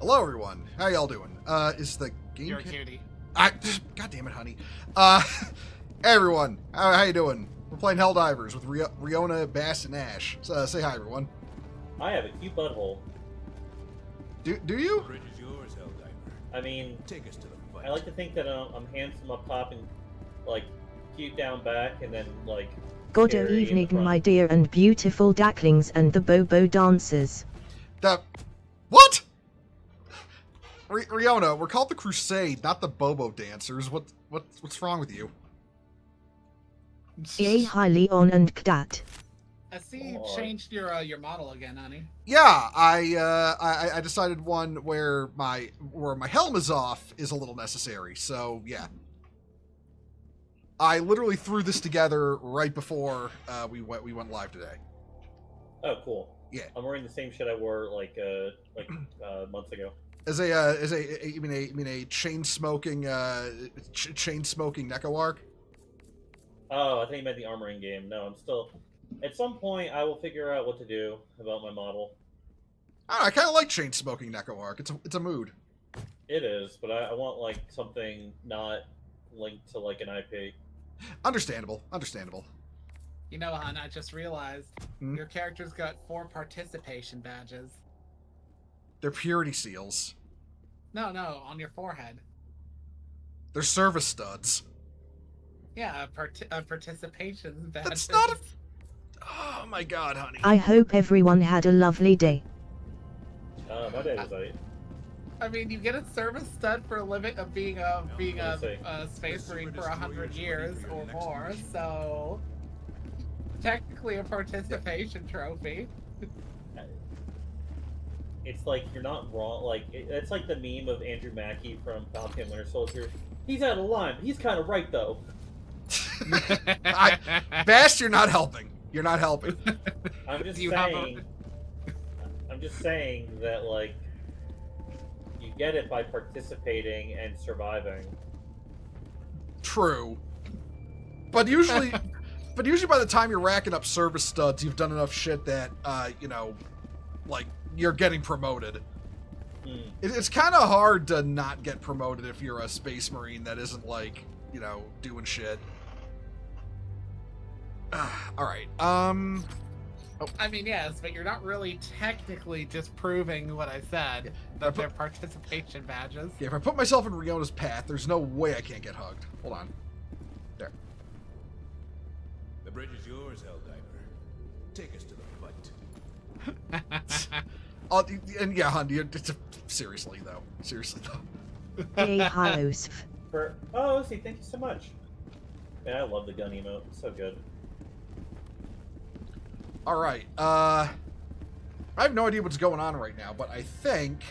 Hello, everyone. How y'all doing? Is the game? You're a cutie. God damn it, honey. Hey, everyone. How you doing? We're playing Helldivers with Riona, Bass, and Ash. So, say hi, everyone. I have a cute butthole. Do you? The bridge is yours, Helldiver. I mean, Take us to the fight. I like to think that I'm handsome up top and like cute down back, and then like. Good scary in the evening, front. my dear and beautiful ducklings and the Bobo dancers. What? Riona, we're called the Crusade, not the Bobo Dancers. What's wrong with you? Yay, hi Leon and Kdat. I see you changed your model again, honey. Yeah, I decided one where my helm is off is a little necessary. So yeah, I literally threw this together right before we went live today. Oh, cool. Yeah, I'm wearing the same shit I wore like months ago. as a chain smoking Neko arc. Oh, I think you meant the armoring game. No, I'm still. At some point, I will figure out what to do about my model. I kind of like chain smoking Neko arc. It's a mood. It is, but I want like something not linked to like an IP. Understandable. You know, hon, I just realized your character's got 4 participation badges. They're purity seals. No, on your forehead. They're service studs. Yeah, a participation badge. That's not a... Oh my god, honey. I hope everyone had a lovely day. My day was right. I mean, you get a service stud for a living of being a space marine for 100 years or more, so technically a participation trophy. It's like you're not wrong. Like it's like the meme of Andrew Mackie from Falcon Winter Soldier. He's out of line. But he's kind of right though. Bast, you're not helping. You're not helping. I'm just You saying. I'm just saying that like you get it by participating and surviving. True. But usually by the time you're racking up service studs, you've done enough shit that like you're getting promoted. It's kind of hard to not get promoted if you're a space marine that isn't like, doing shit. All right. I mean, yes, but you're not really technically disproving what I said, that they're participation badges. Yeah, if I put myself in Riona's path, there's no way I can't get hugged. Hold on. There. The bridge is yours, Helldiver. Take us to the fight. And yeah, hun, seriously though. Hey, hi Osf. See, thank you so much. Man, I love the gun emote. It's so good. All right. I have no idea what's going on right now, but I think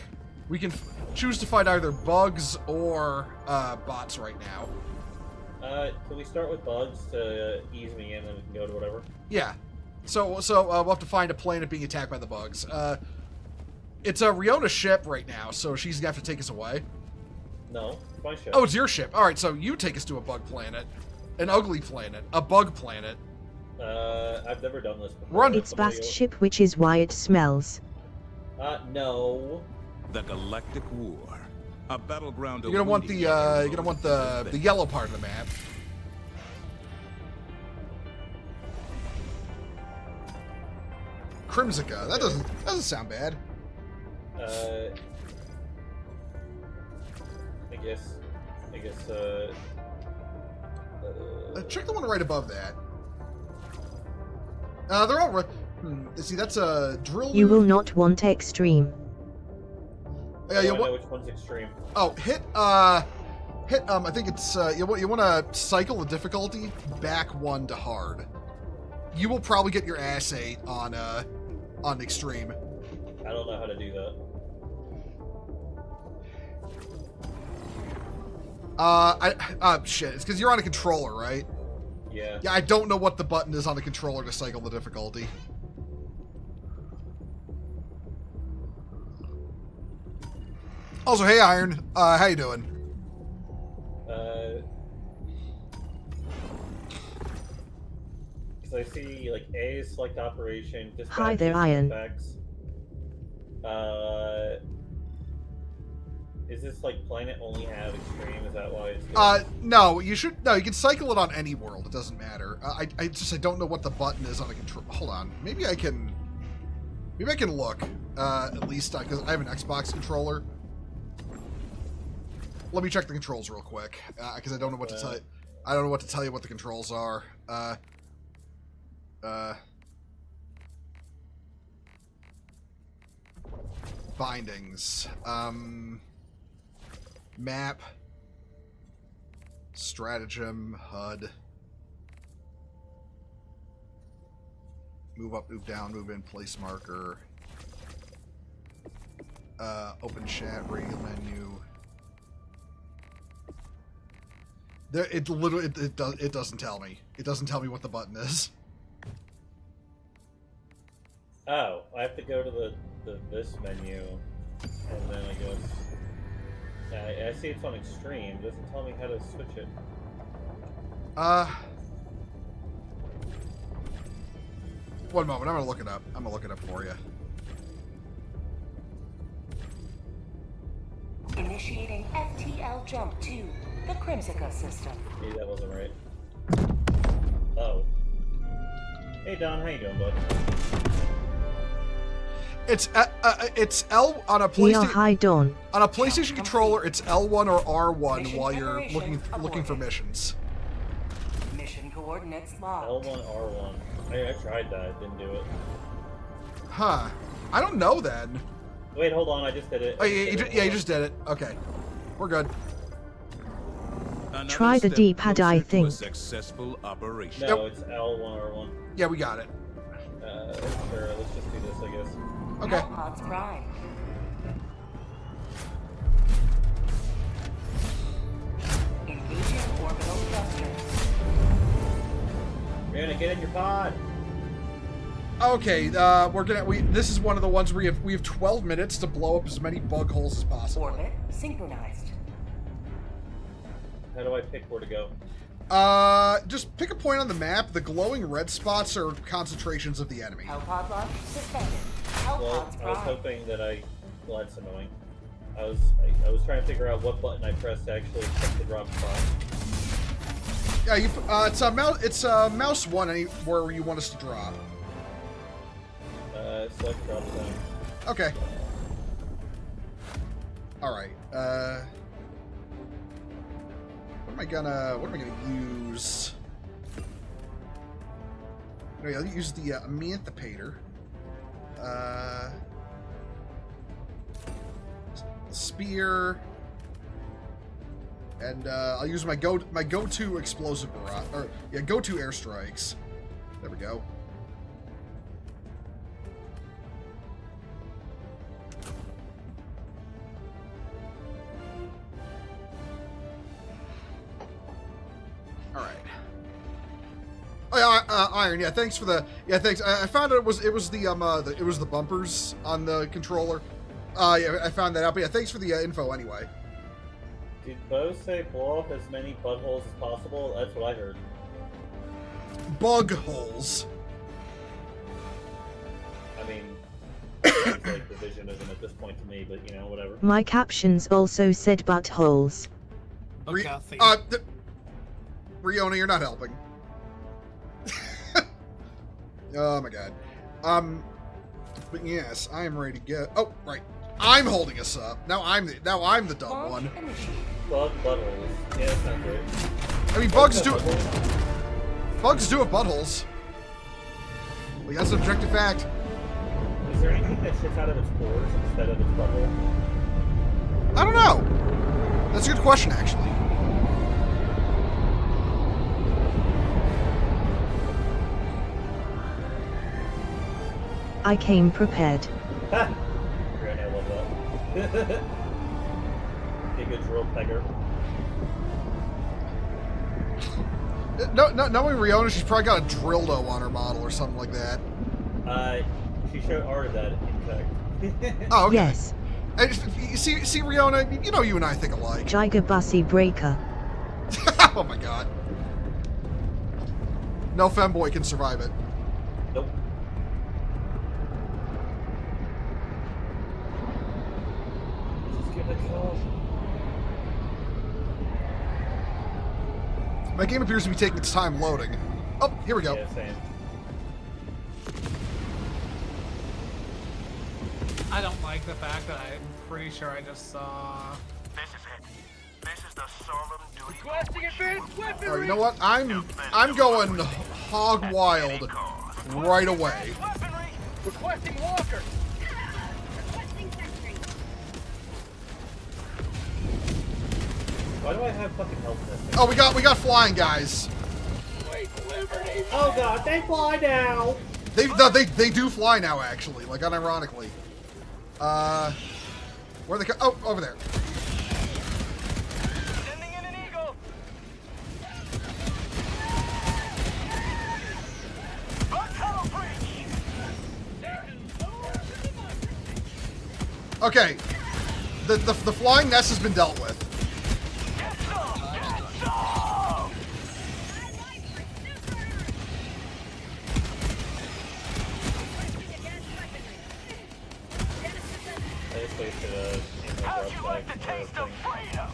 we can choose to fight either bugs or bots right now. Can we start with bugs to ease me in, and we can go to whatever? Yeah. So we'll have to find a planet being attacked by the bugs. It's a Riona ship right now, so she's gonna have to take us away. No, it's my ship. Oh, it's your ship. All right, so you take us to a bug planet, an ugly planet, a bug planet. I've never done this before. We're on It's Bast ship, which is why it smells. No. The Galactic War. A battleground. You're gonna want the yellow part of the map. Crimsica. That doesn't sound bad. I guess. Check the one right above that. They're all right. See, that's a drill. You will not want extreme. Yeah, I know which one's extreme. Oh, hit. I think it's you want to cycle the difficulty back 1 to hard. You will probably get your ass ate on extreme. I don't know how to do that. Shit. It's because you're on a controller, right? Yeah. Yeah, I don't know what the button is on the controller to cycle the difficulty. Also, hey Iron, how you doing? Because I see like A, select operation, Hi there, Iron. Effects. Is this like planet only have extreme? Is that why it's no, you can cycle it on any world. It doesn't matter. I don't know what the button is on the control. Hold on. Maybe I can look, at least, because I have an Xbox controller. Let me check the controls real quick, because I don't know what to tell you. I don't know what to tell you what the controls are. Bindings. Map. Stratagem. HUD. Move up, move down, move in, place marker. Open chat, radio menu. There, it doesn't tell me. It doesn't tell me what the button is. Oh, I have to go to this menu, and then I guess I see it's on extreme. It doesn't tell me how to switch it. One moment, I'm gonna look it up. I'm gonna look it up for you. Initiating FTL jump to the Crimsica system. Maybe that wasn't right. Oh. Hey Don, how you doing, bud? It's L on a PlayStation. On a PlayStation controller, it's L1 or R1 mission while you're looking for missions. Mission coordinates locked. L1, R1. I tried that. Didn't do it. Huh. I don't know then. Wait, hold on. I just did it. Oh, yeah, you just did it. Okay. We're good. Try the D-pad, I think. A successful operation. No, it's L1, R1. Yeah, we got it. Sure. Let's just do this, I guess. Okay. Pods prime. Engaging orbital thrusters. You're gonna get in your pod. Okay, this is one of the ones where we have 12 minutes to blow up as many bug holes as possible. Orbit synchronized. How do I pick where to go? Just pick a point on the map. The glowing red spots are concentrations of the enemy. Hellpod launch suspended. Well, I was hoping that well, that's annoying. I was trying to figure out what button I pressed to actually pick the drop spot. Yeah, it's mouse one anywhere you want us to drop. Select drop zone. Okay. All right. What am I gonna use? No, I'll use the Emancipator. Spear, and I'll use my go-to explosive barrage, or yeah, go-to airstrikes. There we go. All right. Oh yeah, Iron. Yeah, thanks for the. Yeah, thanks. I found it was the bumpers on the controller. Yeah, I found that out. But yeah, thanks for the info anyway. Did Bo say blow up as many bug holes as possible? That's what I heard. Bug holes. I mean, it's like revisionism at this point to me, but you know, whatever. My captions also said buttholes. Okay, Riona, you're not helping. Oh my god. But yes, I am ready to go. Oh, right. I'm holding us up. Now I'm the dumb one. Bug buttholes. Yeah, that's not great. I mean, bugs do have buttholes. Like, that's an objective fact. Is there anything that shits out of its pores instead of its butthole? I don't know. That's a good question, actually. I came prepared. Ha! Great, I love that. Be a good drill pegger. No, knowing Riona, she's probably got a dildo on her model or something like that. She showed art of that, in fact. Oh, okay. Yes. See, Riona, you know you and I think alike. Gigabussy breaker. Oh my god. No femboy can survive it. Nope. Just give it a go. My game appears to be taking its time loading. Oh, here we go. Yeah, same. I don't like the fact that I'm pretty sure I just saw. This is it. This is the solemn duty. Requesting advanced weaponry! All right, you know what? I'm going hog wild right away. Weaponry! Requesting walker! Why do I have fucking health missing? Oh, we got flying guys. Oh god, they fly now! They do fly now, actually, like unironically. Where they go? Oh, over there. Sending in an eagle! Tunnel breach! Okay, the flying nest has been dealt with. I just wasted a How'd you like the taste of freedom?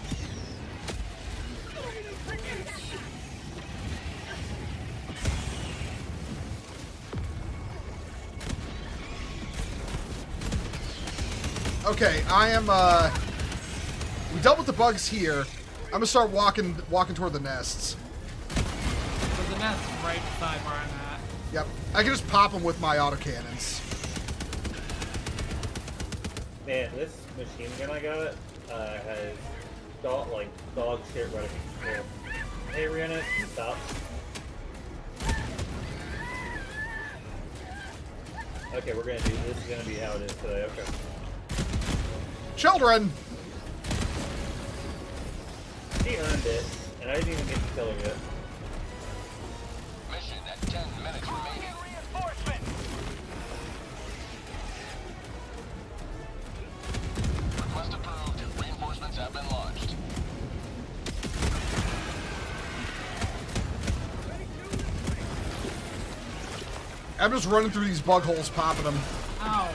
Okay, I am, we dealt with the bugs here. I'm gonna start walking toward the nests. There's a nest right beside where I'm at. Yep, I can just pop them with my autocannons. Man, this machine gun I got has dog shit running control. Hey, Rihanna, stop. Okay, we're gonna do this. Is gonna be how it is today. Okay. Children! She earned it, and I didn't even get to kill her yet. Mission at 10 minutes remaining. Reinforcement! Request approved. Reinforcements have been launched. I'm just running through these bug holes, popping them. Ow.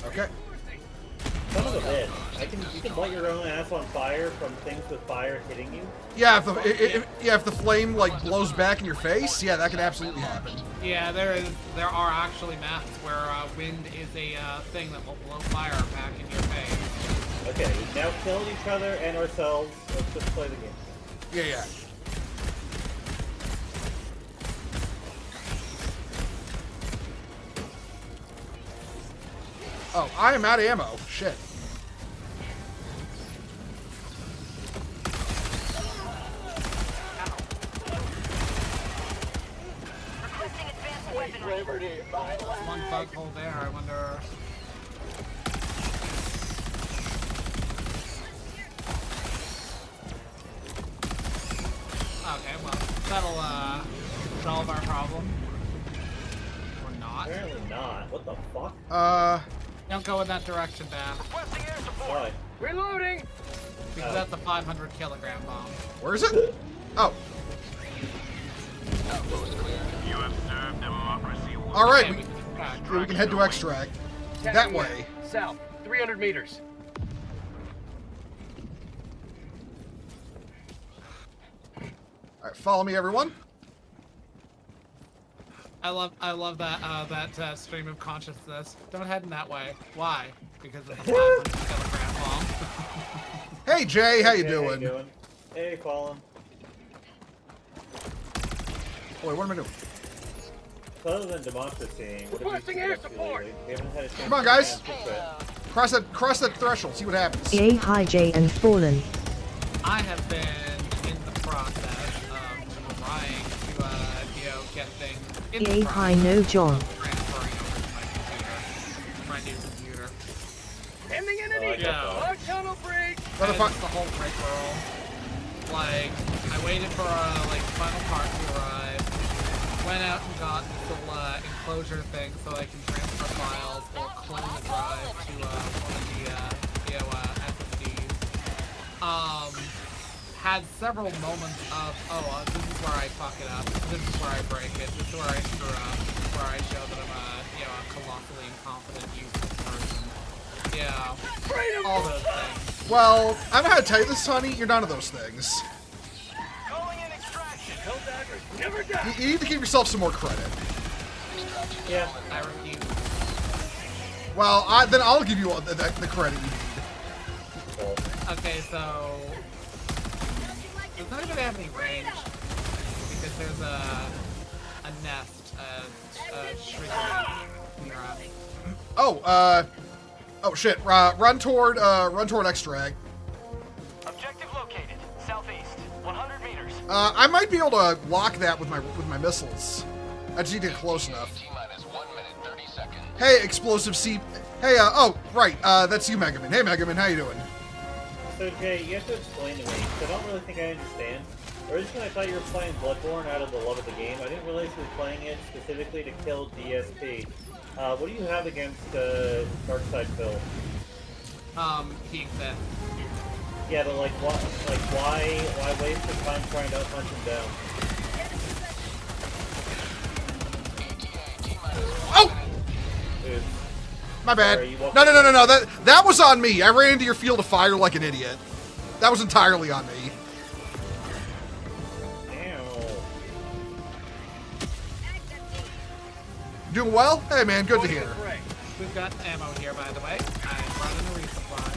Okay. Son of a bitch. You can light your own ass on fire from things with fire hitting you. Yeah, if the flame like blows back in your face, yeah, that could absolutely happen. Yeah, there are actually maps where wind is a thing that will blow fire back in your face. Okay, we've now killed each other and ourselves. Let's just play the game. Yeah. Oh, I am out of ammo. Shit. Requesting advanced weaponry. One bug hole there, I wonder. Okay, well, that'll solve our problem. Or not. Apparently not. What the fuck? Don't go in that direction, Dan. Requesting air support. Why? Reloading! Because that's a 500 kilogram bomb. Where is it? Oh. Outpost clear. You have served democracy well. All right, Okay, we, we can back. yeah, we can head to extract. That way. South, 300 meters. All right, follow me, everyone. I love that stream of consciousness. Don't head in that way. Why? Because of the 500 kilogram bomb. Hey, Jay, how you Hey, doing? Hey, Colin. Oh, wait, what am I doing? So other than democracy, what have Requesting you air been up to support. lately? We haven't had a chance Come on, to guys. chance to quit. Cross that threshold. See what happens. EA High J and Fallen. I have been in the process of trying to get things in EA the High process No John. of transferring over to my new computer. Ending in an Oh, I eagle. got that. Our tunnel breach. What And the fuck? it's the whole rigmarole. Like, I waited for final part to arrive. Went out and got this little enclosure thing so I can transfer files or clone the drive to one of the SSDs. Had several moments of, this is where I fuck it up. This is where I break it. This is where I screw up. This is where I show that I'm colossally incompetent, useless person. Yeah, all those things. Well, I'm gonna tell you this, honey. You're none of those things. Calling in extraction. Helldivers never die. You need to give yourself some more credit. Yeah. I refuse. Well, then I'll give you all the credit you need. Cool. Okay, so it's not gonna have any range because there's a nest, a shrieking near us. Oh shit! Run toward extract. Objective located. Southeast. 100 meters. I might be able to lock that with my missiles. I just need to get close enough. T-minus 1 minute, 30 seconds. Hey, explosive C. Hey, oh right, that's you, Megaman. Hey, Megaman, how you doing? So Jay, you have to explain to me, 'cause I don't really think I understand. Originally I thought you were playing Bloodborne out of the love of the game. I didn't realize you were playing it specifically to kill DSP. What do you have against Darkside Phil? He exists. Yeah, but why waste your time trying to hunt him down? Oh, Oops. my bad. Sorry, you walked- No. That was on me. I ran into your field of fire like an idiot. That was entirely on me. Doing well? Hey man, good to hear. We've got ammo here, by the way. I'm running a resupply.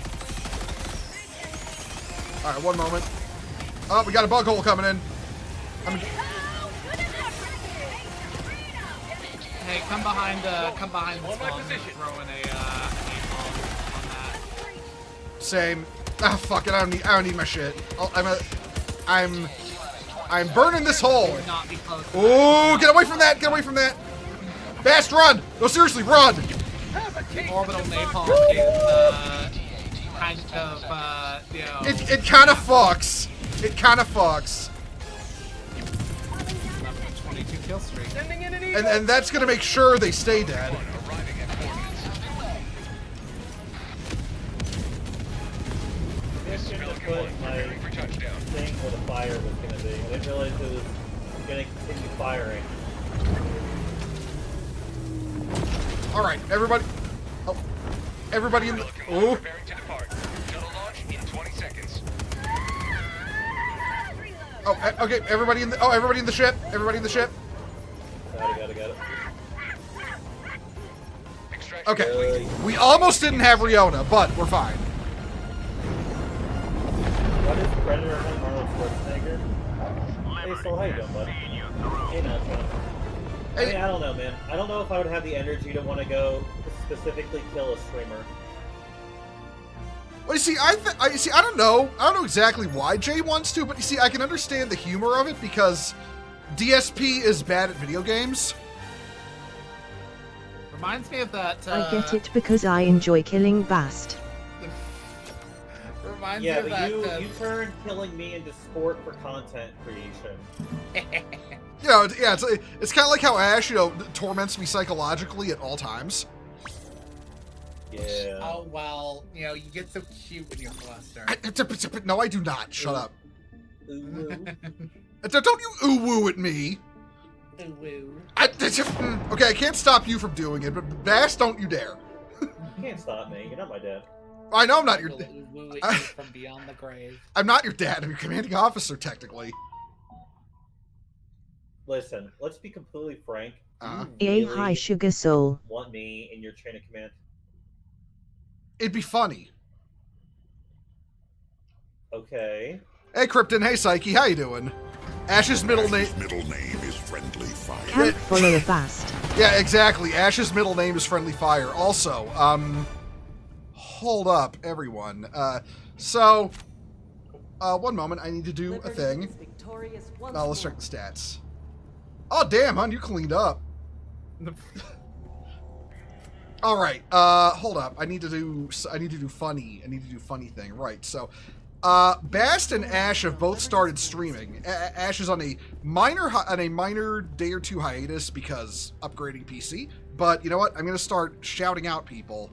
Alright, one moment. Oh, we got a bug hole coming in. Hey, come behind the spawn and throw in a napalm on that. Same. Ah, fuck it. I don't need my shit. I'm burning this hole. Do not be close. Ooh, get away from that! Get away from that! Bast, run! No, seriously, run! Orbital napalm is kind of you know. It kind of fucks. It kind of fucks. 22 kill streak. And that's gonna make sure they stay dead. This should have put my thing where the fire was gonna be. I didn't realize it was gonna continue firing. All right, everybody. Oh, everybody in the. Oh. Oh, okay. Everybody in the. Oh, everybody in the ship. Everybody in the ship. Got it. Okay. We almost didn't have Riona, but we're fine. What is Predator and Arnold Schwarzenegger? Hey, so how you doing, buddy? Hey, Nacho. I mean, I don't know, man. I don't know if I would have the energy to want to go specifically kill a streamer. Well, you see, I don't know. I don't know exactly why Jay wants to, but you see, I can understand the humor of it because DSP is bad at video games. Reminds me of that. I get it because I enjoy killing Bast. Reminds Yeah, me but of that. you turned killing me into sport for content creation. You know, yeah, it's kind of like how Ash, you know, torments me psychologically at all times. Yeah. Oh well, you know, you get so cute when you're flustered. No, I do not. Shut up. Ooh. Don't you ooh-woo at me. Ooh. Okay, I can't stop you from doing it, but Bass, don't you dare. You can't stop me. You're not my dad. I know I'm not your Will dad. ooh at you from beyond the grave. I'm not your dad. I'm your commanding officer, technically. Listen, let's be completely frank. Yay, hi, Sugar Soul. Want me in your chain of command? It'd be funny. Okay. Hey, Krypton. Hey, Psyche. How you doing? Ash's middle name. Middle name is Friendly Fire. Can't follow a Bast. Yeah, exactly. Ash's middle name is Friendly Fire. Also, hold up, everyone. One moment. I need to do a thing. Now let's check the stats. Oh, damn, hon, you cleaned up. All right. Hold up. I need to do funny. I need to do funny thing. Right. So, Bast and Ash have both started streaming. Ash is on a minor day or two hiatus because upgrading PC. But you know what? I'm gonna start shouting out people.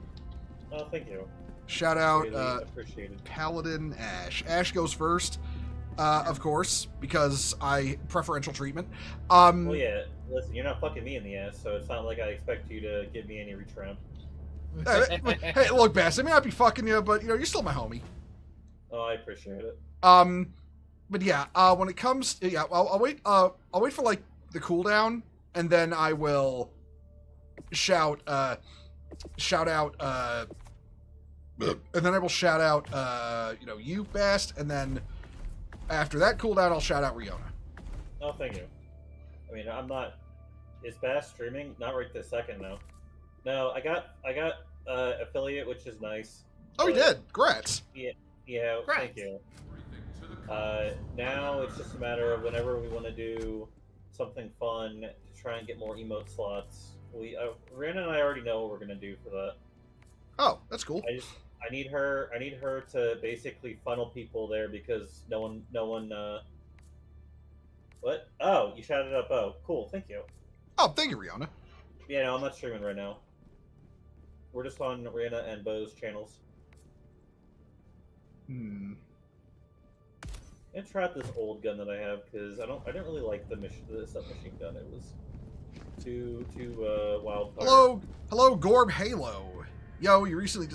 Oh, thank you. Shout out Really appreciated. Paladin Ash. Ash goes first. of course, because I preferential treatment. Well, yeah. Listen, you're not fucking me in the ass, so it's not like I expect you to give me any reach around. Hey, look, Bass, I may not be fucking you, but you're still my homie. Oh, I appreciate it. But yeah, when it comes, yeah, I'll wait. I'll wait for like the cooldown, and then I will shout out, and then I will shout out, you, Bast, and then after that cooldown, I'll shout out Riona. Oh, thank you. I mean, I'm not. Is Bass streaming? Not right this second, no. No, I got affiliate, which is nice. Oh, you did. Congrats. Yeah. Thank you. Now it's just a matter of whenever we want to do something fun to try and get more emote slots. Rhiannon and I already know what we're gonna do for that. Oh, that's cool. I need her to basically funnel people there because no one. What? Oh, you shouted up. Oh, cool. Thank you. Oh, thank you, Rihanna. Yeah, no, I'm not streaming right now. We're just on Rihanna and Bo's channels. And try out this old gun that I have because I didn't really like the submachine gun. It was too wild. Hello, Gorb Halo. Yo, you recently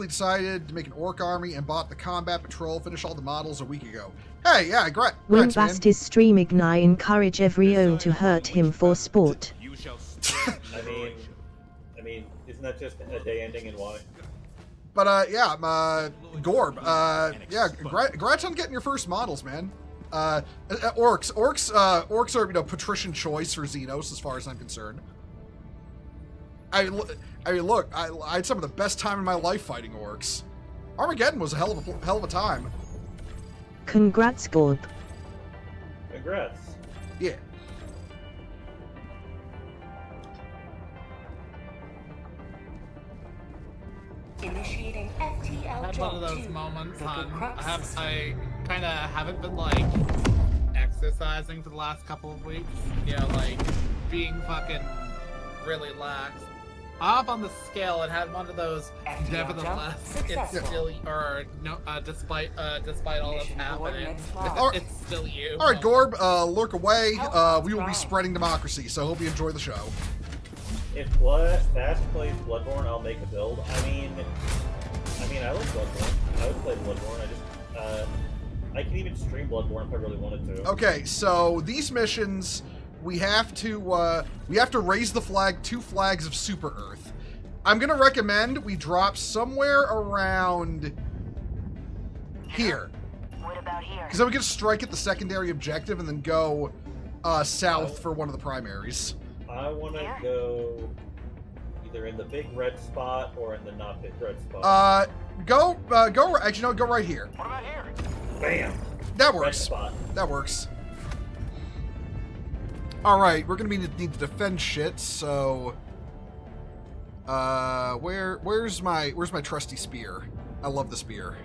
decided to make an orc army and bought the combat patrol. Finished all the models a week ago. Hey, yeah, great. When Bast is streaming, I encourage every own to hurt him for sport. I mean, isn't that just a day ending in Y? But yeah, Gorb. Yeah, congrats on getting your first models, man. Orcs are patrician choice for Xenos, as far as I'm concerned. I mean, look, I had some of the best time in my life fighting orcs. Armageddon was a hell of a time. Congrats, Gorb. Congrats. Yeah. Initiating FTL That's one of jump those 2. moments, The hon. crux. I kind of haven't been like exercising for the last couple of weeks. You know, like being fucking really lax. Up on the scale, it had one of those. FTL Nevertheless, jump it's successful. still despite all this Mission happening, coordinates locked. it's still you. All right, Gorb, lurk away. We will be spreading democracy, so I hope you enjoy the show. If Bash plays Bloodborne, I'll make a build. I mean, I like Bloodborne. I would play Bloodborne. I can even stream Bloodborne if I really wanted to. Okay, so these missions, we have to raise the flag, 2 flags of Super Earth. I'm gonna recommend we drop somewhere around here. What about here? Because then we can strike at the secondary objective and then go south for one of the primaries. I want to go either in the big red spot or in the not big red spot. Go right here. What about here? Bam! That Red works. spot. That works. All right, we're gonna need to defend shit. So, where's my trusty spear? I love the spear.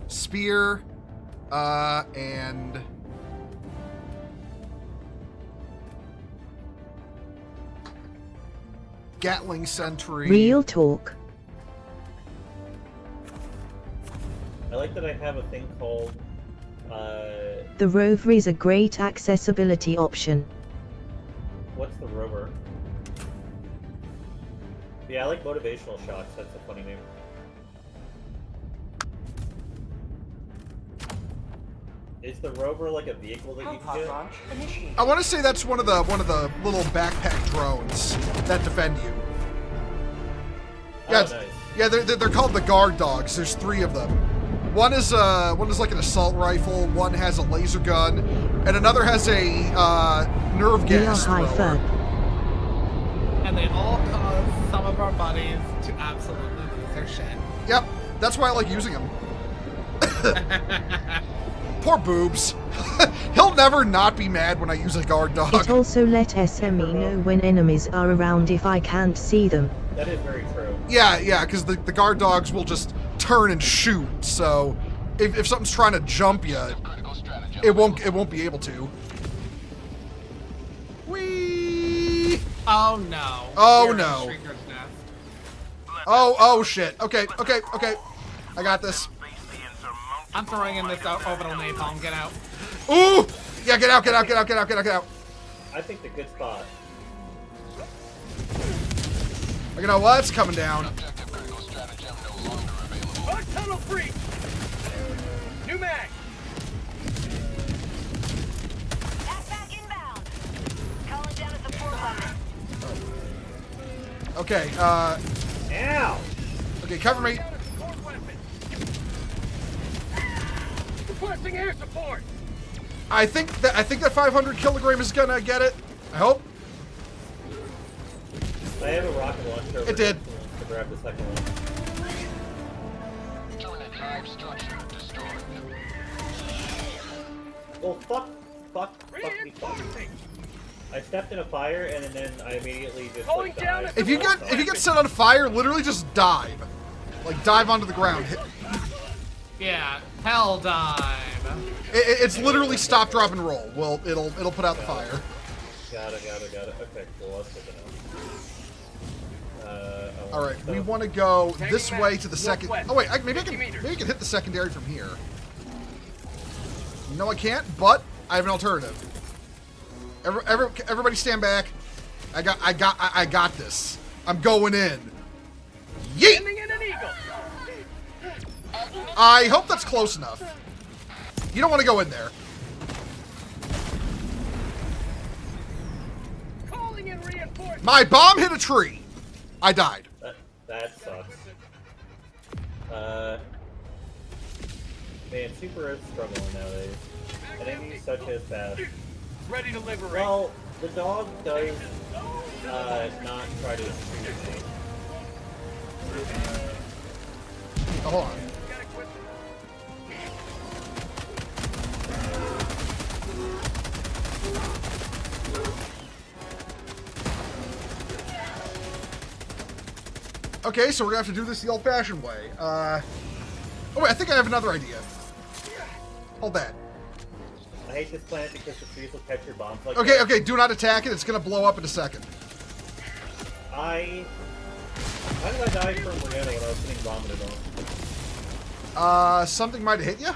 Spear, and Gatling Sentry. Real talk. I like that I have a thing called. The Rover is a great accessibility option. What's the rover? Yeah, I like motivational shocks. That's a funny name. Is the rover like a vehicle that you can get? Launch initiated. I want to say that's one of the little backpack drones that defend you. Yeah, Oh, nice. yeah, they're called the guard dogs. There's 3 of them. One is like an assault rifle. One has a laser gun, and another has a nerve We are gas high thrower. fur. And they all cause some of our buddies to absolutely lose their shit. Yep, that's why I like using them. Poor Boobs. He'll never not be mad when I use a guard dog. It also let SME know when enemies are around if I can't see them. That is very true. Yeah, because the guard dogs will just turn and shoot. So if something's trying to jump you, Critical strategy. it won't be able to. Whee! Oh no. Oh, We're in no. Shrieker's Nest. Oh shit. Okay. I got this. Face the insurmountable I'm throwing in this orbital napalm. Get out. Ooh! Yeah, get out, get out, get out, get out, get out, get out. I picked a good spot. You know what's coming down? Objective critical stratagem no longer available. Our tunnel free. New mag. Backpack inbound. Calling down a support weapon. Okay, Ow! okay, cover me. Down a support weapon. Requesting air support. I think that 500 kilogram is gonna get it. I hope. I have a rocket launcher over It did. to grab the second one. Terminate drive structure destroyed. Well, fuck me. Reinforcing. I stepped in a fire and then I immediately just Calling like, down died. If you get set on fire, literally just dive. Like dive onto the ground. Yeah, hell dive. It's literally stop, drop, and roll. Well, it'll put out the fire. Got it. Okay, cool. Let's take it out. All right, we want to go this way to the second. Northwest. Oh wait, maybe I can hit the secondary from here. No, I can't. But I have an alternative. Everybody stand back. I got this. I'm going in. Yeet! Sending in an eagle. I hope that's close enough. You don't want to go in there. Calling in reinforcements. My bomb hit a tree. I died. That sucks. Man, Super is struggling nowadays. Enemies such as fast. Ready to liberate. Well, the dog does not try to shoot me. Oh, hold on. Gotta quit. Okay, so we're gonna have to do this the old-fashioned way. Oh wait, I think I have another idea. Hold that. I hate this planet because the trees will catch your bombs like Okay, that. okay, do not attack it. It's gonna blow up in a second. How did I die from Rihanna when I was getting vomited on? Something might have hit you?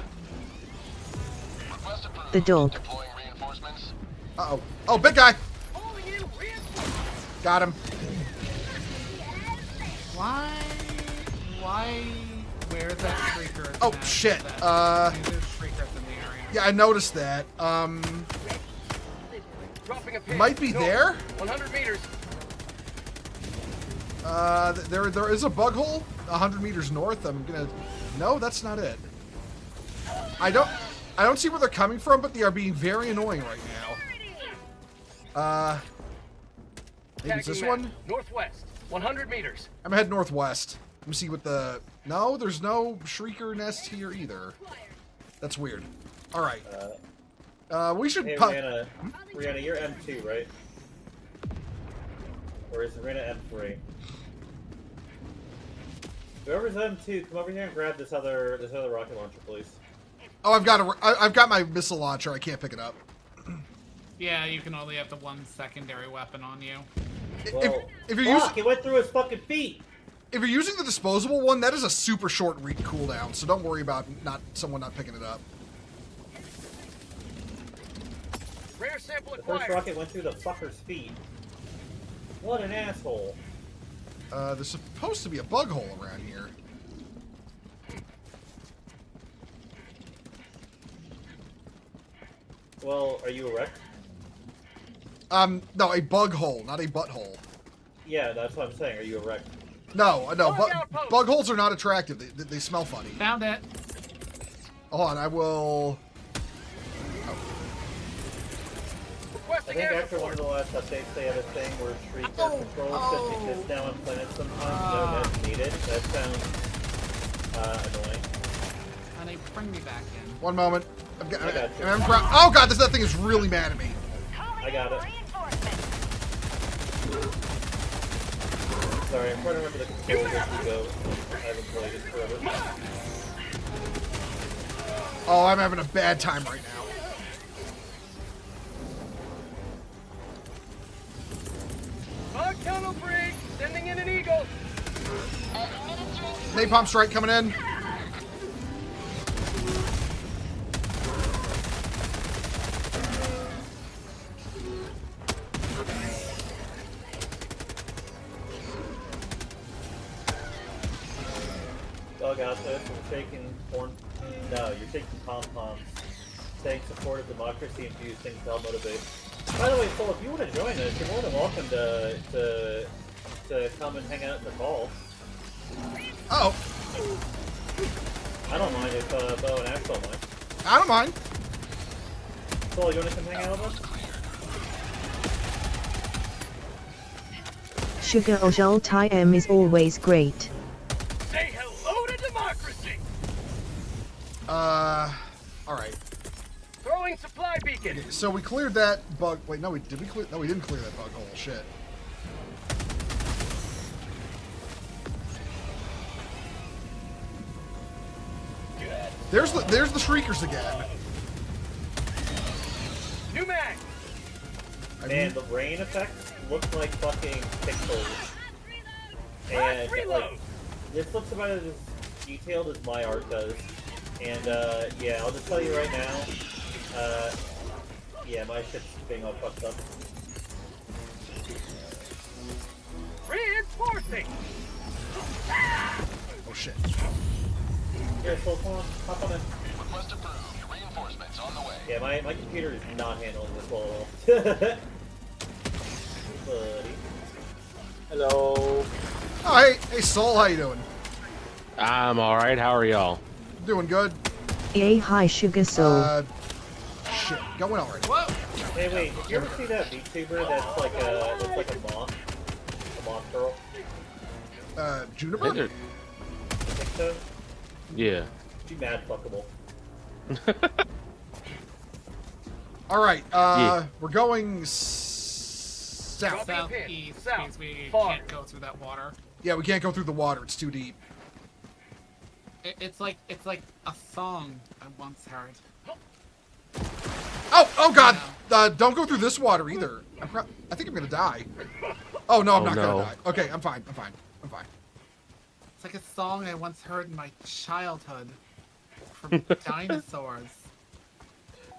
Request approved. The dog. Deploying reinforcements. Uh-oh. Oh, big guy! Calling in reinforcements. Got him. Why? Where's that shrieker? Oh, shit. There's shriekers in the area. Yeah, I noticed that. Dropping a pin. Might be there? 100 meters. There is a bug hole 100 meters north. I'm gonna... No, that's not it. I don't see where they're coming from, but they are being very annoying right now. Maybe it's this Tagging map. one? Northwest. 100 meters. I'm gonna head northwest. Let me see what the... No, there's no shrieker nest here either. That's weird. Alright. We should... Hey, pu- Rihanna, you're M2, right? Or is Rihanna M3? Whoever's M2, come over here and grab this other rocket launcher, please. Oh, I've got my missile launcher. I can't pick it up. Yeah, you can only have the one secondary weapon on you. Well, If you're using... he went through his fucking feet! If you're using the disposable one, that is a super short cooldown, so don't worry about someone not picking it up. Rare sample The first acquired. rocket went through the fucker's feet. What an asshole. There's supposed to be a bug hole around here. Well, are you erect? No, a bug hole, not a butthole. Yeah, that's what I'm saying. Are you erect? No, Bug outpost. bug holes are not attractive. They smell funny. Found it. Hold on, I will... I Requesting think air after one support. of the last updates, they had a thing where street car controls just exist now on planets sometimes. That's needed. That sounds annoying. Honey, bring me back in. One moment. I got you. Oh god, that thing is really mad at me. I got it. Sorry, I'm trying to remember the controls as we go. I haven't played it forever. Oh, I'm having a bad time right now. Bug tunnel brig. Sending in an eagle. Napalm strike coming in. process and shaking porn. No, you're shaking pom-poms. Saying support of democracy and use things to help motivate. By the way, Soul, if you want to join us, you're more than welcome to come and hang out in the call. Oh. I don't mind if Bo and Axel mind. I don't mind. Soul, you want to come hang out with us? Sugar Ojal Time is always great. Say hello to democracy. Alright. Throwing supply beacon. So we cleared that bug. Wait, no, did we clear? No, we didn't clear that bug hole. Shit. There's the shriekers again. New mag. Man, the rain effects look like fucking pixels. And like, this looks about as detailed as my art does. And yeah, I'll just tell you right now. Yeah, my shit's being all fucked up. Reinforcing. Oh shit. Here, Soul, come on, hop on in. Request approved. Reinforcements on the way. Yeah, my computer is not handling this well at all. Buddy. Hello. Oh, hey, Soul, how you doing? I'm alright, how are y'all? Doing good. Yay, hi, Sugar Soul. Shit, going already. Whoa! Hey, wait, did you ever see that VTuber that's like a moth? A moth girl? Juniper? I think so. Yeah. She's mad fuckable. Alright, Yeah. we're going south. Southeast, South. because we Far. can't go through that water. Yeah, we can't go through the water, it's too deep. It's like a song I once heard. Oh god! Don't go through this water either. I think I'm gonna die. Oh no, I'm not no. gonna die. Okay, I'm fine. I'm fine. It's like a song I once heard in my childhood from dinosaurs.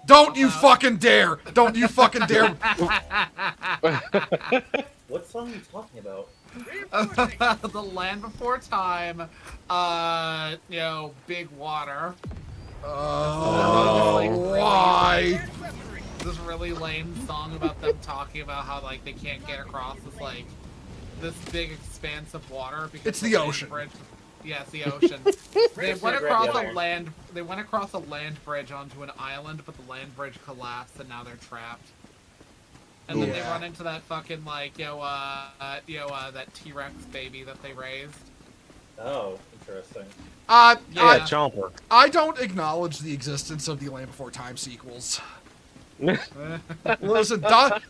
Don't you fucking dare! Don't you fucking dare! What song are you talking about? The Land Before Time, you know, Big Water. Why? This really lame song about them talking about how like they can't get across this big expanse of water because It's the ocean. Bridge. Yeah, it's the ocean. They went across a land. They went across a land bridge onto an island, but the land bridge collapsed, and now they're trapped. And then they run into that fucking like that T-Rex baby that they raised. Oh, interesting. Chomper. I don't acknowledge the existence of the Land Before Time sequels. Listen, Don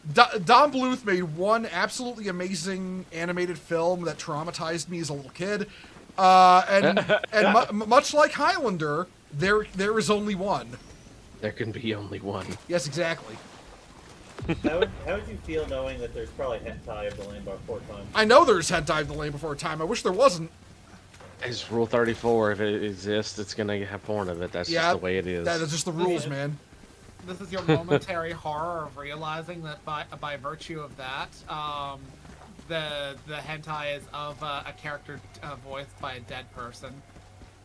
Bluth made one absolutely amazing animated film that traumatized me as a little kid, and much like Highlander, there is only one. There can be only one. Yes, exactly. How would you feel knowing that there's probably hentai of the Land Before Time? I know there's hentai of the Land Before Time. I wish there wasn't. It's Rule 34. If it exists, it's gonna have porn of it. That's just the way it is. That is just the rules, man. This is your momentary horror of realizing that by virtue of that, the hentai is of a character voiced by a dead person.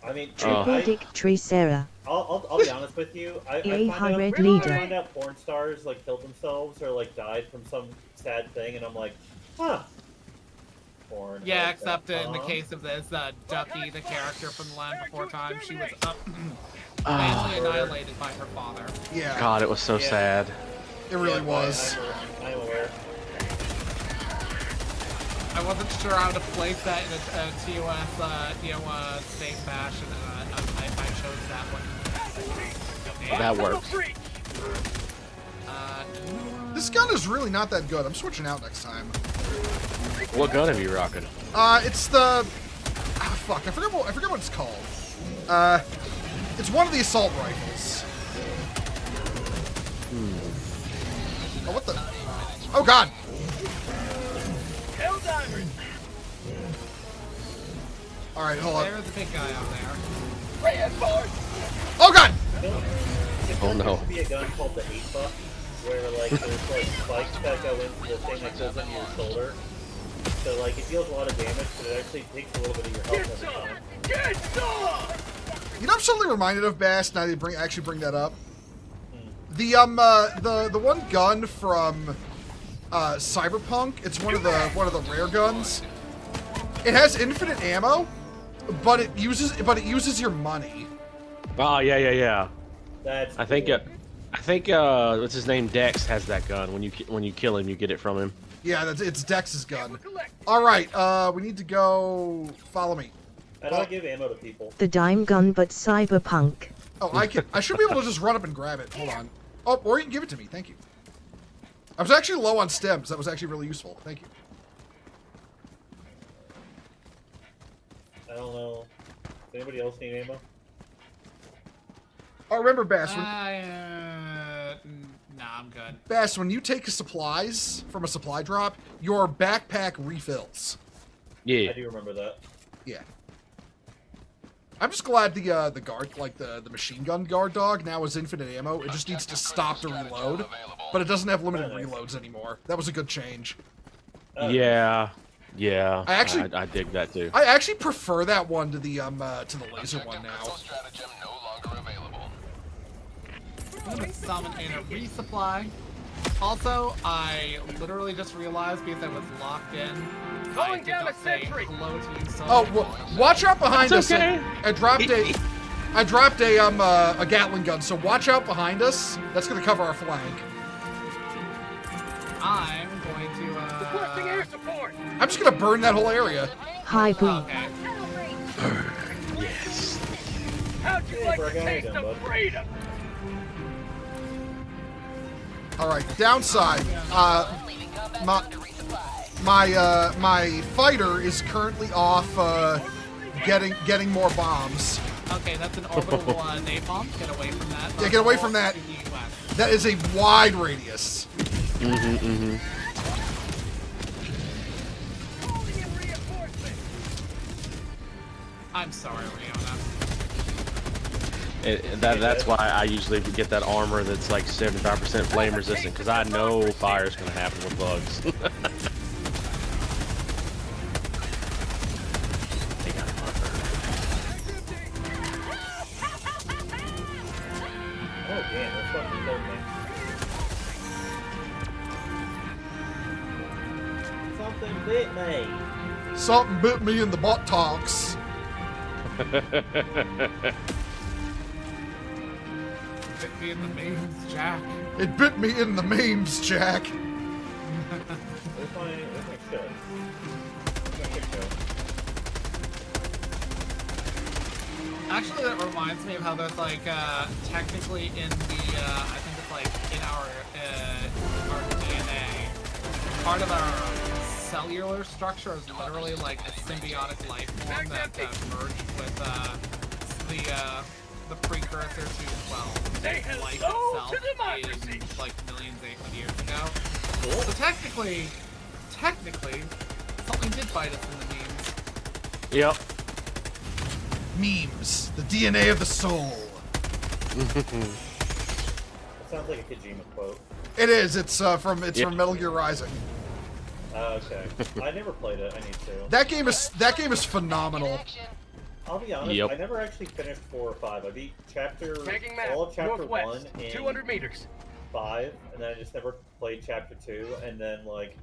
I mean, Triple Dick Tree Sarah. I'll be honest with you. I find out porn stars like killed themselves or like died from some sad thing, and I'm like, huh. Porn. Yeah, except in the case of this, Ducky, the character from the Land Before Time, she was mainly annihilated by her father. Yeah. God, it was so sad. It really was. I'm aware. I wasn't sure how to place that in a TOS, safe fashion, and I chose that one. That works. This gun is really not that good. I'm switching out next time. What gun are you rocking? It's the... fuck, I forget what it's called. It's one of the assault rifles. Oh, what the... Oh, God! Helldivers. Alright, hold on. There's a big guy out there. Reinforce. Oh, God! Oh, no. There should be a gun called the 8-buck, where like there's like spikes that go into the thing that goes into your shoulder. So like it deals a lot of damage, but it actually takes a little bit of your health every time. Get some! You know, I'm suddenly reminded of Bass. Now they actually bring that up. The one gun from Cyberpunk. It's one of the rare guns. It has infinite ammo, but it uses your money. Oh yeah. That's I think what's his name? Dex has that gun. When you kill him, you get it from him. Yeah, it's Dex's gun. All right, we need to go. Follow me. How do I give ammo to people? The dime gun, but cyberpunk. Oh, I should be able to just run up and grab it. Hold on. Oh, or you can give it to me. Thank you. I was actually low on stems. That was actually really useful. Thank you. I don't know. Does anybody else need ammo? Oh, remember, Bass. Nah, I'm good. Bass, when you take supplies from a supply drop, your backpack refills. Yeah. I do remember that. Yeah. I'm just glad the guard, like the machine gun guard dog, now has infinite ammo. It just needs to stop to reload, but it doesn't have limited reloads anymore. That was a good change. Yeah. I dig that too. I actually prefer that one to the laser one now. I'm gonna summon in a resupply. Also, I literally just realized because I was locked in. Calling down a sentry. Hello to you, so watch out behind us. Okay. I dropped a Gatling gun, so watch out behind us. That's gonna cover our flank. I'm going to Requesting air support. I'm just gonna burn that whole area. Hi, boo. Okay. Yes. How'd you like to taste of freedom? All right, downside. My fighter is currently off getting more bombs. Okay, that's an orbital napalm. Get away from that. Yeah, get away from that. That is a wide radius. I'm sorry, Rihanna. That's why I usually get that armor that's like 75% flame resistant, because I know fire's gonna happen with bugs. They got a marker. Oh damn, that's fucking so nice. Something bit me. Something bit me in the butt talks. Bit me in the memes, Jack. It bit me in the memes, Jack. Where's my shit? Actually, that reminds me of how there's like technically in the I think it's like in our DNA, part of our cellular structure is literally like a symbiotic life form that merged with the precursor to, well, life itself in like millions of years ago. So technically, something did bite us in the memes. Yep. Memes, the DNA of the soul. That sounds like a Kojima quote. It is. It's from Metal Gear Rising. Okay. I never played it. I need to. That game is phenomenal. I'll be honest. I never actually finished 4 or 5. I beat all of chapter 1 in 200 meters. 5, and then I just never played chapter 2, and then like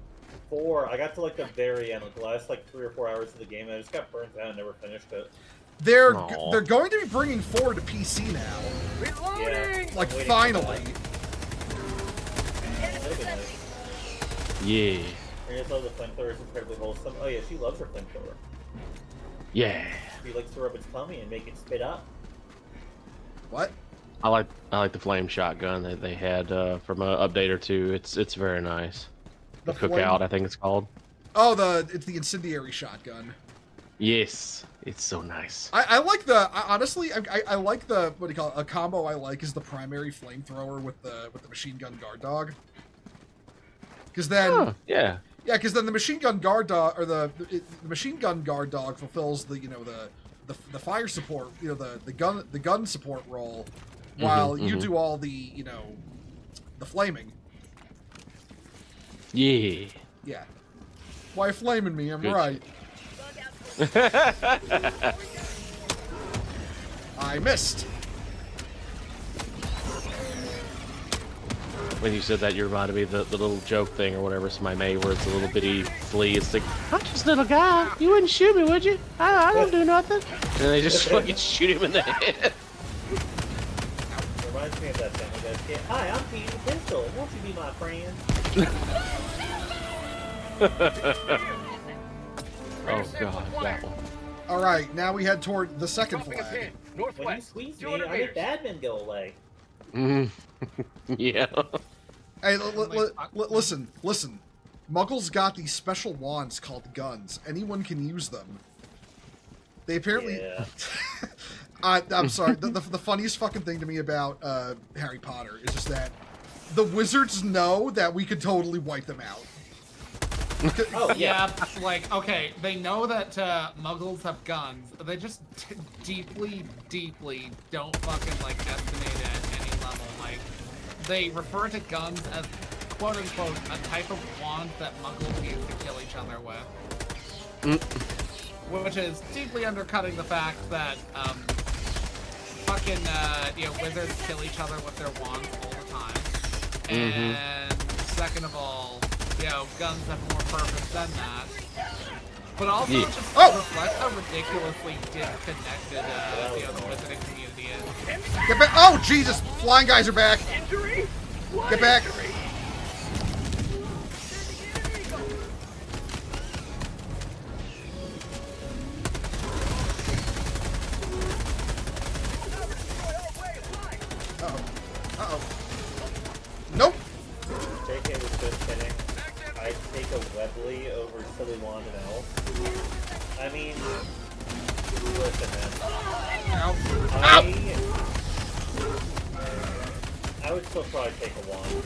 4. I got to like the very end, like the last like 3 or 4 hours of the game, and I just got burnt out and never finished it. They're going to be bringing 4 to PC now. Reloading! Yeah, like finally. Yeah. I just love the flamethrower. It's incredibly wholesome. Oh yeah, she loves her flamethrower. Yeah. She likes to rub its tummy and make it spit up. What? I like the flame shotgun that they had from an update or 2. It's very nice. The cookout, I think it's called. Oh, it's the incendiary shotgun. Yes, it's so nice. I like the honestly I like the, what do you call it? A combo I like is the primary flamethrower with the machine gun guard dog. Because then because then the machine gun guard dog, or the machine gun guard dog fulfills the the fire support, the gun support role, while you do all the the flaming. Yeah. Yeah. Why flaming me? I'm right. I missed. When you said that, you reminded me of the little joke thing or whatever somebody made where it's a little bitty flea. It's like, I'm just a little guy. You wouldn't shoot me, would you? I don't do nothing. And they just fucking shoot him in the head. Reminds me of that thing with that kid. Hi, I'm Petey the Pistol. Won't you be my friend? Oh god, that one. All right, now we head toward the second flag. When you squeeze me, I make admin go away. Yeah. Hey, listen. Muggles got these special wands called guns. Anyone can use them. They apparently... Yeah. I'm sorry. The funniest fucking thing to me about Harry Potter is just that the wizards know that we could totally wipe them out. Oh, yeah, like, okay, they know that Muggles have guns. They just deeply don't fucking, like, estimate it at any level. Like, they refer to guns as, quote-unquote, a type of wand that Muggles use to kill each other with. Which is deeply undercutting the fact that, fucking, wizards kill each other with their wands all the time. And second of all, guns have more purpose than that. But also, it just reflects how ridiculously disconnected, the wizarding community is. Get back! Oh, Jesus! Flying guys are back! Get back! Uh-oh. Nope! JK was just kidding. I'd take a Webley over Silly Wand and Elf. I mean, listen, man. I would still probably take a Wand,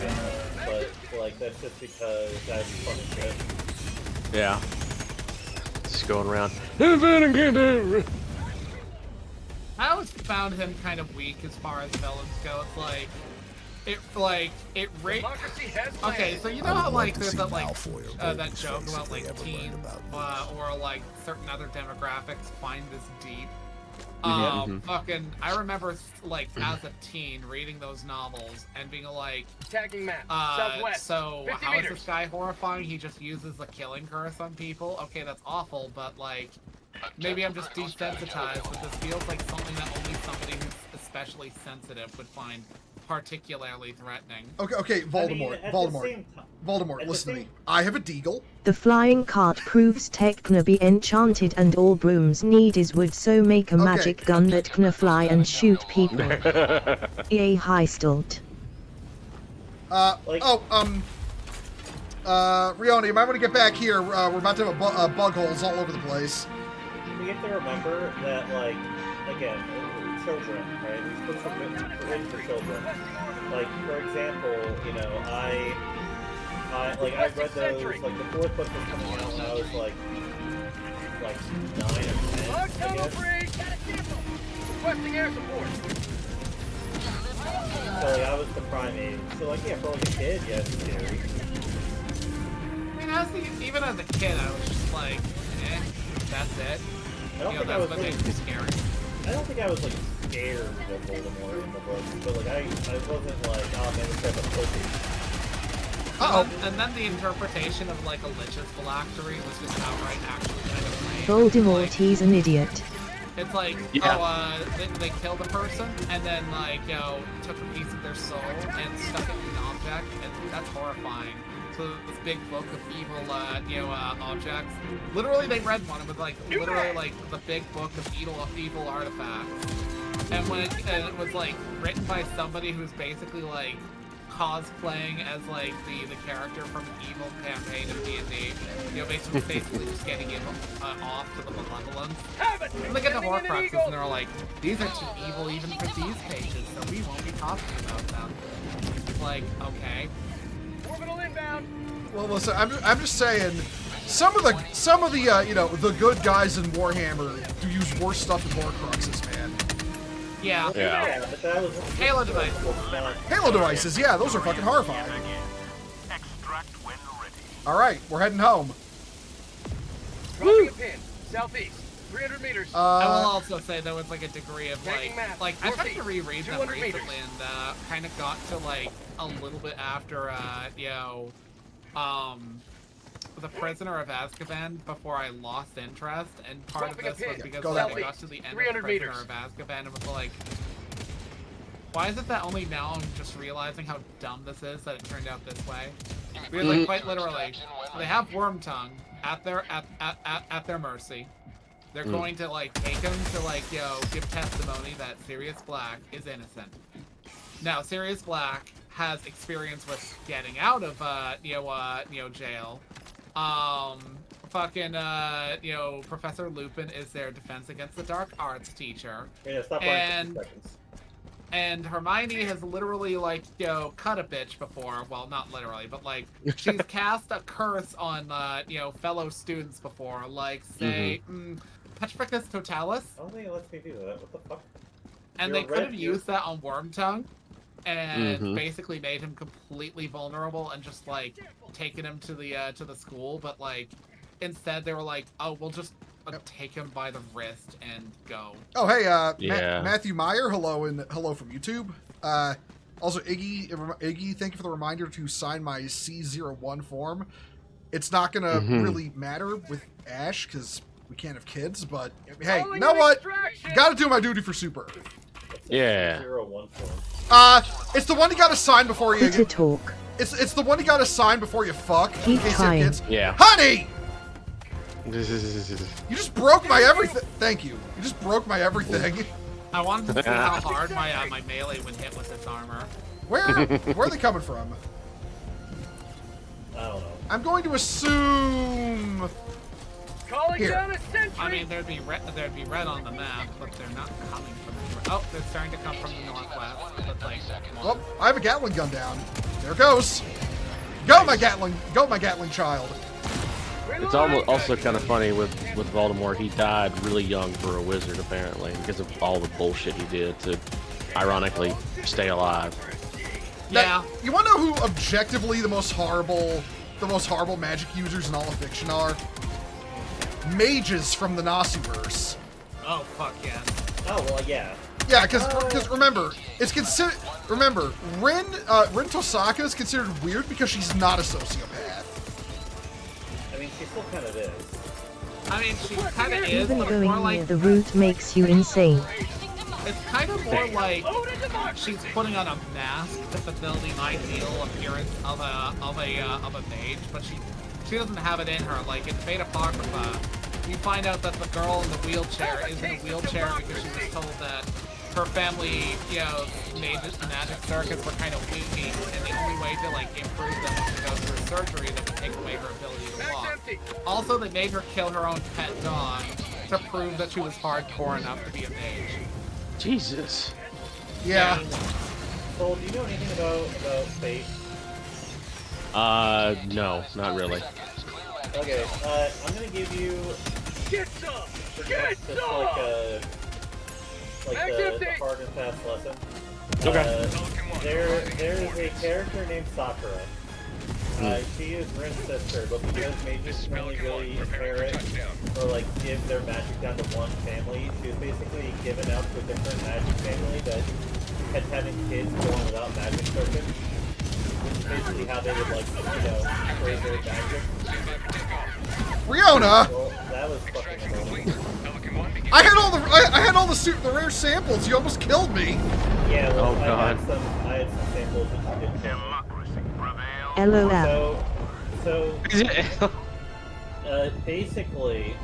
but, like, that's just because that's fun as shit. Yeah. Just going around. I always found him kind of weak as far as villains go. It's like, okay, so you know how, like, there's that, like, that joke about, like, teens, or, like, certain other demographics find this deep? Fucking, I remember, like, as a teen, reading those novels and being like, so how is this guy horrifying? He just uses the killing curse on people? Okay, that's awful, but, like, maybe I'm just desensitized, but this feels like something that only somebody who's especially sensitive would find particularly threatening. Okay, Voldemort, listen to me. I have a deagle. The flying cart proves tech can be enchanted and all brooms need is wood, so make a magic gun that can fly and shoot people. EA Heistelt. Rione, you might want to get back here. We're about to have bug holes all over the place. We have to remember that, like, again, children, right? These books are written for children. Like, for example, I read those, like, the fourth book was coming out when I was, like 9 or 10, I guess. Requesting air support. So, like, I was the prime age. So, like, yeah, for, like, a kid, yeah, it's scary. I mean, even as a kid, I was just like, that's it. I don't think I was scary. I don't think I was, like, scared of Voldemort in the book, but, like, I wasn't like, oh man, this guy's a pussy. And then the interpretation of, like, a lich's phylactery was just outright actually kind of lame. Voldemort, he's an idiot. It's like, they killed a person, and then, like, took a piece of their soul and stuck it in an object, and that's horrifying. So this big book of evil, objects. Literally, they read one. It was like literally like the big book of evil artifacts. And when it was like written by somebody who's basically like cosplaying as like the character from the evil campaign of D&D. Basically just getting him off to the malevolence. And they get the Horcruxes and they're like, these are too evil even for these pages, so we won't be talking about them. It's like, okay. Well, listen, I'm just saying, some of the the good guys in Warhammer do use worse stuff than Horcruxes, man. Yeah. Halo devices. Halo devices, yeah, those are fucking horrifying. All right, we're heading home. Dropping a pin. Southeast. 300 meters. I will also say there was like a degree of Taking map. like I tried to Northeast. reread them 200 meters. recently and kind of got to like a little bit after the Prisoner of Azkaban before I lost interest, and part Dropping of this a was pin. because Go like, that I way. got to the end of 300 Prisoner meters. of Azkaban and was like, why is it that only now I'm just realizing how dumb this is that it turned out this way? Because like quite literally, they have Worm Tongue at their mercy. They're going to like take him to like give testimony that Sirius Black is innocent. Now Sirius Black has experience with getting out of jail. Professor Lupin is their Defense Against the Dark Arts teacher. Yeah, stop And- 50 seconds. And Hermione has literally, like, cut a bitch before. Well, not literally, but, like, she's cast a curse on, fellow students before. Like, say, Petrificus Totalis. I don't think it lets me do that. What the fuck? And You're they could have red, used that on Wormtongue. And basically made him completely vulnerable and just, like, taken him to the school. But, like, instead they were like, oh, we'll just take him by the wrist and go. Oh, hey, Yeah. Matthew Meyer, hello from YouTube. Also, Iggy, thank you for the reminder to sign my C01 form. It's not gonna really matter with Ash because we can't have kids, but hey, you know what? Gotta do my duty for Super. Yeah. 01 form. It's the one you gotta sign before you. Twitter talk. It's the one you gotta sign before you fuck. Keep in case you have trying. kids. Yeah. Honey, you just broke my everything. Thank you. You just broke my everything. I wanted to see how hard my melee would hit with this armor. Where are they coming from? I don't know. I'm going to assume. Calling Here. down a sentry. I mean, there'd be red on the map, but they're not coming from anywhere. Oh, they're starting to come from the northwest. But like, Well, I have a Gatling gun down. There it goes. Go, my Gatling child. It's also kind of funny with Voldemort. He died really young for a wizard, apparently, because of all the bullshit he did to, ironically, stay alive. yeah. You want to know who objectively the most horrible magic users in all of fiction are? Mages from the Naziverse. Oh fuck yeah. Oh, well, yeah. Yeah, because remember, it's considered. Remember, Rin Tosaka is considered weird because she's not a sociopath. I mean, she still kind of is. I mean, she kind of is, Even but it's more going near like the route makes you insane. it's kind of more like she's putting on a mask to fulfill the ideal appearance of a mage, but she doesn't have it in her. Like in Fate Apocrypha, you find out that the girl in the wheelchair is in a wheelchair because she was told that her family, magic circuits were kind of weak, and the only way to like improve them was to go through surgery that would take away her ability to walk. Also, they made her kill her own pet dog to prove that she was hardcore enough to be a mage. Jesus. Yeah. So, do you know anything about Fate? No, not really. Okay, I'm gonna give you Get some. pretty much just like the hard and fast lesson. Okay. There is a character named Sakura. She is Rin's sister, but because mages can only really inherit or like give their magic down to one family, she was basically given out to a different magic family that had having kids born without magic circuits. Which is basically how they would like, create their magic. Riona, Well, that was fucking annoying. I had all the rare samples. You almost killed me. Yeah, well, Oh, God. I had some samples that you didn't have. LOL. So basically,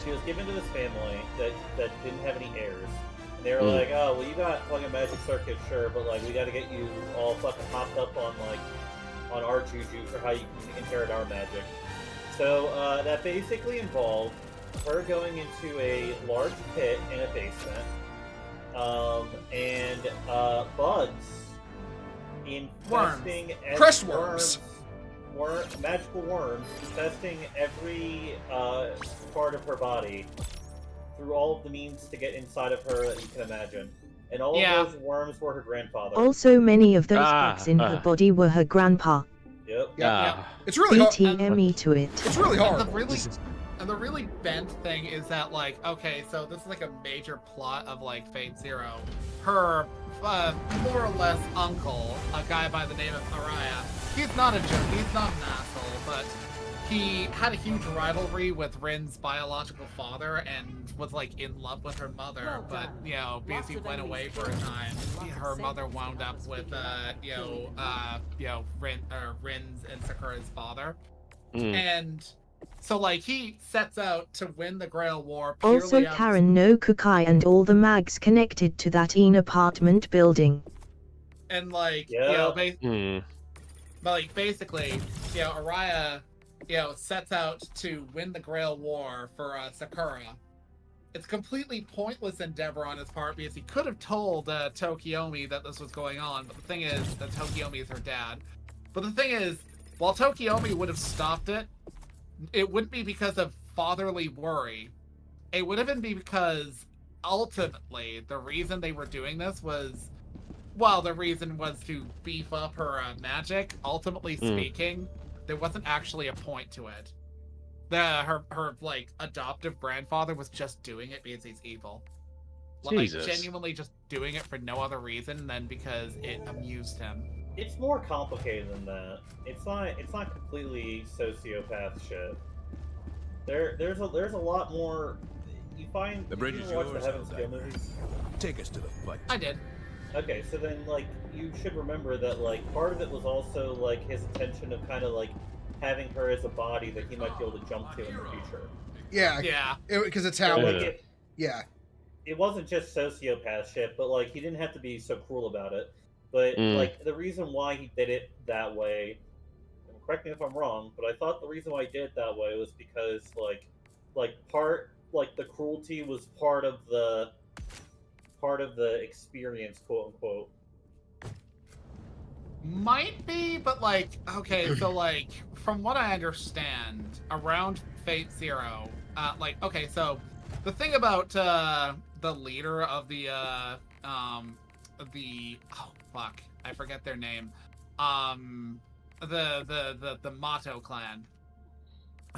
she was given to this family that didn't have any heirs. And they were like, oh, well, you got fucking magic circuit, sure, but like, we got to get you all fucking hopped up on our juju for how you can inherit our magic. So that basically involved her going into a large pit in a basement, and bugs infesting Crest worms. Magical worms infesting every part of her body through all of the means to get inside of her that you can imagine. And all of those worms were her grandfather. Also, many of those bugs in her body were her grandpa. Yep. Yeah. It's really hard. BTME to it. It's really hard. The really And the really bent thing is that, like, okay, so this is like a major plot of like Fate Zero. Her more or less uncle, a guy by the name of Araya, he's not a jerk, he's not an asshole, but he had a huge rivalry with Rin's biological father and was like in love with her mother, but you know, because he went away for a time, her mother wound up with Rin's and Sakura's father. And so like he sets out to win the Grail War purely Also Karen no Kukai and all the mags connected to that apartment building. And like but like basically, you know, Araya, you know, sets out to win the Grail War for Sakura. It's a completely pointless endeavor on his part because he could have told Tokiomi that this was going on, but the thing is that Tokiomi is her dad. But the thing is, while Tokiomi would have stopped it, it wouldn't be because of fatherly worry. It would have been because ultimately the reason they were doing this was, well, the reason was to beef up her magic. Ultimately speaking, there wasn't actually a point to it. Her like adoptive grandfather was just doing it because he's evil. Like genuinely just doing it for no other reason than because it amused him. It's more complicated than that. It's not completely sociopath shit. There's a lot more. You find the bridge is watch yours. the Heaven's Gate movies? Take us to the fight. I did. Okay, so then like you should remember that like part of it was also like his intention of kind of like having her as a body that he might be able to jump to in the future. Yeah. Because it's how. It wasn't just sociopath shit, but like he didn't have to be so cruel about it. But like the reason why he did it that way, and correct me if I'm wrong, but I thought the reason why he did it that way was because the cruelty was part of the experience, quote unquote. Might be, but like, okay, so like from what I understand, around Fate Zero, okay, so the thing about the leader of the I forget their name. The Mato clan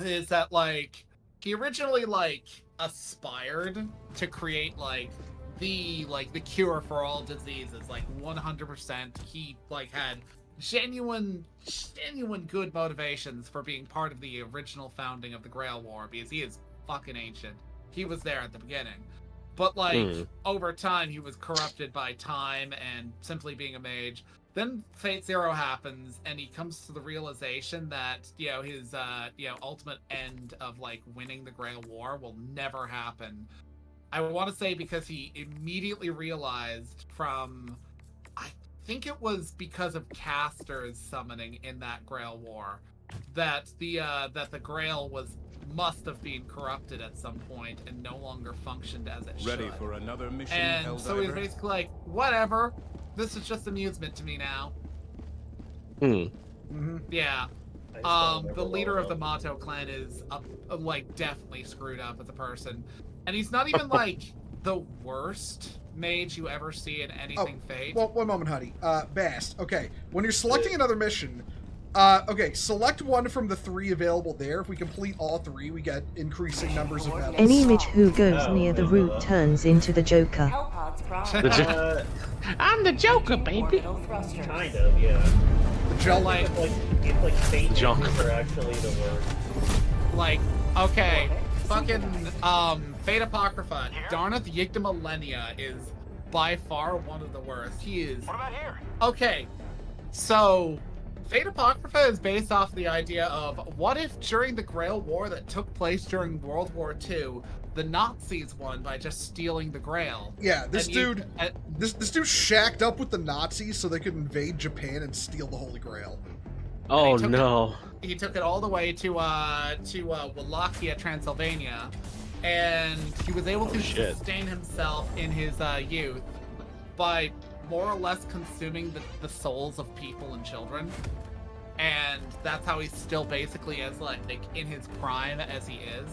is that like he originally like aspired to create like the cure for all diseases, like 100%. He like had genuine good motivations for being part of the original founding of the Grail War because he is fucking ancient. He was there at the beginning. But, like, over time, he was corrupted by time and simply being a mage. Then Fate Zero happens, and he comes to the realization that, you know, his, ultimate end of, like, winning the Grail War will never happen. I want to say because he immediately realized from, I think it was because of casters summoning in that Grail War, that the Grail must have been corrupted at some point and no longer functioned as it should. Ready for another mission, and Helldiver? So he's basically like, whatever, this is just amusement to me now. Yeah. The leader of the Mato clan is like definitely screwed up as a person, and he's not even like the worst mage you ever see in anything Fate. Well, one moment, honey. Bast. Okay, when you're selecting another mission, select one from the 3 available there. If we complete all 3, we get increasing numbers of medals. Any mage who goes near the root turns into the Joker. I'm the Joker, baby. Kind of, yeah. The It's Fate junk are actually the worst. Like, okay, fucking Fate Apocrypha, Darneth Yigda Millennia is by far one of the worst. He is. What about here? Okay, so Fate Apocrypha is based off the idea of what if during the Grail War that took place during World War II, the Nazis won by just stealing the Grail. Yeah, this dude shacked up with the Nazis so they could invade Japan and steal the Holy Grail. Oh no! He took it all the way to Wallachia, Transylvania, and he was able to sustain himself in his youth by more or less consuming the souls of people and children. And that's how he's still basically as like in his prime as he is.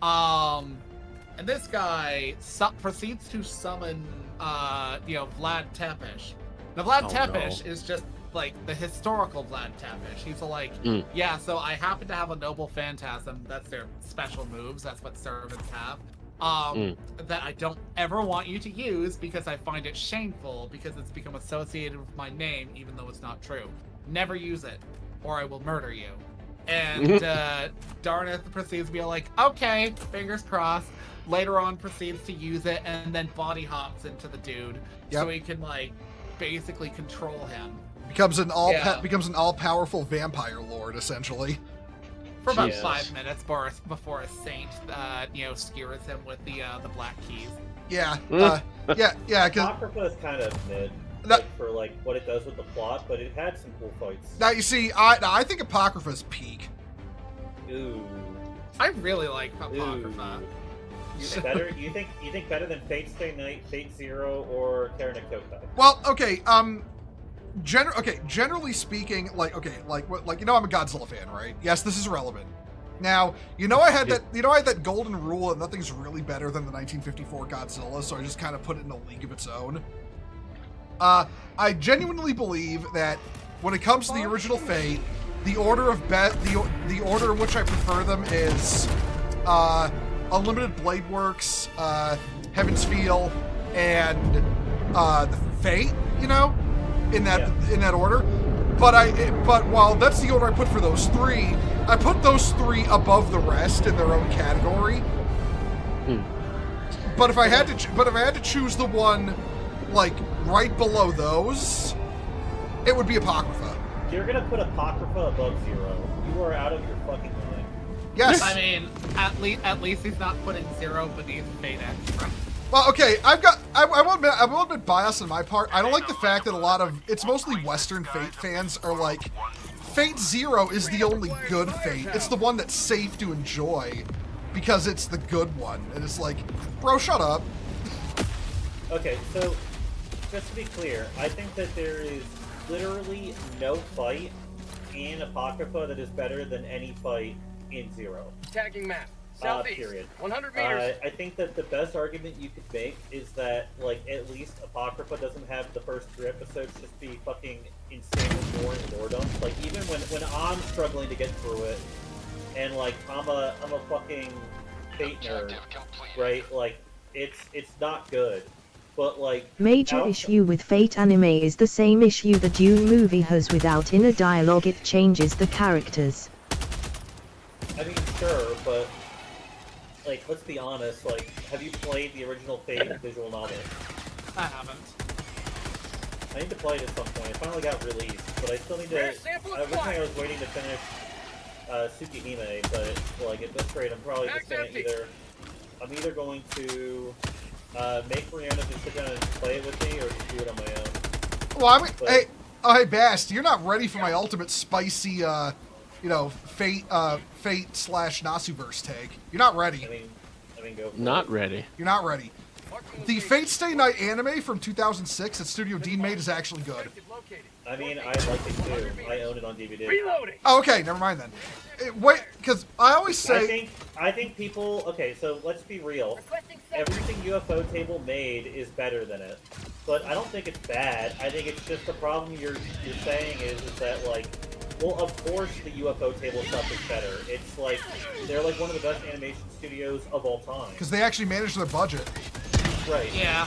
And this guy proceeds to summon Vlad Tepish. Now Vlad Tepish is just like the historical Vlad Tepes. He's like, yeah, so I happen to have a noble phantasm. That's their special moves. That's what servants have. That I don't ever want you to use because I find it shameful because it's become associated with my name, even though it's not true. Never use it, or I will murder you. And Darneth proceeds to be like, okay, fingers crossed. Later on proceeds to use it and then body hops into the dude so he can like basically control him. Becomes an all-powerful vampire lord, essentially. For about 5 minutes before a saint, skewers him with the black keys. Yeah, yeah. Apocrypha is kind of mid for like what it does with the plot, but it had some cool fights. Now you see, I think Apocrypha's peak. Ooh. I really like Apocrypha. Better? You think better than Fate Stay Night, Fate Zero, or Terra Kokai? Well, okay. Generally speaking, I'm a Godzilla fan, right? Yes, this is relevant. Now, I had that golden rule that nothing's really better than the 1954 Godzilla, so I just kind of put it in a league of its own. I genuinely believe that when it comes to the original Fate, the order in which I prefer them is Unlimited Blade Works, Heaven's Feel, and the Fate, in that order. But while that's the order I put for those three, I put those three above the rest in their own category. But if I had to choose the one like right below those, it would be Apocrypha. You're gonna put Apocrypha above Zero. You are out of your fucking mind. Yes. I mean, at least he's not putting Zero beneath Fate Extra. Well, okay, I'm a little bit biased on my part. I don't like the fact that it's mostly Western Fate fans are like, Fate Zero is the only good Fate. It's the one that's safe to enjoy because it's the good one. And it's like, bro, shut up. Okay, so just to be clear, I think that there is literally no fight in Apocrypha that is better than any fight in Zero. Tagging map. Southeast. Period. 100 meters. I think that the best argument you could make is that, like, at least Apocrypha doesn't have the first 3 episodes just be fucking insanely boring lore dumps. Like, even when I'm struggling to get through it, and like I'm a fucking Fate nerd, right? Like, it's not good. But like, major issue with Fate anime is the same issue the Dune movie has without inner dialogue. It changes the characters. I mean, sure, but like, let's be honest. Like, have you played the original Fate visual novel? I haven't. I need to play it at some point. It finally got released, but I still need to. Originally, I was waiting to finish Tsukihime, but like at this rate, I'm probably just gonna I'm either going to make Brianna just sit down and play it with me, or just do it on my own. Well, hey, Bast, you're not ready for my ultimate spicy, Fate / Nasuverse take. You're not ready. I mean, go for Not it. ready. You're not ready. The Fate Stay Night anime from 2006 that Studio Dean made is actually good. I mean, I like it too. I own it on DVD. Reloading. Oh, okay, never mind then. Wait, because I always say... I think people... Okay, so let's be real. Everything UFO Table made is better than it. But I don't think it's bad. I think it's just the problem you're saying is that, like... Well, of course the UFO Table stuff is better. It's like... They're like one of the best animation studios of all time. Because they actually manage their budget. Right. Yeah.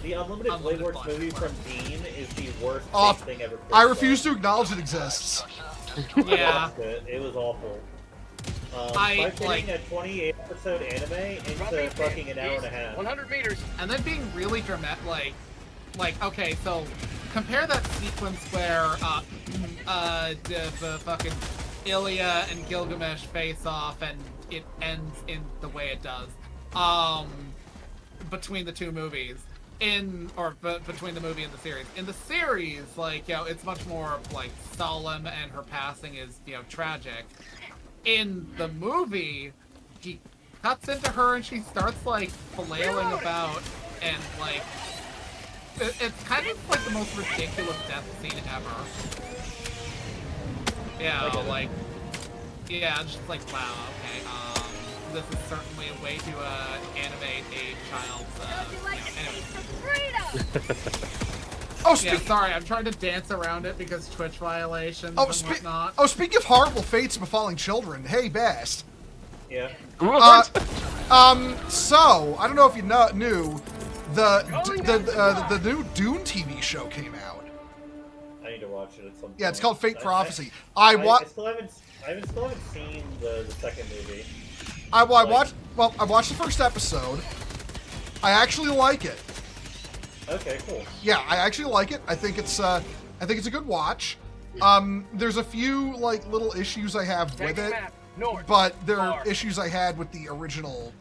The Unlimited Blade Works movie from Dean is the worst thing ever. I refuse to acknowledge it exists. Yeah. It was awful. By fitting a 28-episode anime into fucking an hour and a half. 100 meters. And then being really dramatic, like, okay, so compare that sequence where the fucking Ilya and Gilgamesh face off and it ends in the way it does. Between the two movies. Between the movie and the series. In the series, like, it's much more, like, solemn and her passing is, tragic. In the movie, he cuts into her and she starts, like, flailing about and, like, it's kind of, like, the most ridiculous death scene ever. Yeah, like, yeah, it's just like, wow, okay, this is certainly a way to animate a child's, anyway. Oh, yeah, sorry, I'm trying to dance around it because Twitch violations and whatnot. Oh, speaking of horrible fates befalling children, hey, Bast. Yeah. So I don't know if you knew, the new Dune TV show came out. I need to watch it at some point. Yeah, it's called Fate Prophecy. I still haven't seen the second movie. I watched the first episode. I actually like it. Okay, cool. Yeah, I actually like it. I think it's a good watch. There's a few like little issues I have with it, but there are issues I had with the original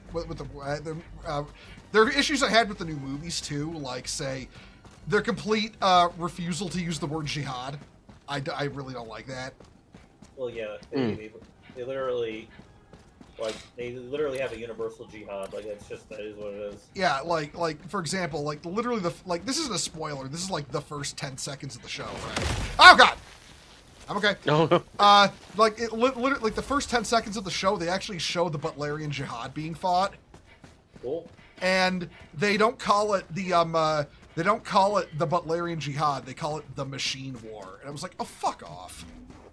there are issues I had with the new movies too, like say their complete refusal to use the word jihad. I really don't like that. Well, yeah, they literally have a universal jihad. Like that is what it is. Yeah, like for example, like literally this isn't a spoiler. This is like the first 10 seconds of the show, right? Oh God, I'm okay. Literally, like the first 10 seconds of the show, they actually show the Butlerian jihad being fought. Cool. And they don't call it the Butlerian jihad. They call it the Machine War. And I was like, oh, fuck off.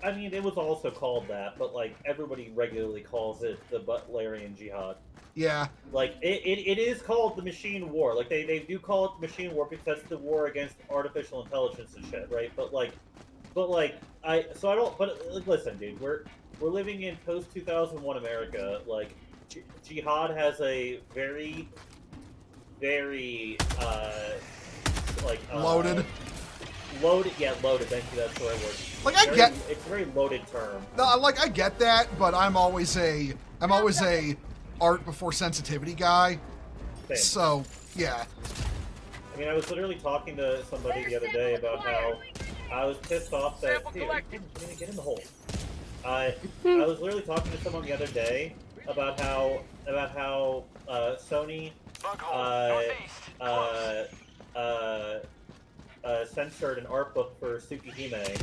I mean, it was also called that, but like everybody regularly calls it the Butlerian Jihad. Yeah. Like it is called the Machine War. Like they do call it the Machine War because that's the war against artificial intelligence and shit, right? But listen, dude, we're living in post 2001 America. Like jihad has a very loaded. Loaded, thank you, that's the right word. Like it's a very loaded term. No, like I get that, but I'm always a art before sensitivity guy. Same. So, yeah. I mean, I was literally talking to somebody the other day about how I was pissed off that get in the hole. I was literally talking to someone the other day about how Sony censored an art book for Tsukihime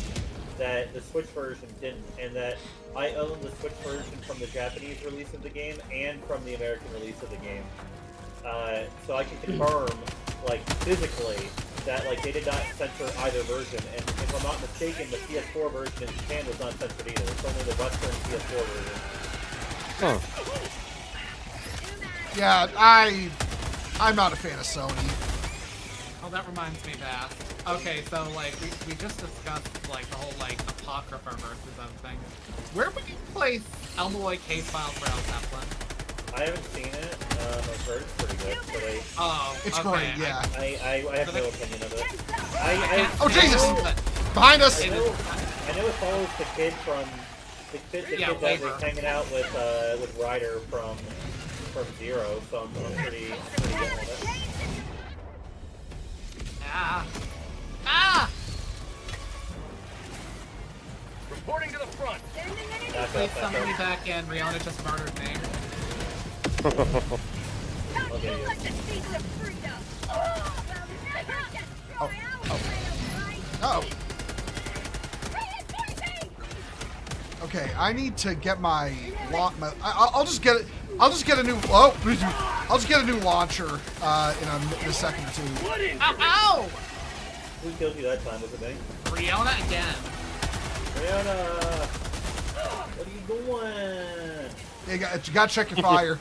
that the Switch version didn't, and that I own the Switch version from the Japanese release of the game and from the American release of the game. So I can confirm, like, physically, that, like, they did not censor either version, and if I'm not mistaken, the PS4 version in Japan was not censored either. It's only the Western PS4 version. Huh. Yeah, I'm not a fan of Sony. Oh, that reminds me, Bath. Okay, so, like, we just discussed, like, the whole, like, Apocrypha versus other things. Where would you place Elmaloy Case File for El Zeppelin? I haven't seen it. I've heard it's pretty good, but it's great, yeah. I have no opinion of it. Oh, Jesus! Behind us! I know it follows the kid that was hanging out with Ryder from Zero, so I'm pretty good on it. Ah! Reporting to the front. Please summon me back in. Rihanna just murdered me. Okay, Oh. Okay, I need to get my I'll just get it. I'll just get a new. I'll just get a new launcher in a second or two. Ow! Ow! Who killed you that time? Was it me? Rihanna again. Rihanna, what are you doing? You got to check your fire.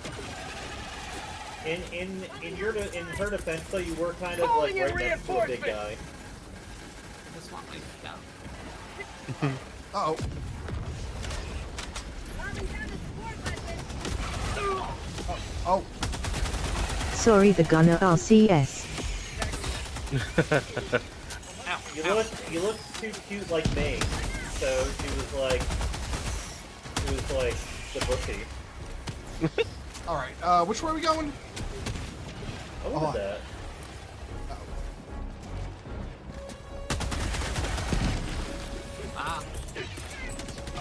In her defense, though, you were kind of like right next to a big guy. I just want my stuff. Uh-oh. Oh. Sorry, the gunner RCS. You look too cute like me, so she was like the bushy. All right. Which way are we going? I wanted that.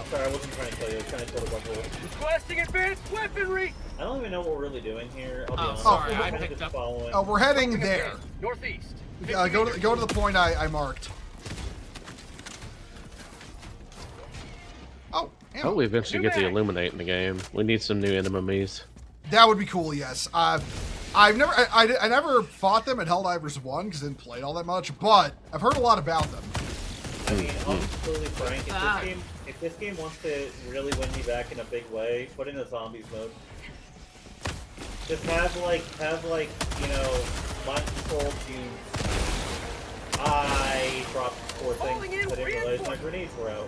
Sorry, I wasn't trying to kill you. I was trying to kill the bundle. Requesting advanced weaponry. I don't even know what we're really doing here. I'll be honest. Sorry, we're I kind of picked just up. following. Oh, we're heading there. Northeast. Go to the point I marked. Oh, Oh, we eventually get to illuminate in the game. We need some new enemies. That would be cool. Yes. I I never fought them at Helldivers 1 because I didn't play it all that much, but I've heard a lot about them. I mean, I'll be completely frank. If this game wants to really win me back in a big way, put in a zombies mode. Just have like you know, mind control tunes. I dropped 4 things. I didn't realize my grenades were out.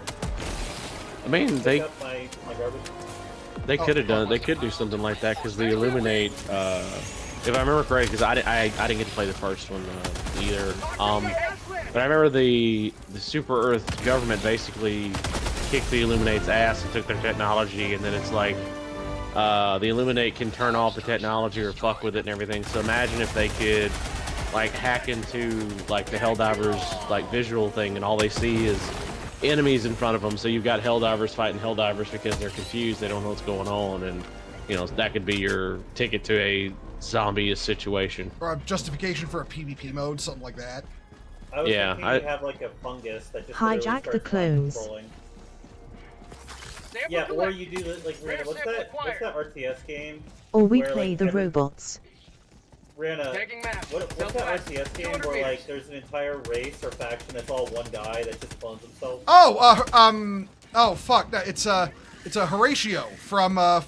I mean, they my garbage. They could have done. They could do something like that because the Illuminate. If I remember correctly, because I didn't get to play the first one either. But I remember the Super Earth government basically kicked the Illuminate's ass and took their technology, and then it's like the Illuminate can turn off the technology or fuck with it and everything. So imagine if they could like hack into like the Helldivers like visual thing, and all they see is enemies in front of them. So you've got Helldivers fighting Helldivers because they're confused, they don't know what's going on, and you know that could be your ticket to a zombie situation or a justification for a PvP mode, something like that. I was thinking you have like a fungus that just hijack the clones. Yeah, or you do like what's that RTS game? Or we where, play like, the robots. Rihanna, what's that RTS game where like there's an entire race or faction that's all one guy that just clones himself? Oh fuck, no, it's a Horatio from I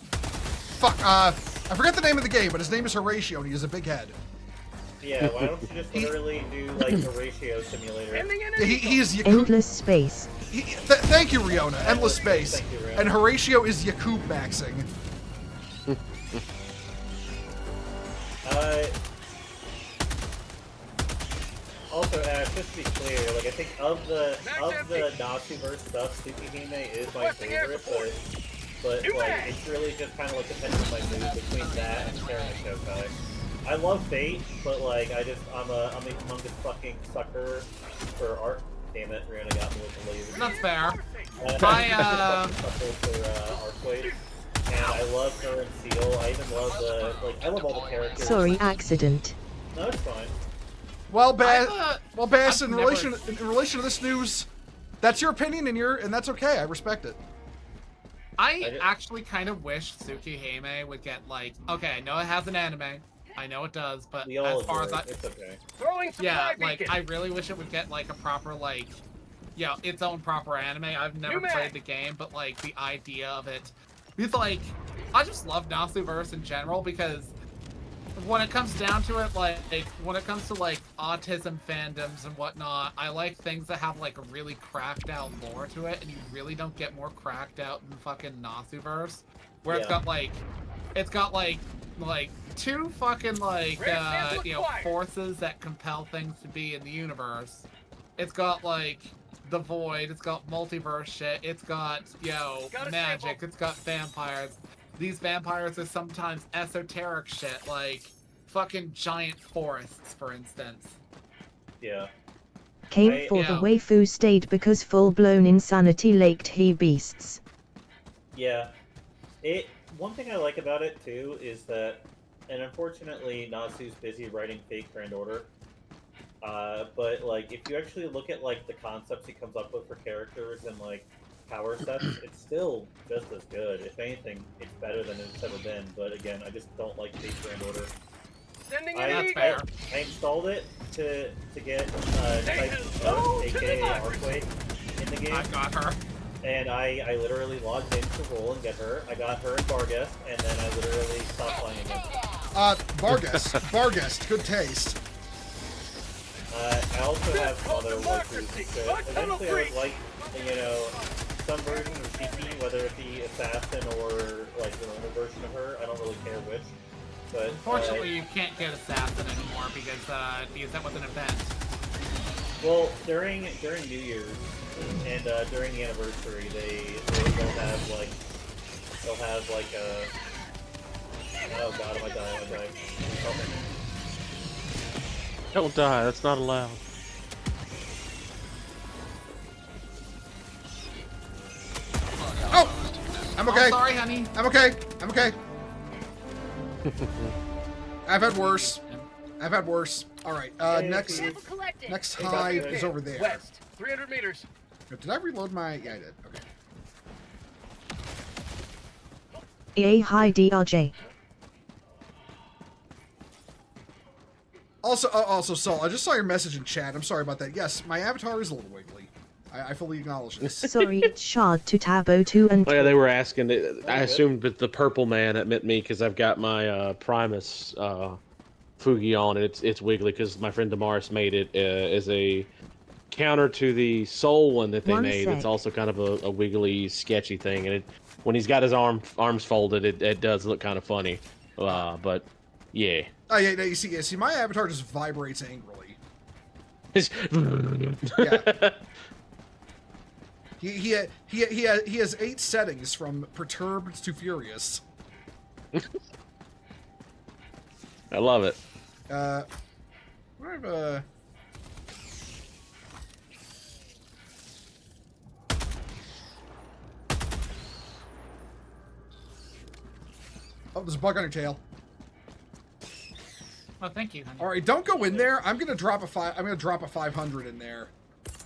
forget the name of the game, but his name is Horatio and he has a big head. Yeah, why don't you just literally do like a ratio simulator? He is Endless space. Thank you, Riona. Endless space. Thank you, Riona. And Horatio is Yakub maxing. Also, just to be clear, like I think of the Natsuverse stuff, Tsukihime is my favorite, but like it's really just kind of like depends on my mood between that and Sarah Shokai. I love Fate, but like I'm a humongous fucking sucker for art. Damn it, Rihanna got me with the laser. That's fair. And I love her and Seal. I even love I love all the characters. Sorry, accident. No, it's fine. Well, Bass, in relation to this news, that's your opinion and that's okay. I respect it. I actually kind of wish Tsukihime would get like, okay, I know it has an anime. I know it does, but as far as it's okay. Yeah, like I really wish it would get like a proper its own proper anime. I've never played the game, but like the idea of it, it's like I just love Natsuverse in general because when it comes down to it, like when it comes to like autism fandoms and whatnot, I like things that have like a really cracked out lore to it, and you really don't get more cracked out than fucking Natsuverse, where it's got like two fucking forces that compel things to be in the universe. It's got like the void, it's got multiverse shit, it's got magic, it's got vampires. These vampires are sometimes esoteric shit, like fucking giant forests, for instance. Yeah. Came for the waifu state because full-blown insanity laked he beasts. Yeah. One thing I like about it too is that, and unfortunately Natsu's busy writing fake Grand Order, but like if you actually look at like the concepts he comes up with for characters and like power sets, it's still just as good. If anything, it's better than it's ever been, but again, I just don't like fake Grand Order. I installed it to get Type aka Arquake in the game. I got her. And I literally logged in to roll and get her. I got her and Vargas, and then I literally stopped playing again. Vargas, good taste. I also have some other waifus. Eventually I would like, some version of Shiki, whether it be Assassin or like the normal version of her. I don't really care which. But unfortunately, you can't get Assassin anymore because that was an event. Well, during New Year's and during the anniversary, they'll have like a. Oh god, am I dying? Help me. Don't die. That's not allowed. Oh, I'm okay. Oh, sorry, honey. I'm okay. I've had worse. All right. Next hive is over there. West, 300 meters. Did I reload my? Yeah, I did. Okay. EA hi DRJ. Also, Saul, I just saw your message in chat. I'm sorry about that. Yes, my avatar is a little wiggly. I fully acknowledge this. Sorry, it's shard to Tabo 2 and... Oh, yeah, they were asking. I assumed that the purple man it meant me because I've got my Primus Fugi on, and it's wiggly because my friend Damaris made it as a counter to the soul one that they made. It's also kind of a wiggly, sketchy thing, and when he's got his arms folded, it does look kind of funny. But yeah. Oh yeah, no, you see, my avatar just vibrates angrily. Yeah. He has 8 settings from perturbed to furious. I love it. Oh, there's a bug on your tail. Oh, thank you, honey. All right, don't go in there. I'm gonna drop a 500 in there.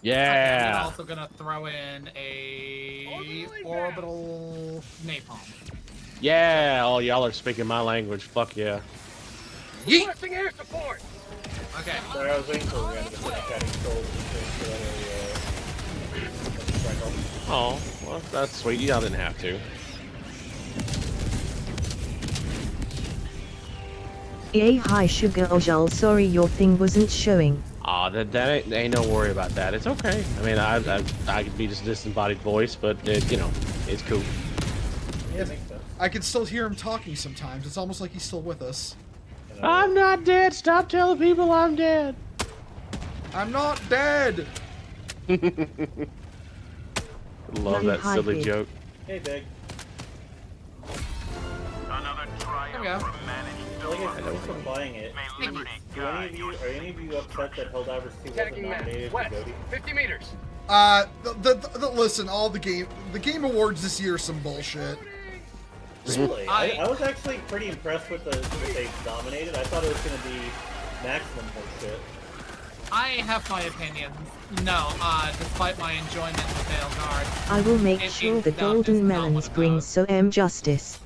Yeah. Okay, I'm also gonna throw in a orbital napalm. Yeah. Oh, y'all are speaking my language. Fuck yeah. Requesting air support. Okay. Sorry, I was waiting for random to finish adding souls to Oh, well, that's sweet. Y'all didn't have to. Yay, hi Sugar Ojal, sorry your thing wasn't showing. Aw, that ain't no worry about that. It's okay. I mean, I could be just a disembodied voice, but you know, it's cool. Yeah, it makes sense. I can still hear him talking sometimes. It's almost like he's still with us. I'm not dead. Stop telling people I'm dead. I'm not dead. Love that silly joke. Hey, Big. Another triumph There we go. from managed Like I said, from buying it, are any of you upset that Helldivers 2 wasn't nominated for GOTY? 50 meters. Listen, the game awards this year are some bullshit. Really? I was actually pretty impressed with what they nominated. I thought it was going to be maximum bullshit. I have my opinions. No, despite my enjoyment of Veilguard, I will make sure the golden melons bring justice.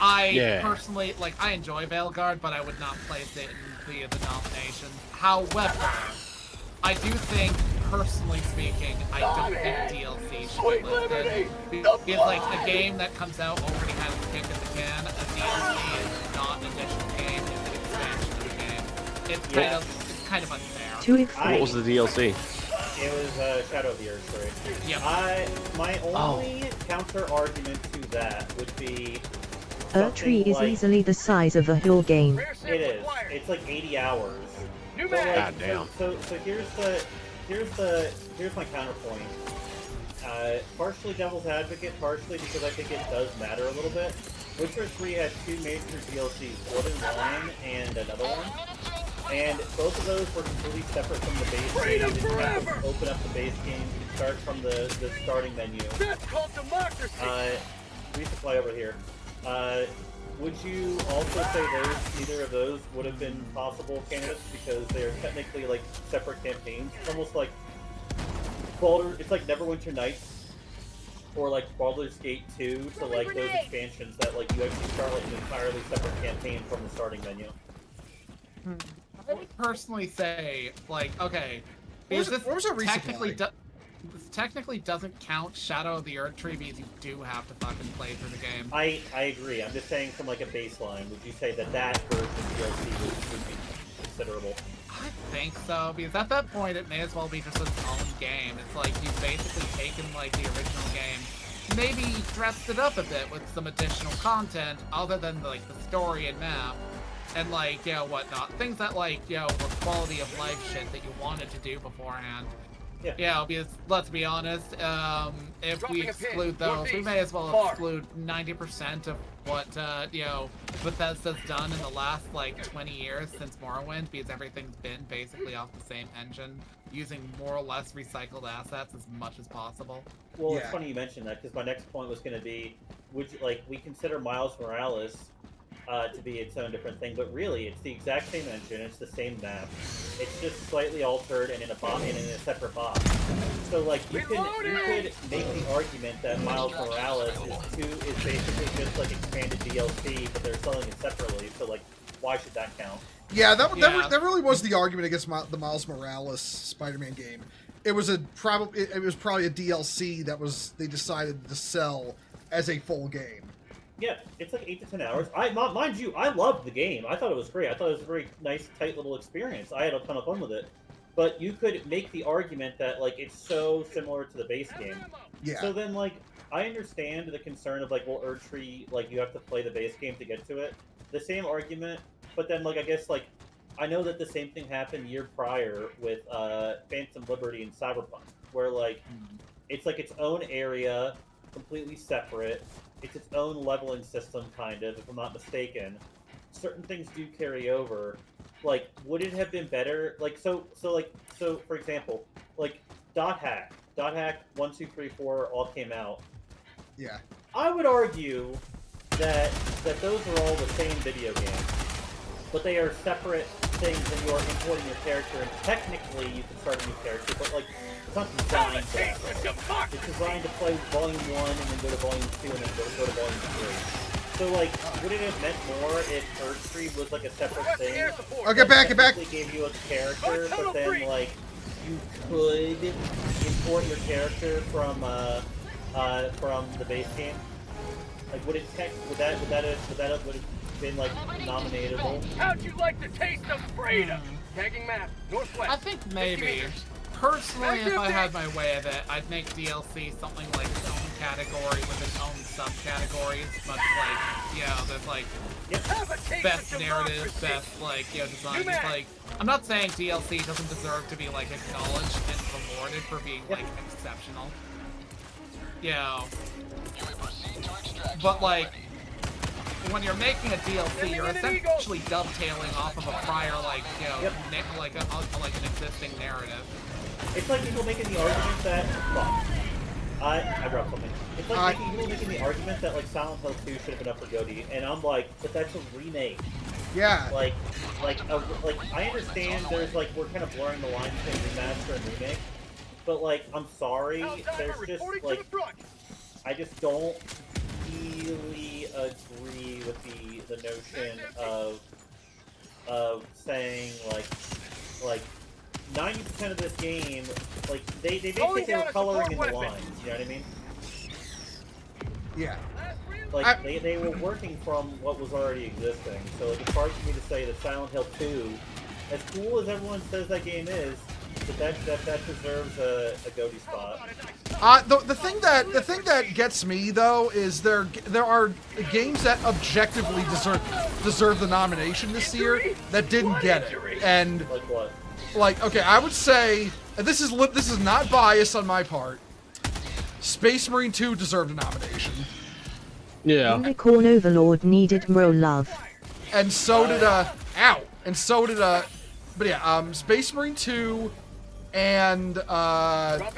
I personally, I enjoy Veilguard, but I would not place it in the nomination. However, I do think, personally speaking, I don't think DLC should be listed. Because, a game that comes out already has a kick in the can. A DLC is not an additional game, it's an expansion of the game. It's kind of unfair. What was the DLC? It was Shadow of the Earth, right? Yep. My only counter argument to that would be A tree is easily the size of a whole game. It is. It's like 80 hours. God damn. So here's my counterpoint. Partially devil's advocate, partially because I think it does matter a little bit. Witcher 3 had 2 major DLCs, Blood and Wine and another one. And both of those were completely separate from the base game. You didn't have to open up the base game. You could start from the starting menu. That's called democracy. Resupply over here. Would you also say neither of those would have been possible candidates because they're technically separate campaigns? It's almost like it's like Neverwinter Nights or Baldur's Gate 2 to those expansions that you actually start an entirely separate campaign from the starting menu. I would personally say, okay, what was a this technically doesn't count Shadow of the Earth Tree because you do have to fucking play through the game. I agree. I'm just saying from a baseline, would you say that version of DLC would be considerable? I think so, because at that point it may as well be just its own game. It's you've basically taken the original game, maybe dressed it up a bit with some additional content other than the story and map. And whatnot. Things that were quality of life shit that you wanted to do beforehand. Yeah, because let's be honest, if we exclude those, we may as well exclude 90% of what Bethesda's done in the last 20 years since Morrowind, because everything's been basically off the same engine, using more or less recycled assets as much as possible. Well, it's funny you mentioned that because my next point was going to be, would we consider Miles Morales to be its own different thing, but really it's the exact same engine, it's the same map, it's just slightly altered and in a separate box. So you could make the argument that Miles Morales is basically just expanded DLC, but they're selling it separately. So why should that count? Yeah, that really was the argument against the Miles Morales Spider-Man game. It was probably a DLC that they decided to sell as a full game. Yeah, it's like 8 to 10 hours. Mind you, I loved the game. I thought it was great. I thought it was a very nice, tight little experience. I had a ton of fun with it. But you could make the argument that like it's so similar to the base game. Yeah. So then like I understand the concern of like, well, Erdtree, like you have to play the base game to get to it. The same argument, but then like I guess like I know that the same thing happened year prior with Phantom Liberty and Cyberpunk, where like it's like its own area, completely separate. It's its own leveling system, kind of, if I'm not mistaken. Certain things do carry over. Like, would it have been better? Like, so for example, like Dot Hack 1, 2, 3, 4 all came out. Yeah. I would argue that those are all the same video game, but they are separate things, and you are importing your character, and technically you can start a new character, but like it's not designed for that. It's designed to play Volume 1 and then go to Volume 2 and then go to Volume 3. So like, would it have meant more if Erdtree was like a separate thing? Oh, get back! It gave you a character, but then like you could import your character from the base game. Like, would that have been like nominatable? How'd you like the taste of freedom? Tagging map, northwest. I think maybe. Personally, if I had my way of it, I'd make DLC something like its own category with its own subcategories, much like, you know, there's like best narrative, best like, you know, design. Like, I'm not saying DLC doesn't deserve to be like acknowledged and rewarded for being like exceptional. You know, but like, when you're making a DLC, you're essentially dovetailing off of a prior, like, you know, like an existing narrative. It's like people making the argument that, well, I dropped something. It's like people making the argument that like Silent Hill 2 should have been up for GOTY, and I'm like, but that's a remake. Yeah. Like I understand there's like we're kind of blurring the lines between remaster and remake, but like I'm sorry, there's just like I just don't really agree with the notion of saying like 90% of this game, like they basically were coloring in the lines. You know what I mean? Yeah. Like they were working from what was already existing. So like, it's hard for me to say that Silent Hill 2, as cool as everyone says that game is, that deserves a GOTY spot. The thing that gets me though is there are games that objectively deserve the nomination this year that didn't get it. And like what? Like, okay, I would say, and this is not bias on my part, Space Marine 2 deserved a nomination. Yeah. Unicorn Overlord needed more love. And so did but yeah, Space Marine 2 and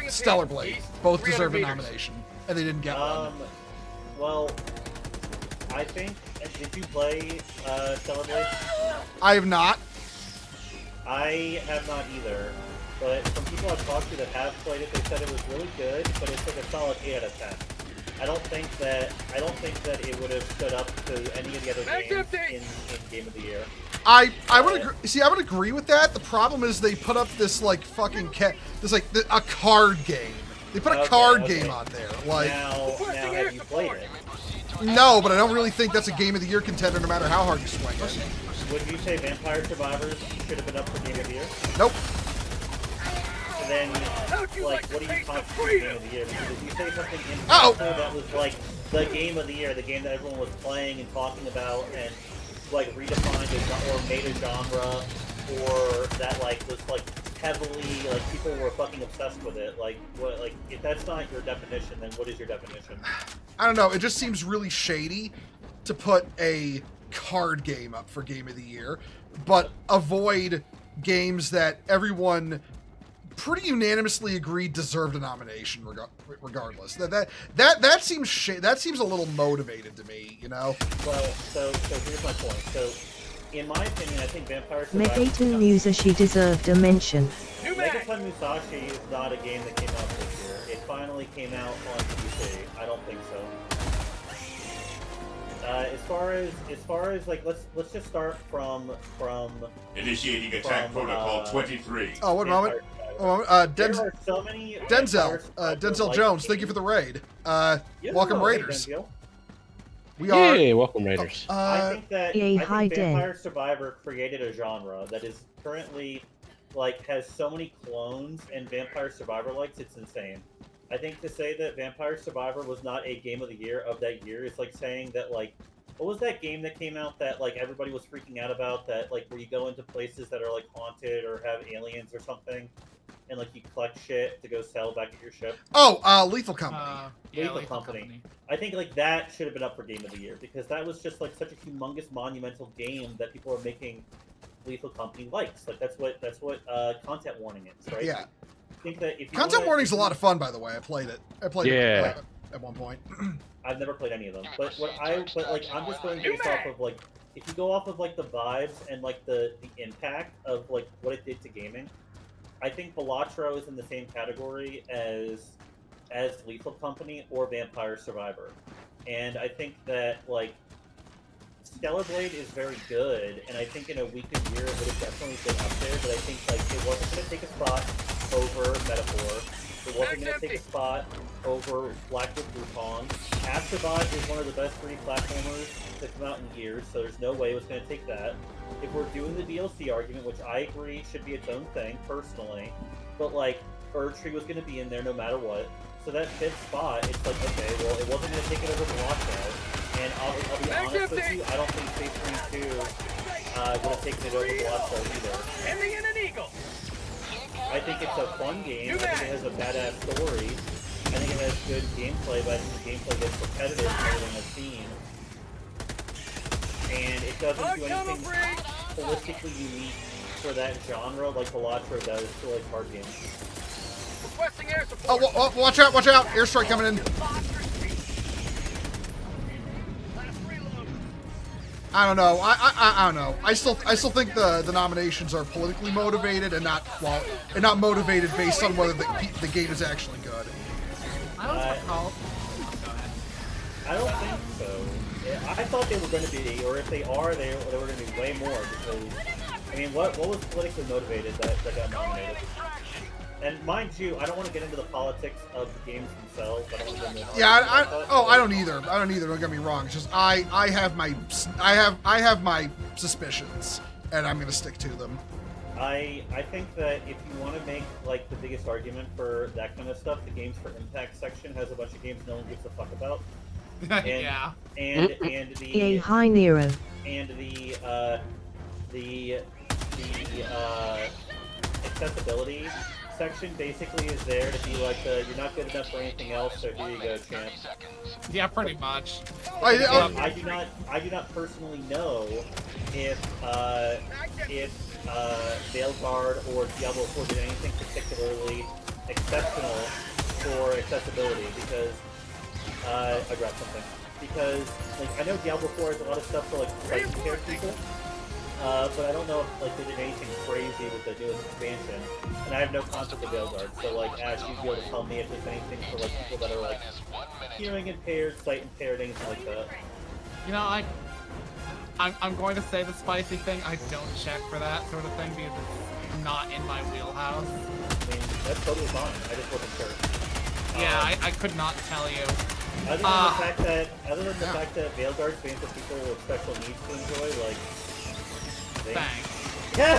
Stellar Blade both deserved a nomination, and they didn't get one. Well, I think, did you play Stellar Blade? I have not. I have not either, but from people I've talked to that have played it, they said it was really good, but it's like a solid 8 out of 10. I don't think that it would have stood up to any of the other games in Game of the Year. I would agree. See, I would agree with that. The problem is they put up this like fucking a card game. They put a card game on there. Like now have you played it? No, but I don't really think that's a Game of the Year contender, no matter how hard you swing it. Would you say Vampire Survivors should have been up for Game of the Year? Nope. And then, like, what do you constitute Game of the Year? Because if you say something that was like the Game of the Year, the game that everyone was playing and talking about, and like redefined or made a genre, or that like was like heavily like people were fucking obsessed with it, like what? Like if that's not your definition, then what is your definition? I don't know. It just seems really shady to put a card game up for Game of the Year, but avoid games that everyone pretty unanimously agreed deserved a nomination regardless. That seems a little motivated to me, you know. Well, so here's my point. So in my opinion, I think Vampire Survivors... Megaton Musashi deserved a mention. Megaton Musashi is not a game that came out this year. It finally came out on PC. I don't think so. As far as like, let's just start from Initiating attack protocol 23. Oh, one moment. There are so many Denzel Jones, thank you for the raid. Welcome Raiders. We are. Hey, welcome Raiders. I think that hi, Vampire Survivor created a genre that is currently like has so many clones and Vampire Survivor likes, it's insane. I think to say that Vampire Survivor was not a game of the year of that year is like saying that like, what was that game that came out that like everybody was freaking out about, that like where you go into places that are like haunted or have aliens or something, and like you collect shit to go sell back at your ship? Oh, Lethal Company. Lethal Company. I think like that should have been up for Game of the Year because that was just like such a humongous monumental game that people are making Lethal Company likes. Like that's what content warning is, right? Yeah. I think that if you Content warning's a lot of fun, by the way. I played it at one point. I've never played any of them, but I'm just going based off of like, if you go off of like the vibes and like the impact of like what it did to gaming, I think Balatro is in the same category as Lethal Company or Vampire Survivor, and I think that like Stellar Blade is very good, and I think in a weakened year it would have definitely been up there, but I think like it wasn't going to take a spot over Metaphor. It wasn't going to take a spot over Blackwood Wukong. Astrobot is one of the best 3D platformers to come out in years, so there's no way it was going to take that. If we're doing the DLC argument, which I agree should be its own thing, personally, but like, Erdtree was going to be in there no matter what. So that 5th spot, it's like, okay, well, it wasn't going to take it over Balatro. And I'll be honest with you, I don't think Space Marine 2 would have taken it over Balatro either. Ending in an eagle. I think it's a fun game. I think it has a badass story. I think it has good gameplay, but I think the gameplay gets repetitive more than I've seen. And it doesn't do anything holistically unique for that genre like Balatro does for like card games. Requesting air support. Oh, watch out, watch out! Airstrike coming in. I don't know. I don't know. I still think the nominations are politically motivated and not motivated based on whether the game is actually good. I don't think so. I thought they were going to be, or if they are, they were going to be way more. Because I mean, what was politically motivated that got nominated? And mind you, I don't want to get into the politics of the games themselves. I don't want to get into I don't either. I don't either. Don't get me wrong. It's just I have my suspicions, and I'm gonna stick to them. I think that if you want to make like the biggest argument for that kind of stuff, the Games for Impact section has a bunch of games no one gives a fuck about. And, yeah. And the hi Nero. And the accessibility section basically is there to be like the you're not good enough for anything else, so here you go, champ. Yeah, pretty much. I do not personally know if Veilguard or Diablo 4 did anything particularly exceptional for accessibility because I grabbed something. Because like I know Diablo 4 has a lot of stuff for like impaired people. But I don't know if like they did anything crazy with the newest expansion, and I have no concept of Veilguard. So like, Ash, you'd be able to tell me if there's anything for like people that are like hearing impaired, sight impaired, anything like that. You know, I'm going to say the spicy thing. I don't check for that sort of thing because it's not in my wheelhouse. I mean, that's totally fine. I just wasn't sure. Yeah, I could not tell you. Other than the fact that Veilguard's fans of people with special needs to enjoy, like. Thanks. Yeah.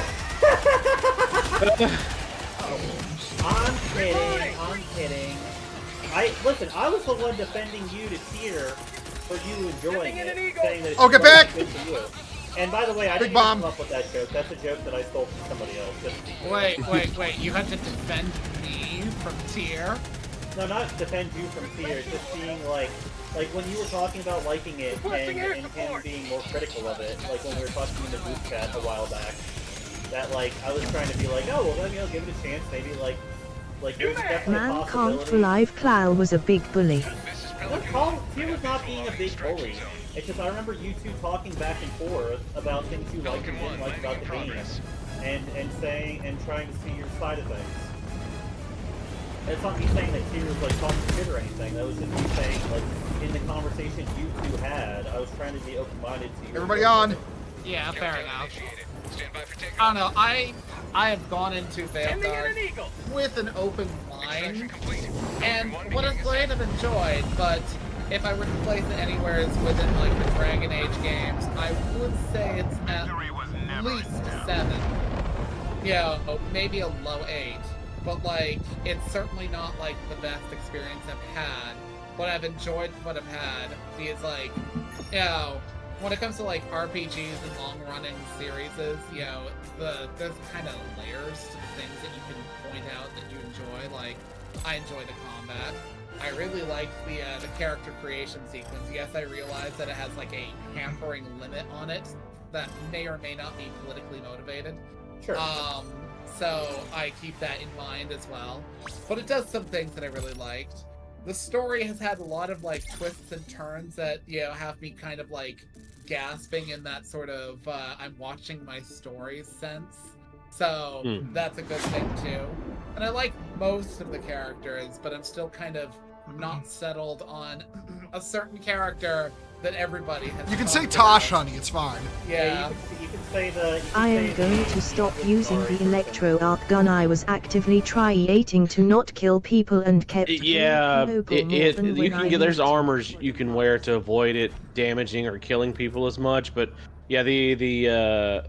I'm kidding. Listen, I was the one defending you to Tier for you enjoying it, saying that it's get back! good for you. And by the way, I didn't even come up with that joke. That's a joke that I stole from somebody else. Wait. You had to defend me from Tier? No, not defend you from Tier. Just being like when you were talking about liking it and him being more critical of it, like when we were talking in the group chat a while back, that like I was trying to be like, oh well, you know, give it a chance, maybe like there's definitely a Man possibility. can't for live Clow was a big bully. No, Tier was not being a big bully. It's just I remember you two talking back and forth about things you liked and didn't like about the game, and saying and trying to see your side of things. That's not me saying that she was like talking shit or anything. That was just me saying, like, in the conversation you two had, I was trying to be open-minded to you. Everybody on. Yeah, fair enough. I don't know. I have gone into Veilguard with an open mind, and what I've played I've enjoyed, but if I were to place it anywhere it's within like the Dragon Age games, I would say it's at least 7. You know, maybe a low 8. But like, it's certainly not like the best experience I've had. But I've enjoyed what I've had because like, you know, when it comes to like RPGs and long-running series, you know, there's kind of layers to the things that you can point out that you enjoy. Like, I enjoy the combat. I really like the character creation sequence. Yes, I realize that it has like a hampering limit on it that may or may not be politically motivated. Sure. So I keep that in mind as well. But it does some things that I really liked. The story has had a lot of like twists and turns that, you know, have me kind of like gasping in that sort of I'm watching my story sense. So that's a good thing too. And I like most of the characters, but I'm still kind of not settled on a certain character that everybody has. You can say talked Tosh, about. honey. It's fine. Yeah. You can say the. I am going to stop using the electro arc gun. I was actively trying to not kill people and kept Yeah, you can get there's armors you can wear to avoid it damaging or killing people as much, but yeah, the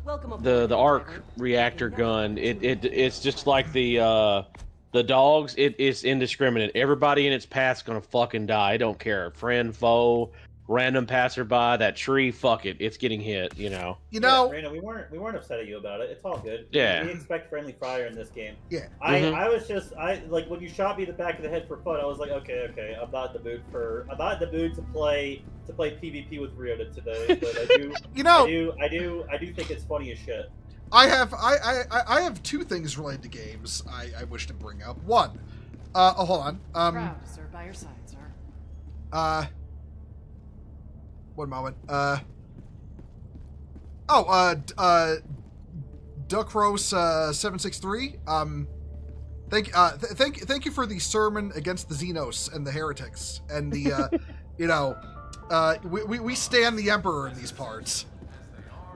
arc reactor gun, it's just like the dogs. It's indiscriminate. Everybody in its path's gonna fucking die. I don't care, friend, foe, random passerby, that tree, fuck it, it's getting hit, you know. You know, Reno, we weren't upset at you about it. It's all good. Yeah. We expect friendly fire in this game. Yeah. I was just like when you shot me in the back of the head for fun, I was like, okay, I'm not in the mood to play PvP with Ryota today, but I do you know, I do think it's funny as shit. I have 2 things related to games I wish to bring up. One, hold on. Proud to serve by your side, sir. One moment. Duckroast 763. Thank you for the sermon against the Xenos and the heretics and the you know, we stand the Emperor in these parts.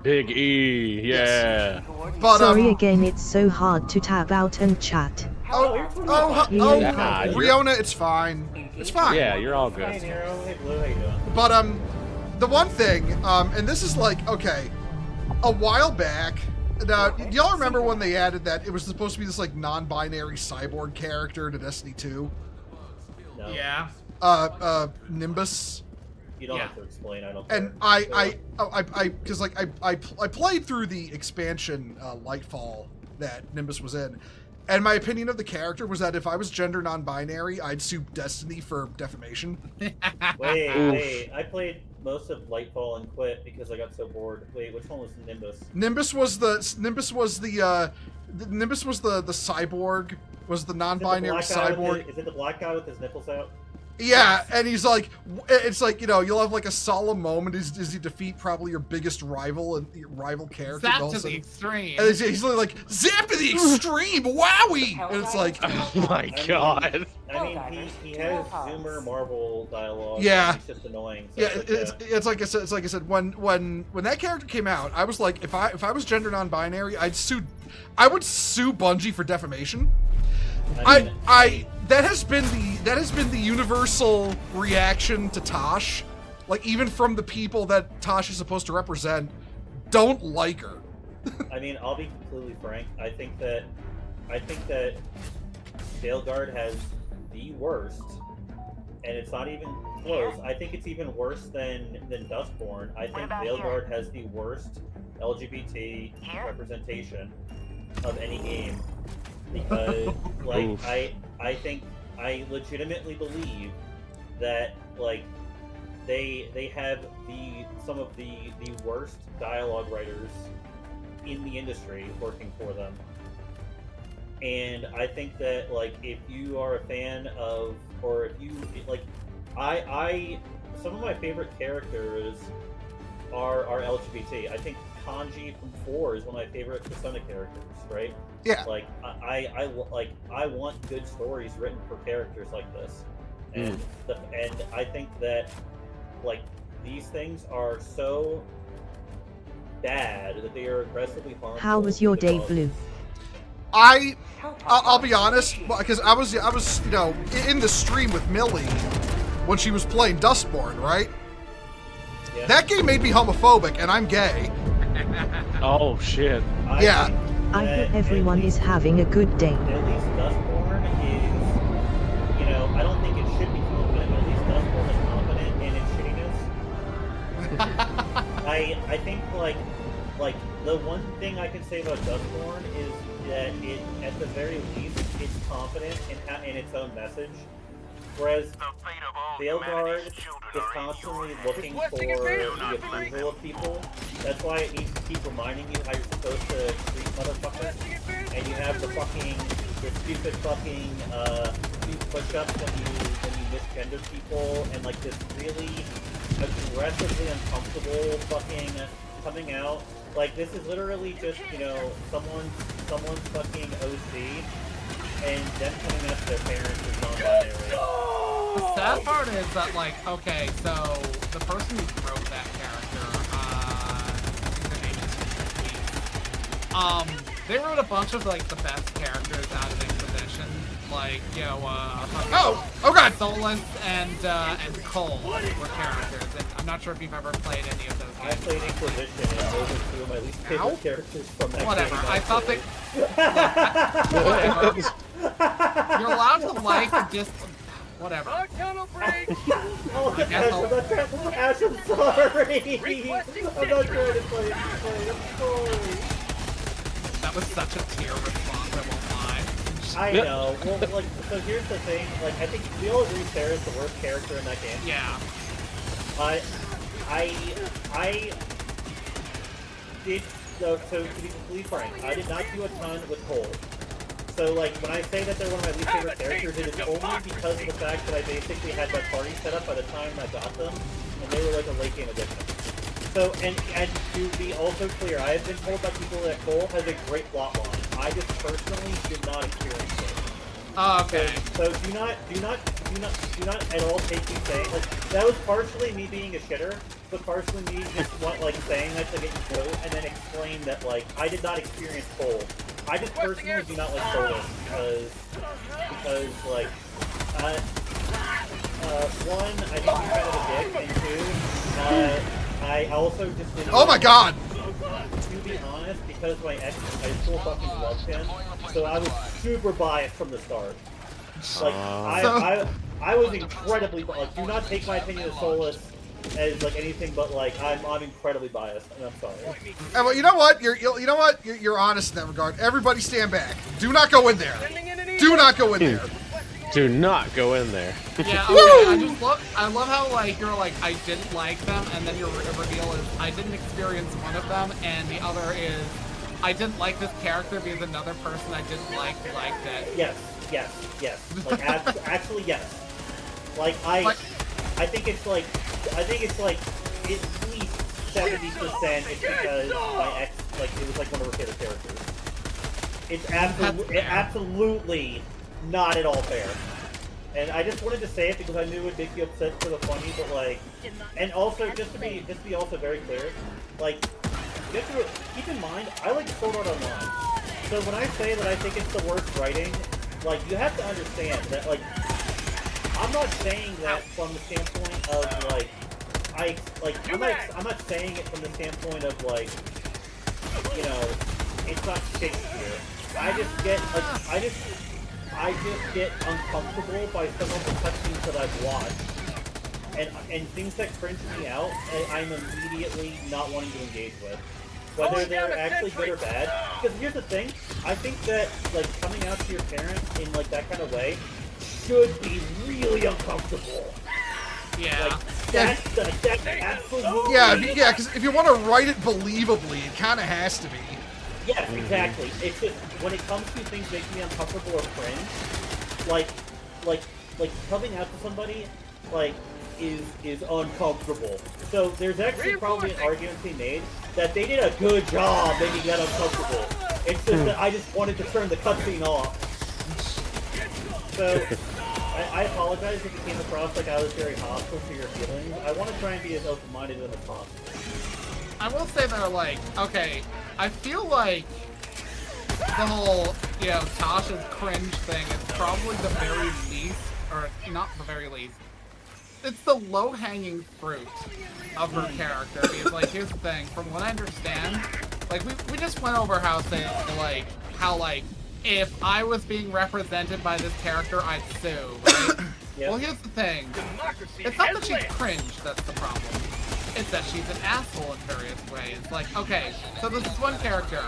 Big E, yeah. Yes. But sorry again, it's so hard to tab out and chat. Riona, it's fine. It's fine. Yeah, you're all good. Hey Nero, hey Blue, how you doing? But the one thing, and this is like, okay, a while back. Now, do y'all remember when they added that it was supposed to be this like non-binary cyborg character to Destiny 2? No. Yeah. Nimbus. You don't have to explain. I don't. And because like I played through the expansion Lightfall that Nimbus was in, and my opinion of the character was that if I was gender non-binary, I'd sue Destiny for defamation. Wait, I played most of Lightfall and quit because I got so bored. Wait, which one was Nimbus? Nimbus was the cyborg, was the non-binary cyborg. Is it the black guy with his nipples out? Yeah, and he's like, it's like, you know, you'll have like a solemn moment as you defeat probably your biggest rival and rival character. Zap to the extreme. And he's like, zap to the extreme, wowie! And it's like, oh my god. I mean, he has Zoomer Marvel dialogue. Yeah. It's just annoying. So yeah, it's like I said. When that character came out, I was like, if I was gender non-binary, I would sue Bungie for defamation. That has been the universal reaction to Tosh, like even from the people that Tosh is supposed to represent, don't like her. I mean, I'll be completely frank. I think that Veilguard has the worst, and it's not even close. I think it's even worse than Dustborn. I think Veilguard has the worst LGBT representation of any game. Because, like, I think, I legitimately believe that, like, they have some of the worst dialogue writers in the industry working for them. And I think that, like, if you are a fan of, or if you, like, some of my favorite characters are LGBT. I think Kanji from 4 is one of my favorite Persona characters, right? Yeah. Like I want good stories written for characters like this, and and I think that like these things are so bad that they are aggressively harmful. How was your day, Blue? I'll be honest, because I was you know in the stream with Millie when she was playing Dustborn, right? Yeah. That game made me homophobic, and I'm gay. Oh shit. Yeah. I hope everyone is having a good day. At least Dustborn is, you know, I don't think it should be confident, but at least Dustborn is confident in its shittiness. I think like the one thing I can say about Dustborn is that it, at the very least, it's confident in its own message. Whereas Veilguard is constantly looking for the approval of people. That's why it needs to keep reminding you how you're supposed to treat motherfuckers. And you have the stupid fucking push-ups when you misgender people, and like this really aggressively uncomfortable fucking coming out. Like this is literally just, you know, someone's fucking OC. And them coming out to their parents is non-binary. The sad part is that, like, okay, so the person who wrote that character, their name is Louise. They wrote a bunch of like the best characters out of Inquisition, like oh god, Solus and Cole were characters. And I'm not sure if you've ever played any of those games. I played Inquisition, and those are two of my least favorite characters from that Whatever. game. I thought they. Whatever. You're allowed to like just whatever. Oh, Ash, I'm sorry. I'm not trying to play it. I'm sorry. That was such a tear response. I won't lie. I know. Well, like, so here's the thing. Like, I think we all agree Sarah's the worst character in that game. Yeah. I did. So to be completely frank, I did not do a ton with Cole. So, like, when I say that they're one of my least favorite characters, it is only because of the fact that I basically had that party set up by the time I got them, and they were like a late game addition. So, and to be also clear, I have been told by people that Cole has a great plot line. I just personally did not experience it. Oh, okay. So do not at all take me saying, like, that was partially me being a shitter, but partially me just saying that to get you through, and then explain that, like, I did not experience Cole. I just personally do not like Solus because like, one, I think he's kind of a dick, and two, I also just didn't. Oh my god! To be honest, because my ex in high school fucking loved him, so I was super biased from the start. Like, I was incredibly, like, do not take my opinion of Solus as like anything but like I'm incredibly biased, and I'm sorry. Well, you know what? You're honest in that regard. Everybody stand back. Do not go in there. Do not go in there. Do not go in there. Yeah, okay. I love how like you're like I didn't like them, and then your reveal is I didn't experience one of them, and the other is I didn't like this character because another person I didn't like liked it. Yes. Like actually yes. Like I think it's like at least 70% it's because my ex, like, it was like one of her favorite characters. It's absolutely not at all fair. And I just wanted to say it because I knew it would make you upset for the funny, but like, and also just to be also very clear, like, you have to keep in mind, I like Sword Art Online. So when I say that I think it's the worst writing, like, you have to understand that, like, I'm not saying that from the standpoint of like, I'm not saying it from the standpoint of like, you know, it's not Shakespeare. I just get uncomfortable by some of the cutscenes that I've watched, and things that cringe me out, I'm immediately not wanting to engage with, whether they're actually good or bad. Because here's the thing, I think that like coming out to your parents in like that kind of way should be really uncomfortable. Yeah. Like, that's absolutely. Yeah, because if you want to write it believably, it kind of has to be. Yes, exactly. It's just when it comes to things making me uncomfortable or cringe, like coming out to somebody, like is uncomfortable. So there's actually probably an argument to be made that they did a good job making that uncomfortable. It's just that I just wanted to turn the cutscene off. So I apologize if it came across like I was very hostile to your feelings. I want to try and be as open-minded as possible. I will say that, like, okay, I feel like the whole, you know, Tasha's cringe thing is probably the very least, or not the very least, it's the low-hanging fruit of her character. Because, like, here's the thing, from what I understand, like, we just went over how if I was being represented by this character, I'd sue, right? Well, here's the thing. It's not that she's cringe that's the problem. It's that she's an asshole in various ways. Like, okay, so this is one character.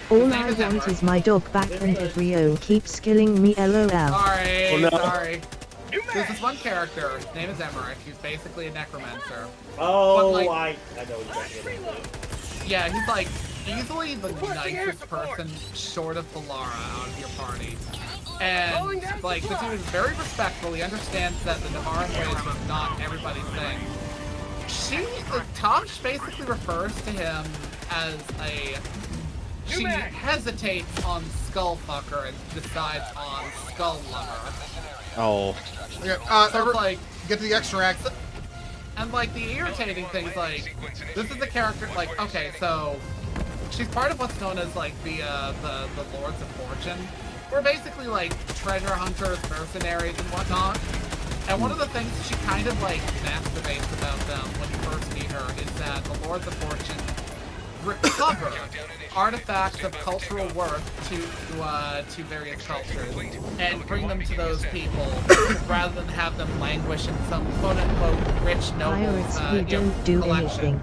All I want is my dog back and if Rio keeps killing me, lol. Sorry, Oh, no. sorry. There's this one character, his name is Emmerich, he's basically a necromancer. Oh, But, like, I know exactly what it is. yeah, he's like easily the nicest person short of Valara out of your party. And like the dude is very respectful, he understands that the Navaran ways was not everybody's thing. Tosh basically refers to him as she hesitates on Skullfucker and decides on Skulllover. Oh. Okay, So it's like, get to the extract. and like the irritating thing is like, this is the character, like, okay, so she's part of what's known as like the Lords of Fortune. We're basically like treasure hunters, mercenaries, and whatnot. And one of the things she kind of like masturbates about them when you first meet her is that the Lords of Fortune recover artifacts of cultural worth to various cultures and bring them to those people rather than have them languish in some quote-unquote rich nobles Pirates who don't do collection.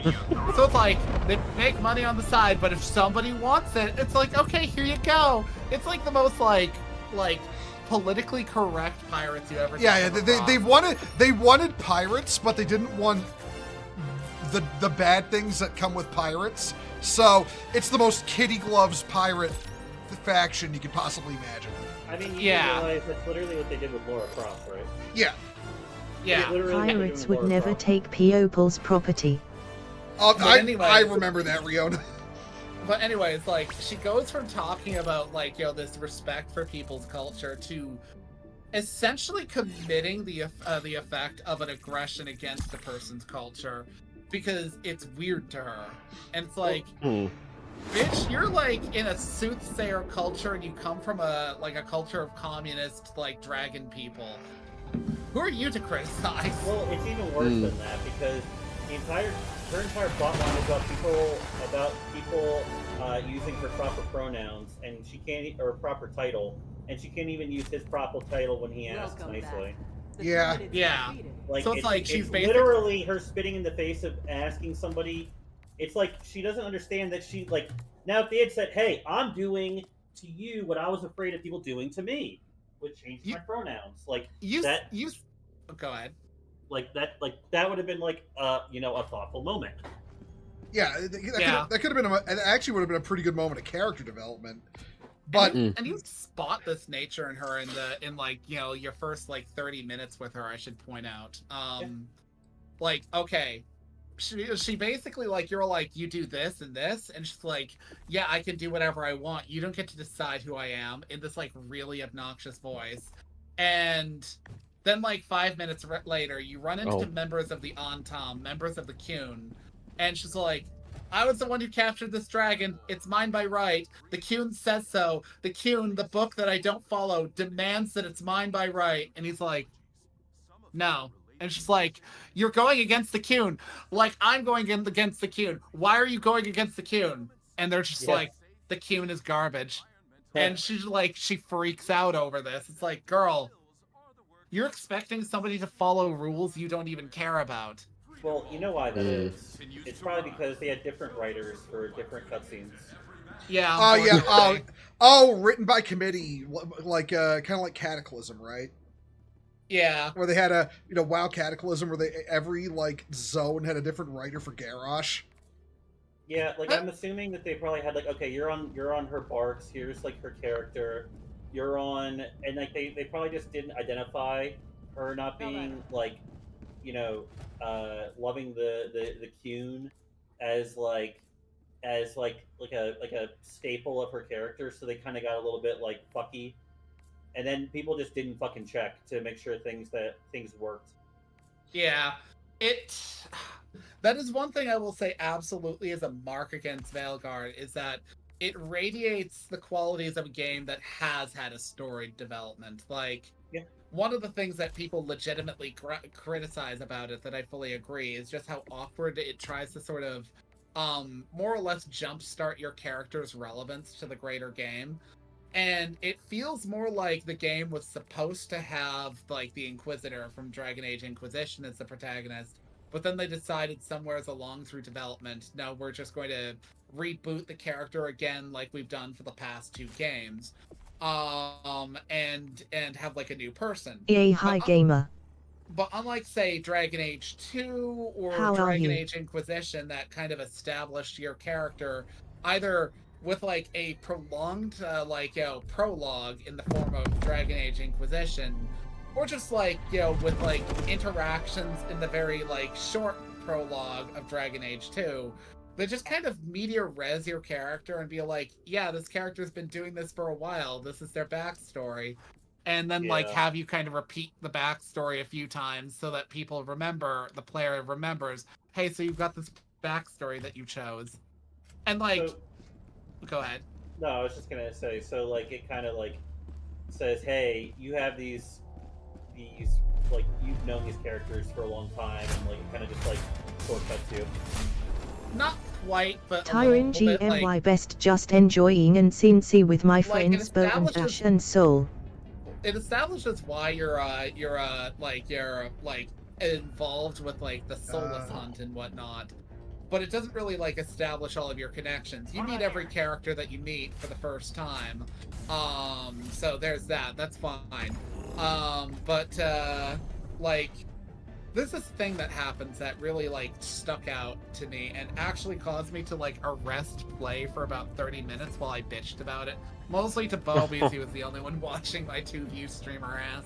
anything. So it's like, they make money on the side, but if somebody wants it, it's like, okay, here you go. It's like the most like politically correct pirates you ever They wanted pirates, but they didn't want the bad things that come with pirates. So it's the most kitty gloves pirate faction you could possibly imagine. I mean, you realize that's literally what they did with Laura Croft, right? Yeah. Yeah. Pirates would never take People's property. I remember that, Riona. But anyways, like, she goes from talking about, like, you know, this respect for people's culture to essentially committing the effect of an aggression against a person's culture because it's weird to her. And it's like, bitch, you're, like, in a soothsayer culture and you come from a culture of communist, like, dragon people. Who are you to criticize? Well, it's even worse than that because her entire plotline is about people using her proper pronouns, and she can't, or proper title, and she can't even use his proper title when he asks nicely. Yeah. Like, so it's like she's it's basically literally her spitting in the face of asking somebody. It's like she doesn't understand that she, like, now if they had said, "Hey, I'm doing to you what I was afraid of people doing to me," would change my pronouns, like that. Go ahead. Like that would have been like a thoughtful moment. Yeah, that could have been it actually would have been a pretty good moment of character development. But and you spot this nature in her in like, you know, your first like 30 minutes with her, I should point out. Like, okay, she basically, like, you're like, you do this and this, and she's like, yeah, I can do whatever I want. You don't get to decide who I am, in this like really obnoxious voice. And then like 5 minutes later, you run into members of the Antam, members of the Kyun, and she's like, I was the one who captured this dragon. It's mine by right. The Kyun says so. The Kyun, the book that I don't follow, demands that it's mine by right. And he's like, no. And she's like, you're going against the Kyun. Like, I'm going against the Kyun. Why are you going against the Kyun? And they're just like, the Kyun is garbage. And she's like, she freaks out over this. It's like, girl, you're expecting somebody to follow rules you don't even care about. Well, you know why that is. It's probably because they had different writers for different cutscenes. Yeah. Oh, yeah. Written by committee, like kind of like Cataclysm, right? Yeah. Where they had a WoW Cataclysm, where every like zone had a different writer for Garrosh. Yeah, like I'm assuming that they probably had like, okay, you're on her barks. Here's like her character. You're on, and like they probably just didn't identify her not being like, loving the Cune as like a staple of her character, so they kind of got a little bit like fucky, and then people just didn't fucking check to make sure things worked. Yeah, that is one thing I will say absolutely is a mark against Veilguard, is that it radiates the qualities of a game that has had a story development. Like, yeah. One of the things that people legitimately criticize about it, that I fully agree, is just how awkward it tries to sort of more or less jumpstart your character's relevance to the greater game. And it feels more like the game was supposed to have, like, the Inquisitor from Dragon Age Inquisition as the protagonist, but then they decided somewhere along through development, no, we're just going to reboot the character again like we've done for the past 2 games. And have, like, a new person. EA High Gamer. But unlike, say, Dragon Age 2 or Dragon Age Inquisition, that kind of established your character either with, like, a prolonged, prologue in the form of Dragon Age Inquisition, or just, like, with, like, interactions in the very, like, short prologue of Dragon Age 2, they just kind of media res your character and be like, yeah, this character's been doing this for a while, this is their backstory. And then, like, have you kind of repeat the backstory a few times so that people remember, the player remembers, hey, so you've got this backstory that you chose. And, like, go ahead. No, I was just gonna say, so, like, it kind of, like, says, hey, you have these, like, you've known these characters for a long time, and, like, it kind of just, like, shortcuts you. Not quite, but Tyron GMY like, best just enjoying and Cincy with my friends Bo and Dash and Soul. It establishes why you're involved with, like, the Soulless Hunt and whatnot. But it doesn't really, like, establish all of your connections. You meet every character that you meet for the first time. So there's that. That's fine. Like, there's this thing that happens that really, like, stuck out to me and actually caused me to, like, arrest play for about 30 minutes while I bitched about it. Mostly to Bo, because he was the only one watching my 2-view streamer ass.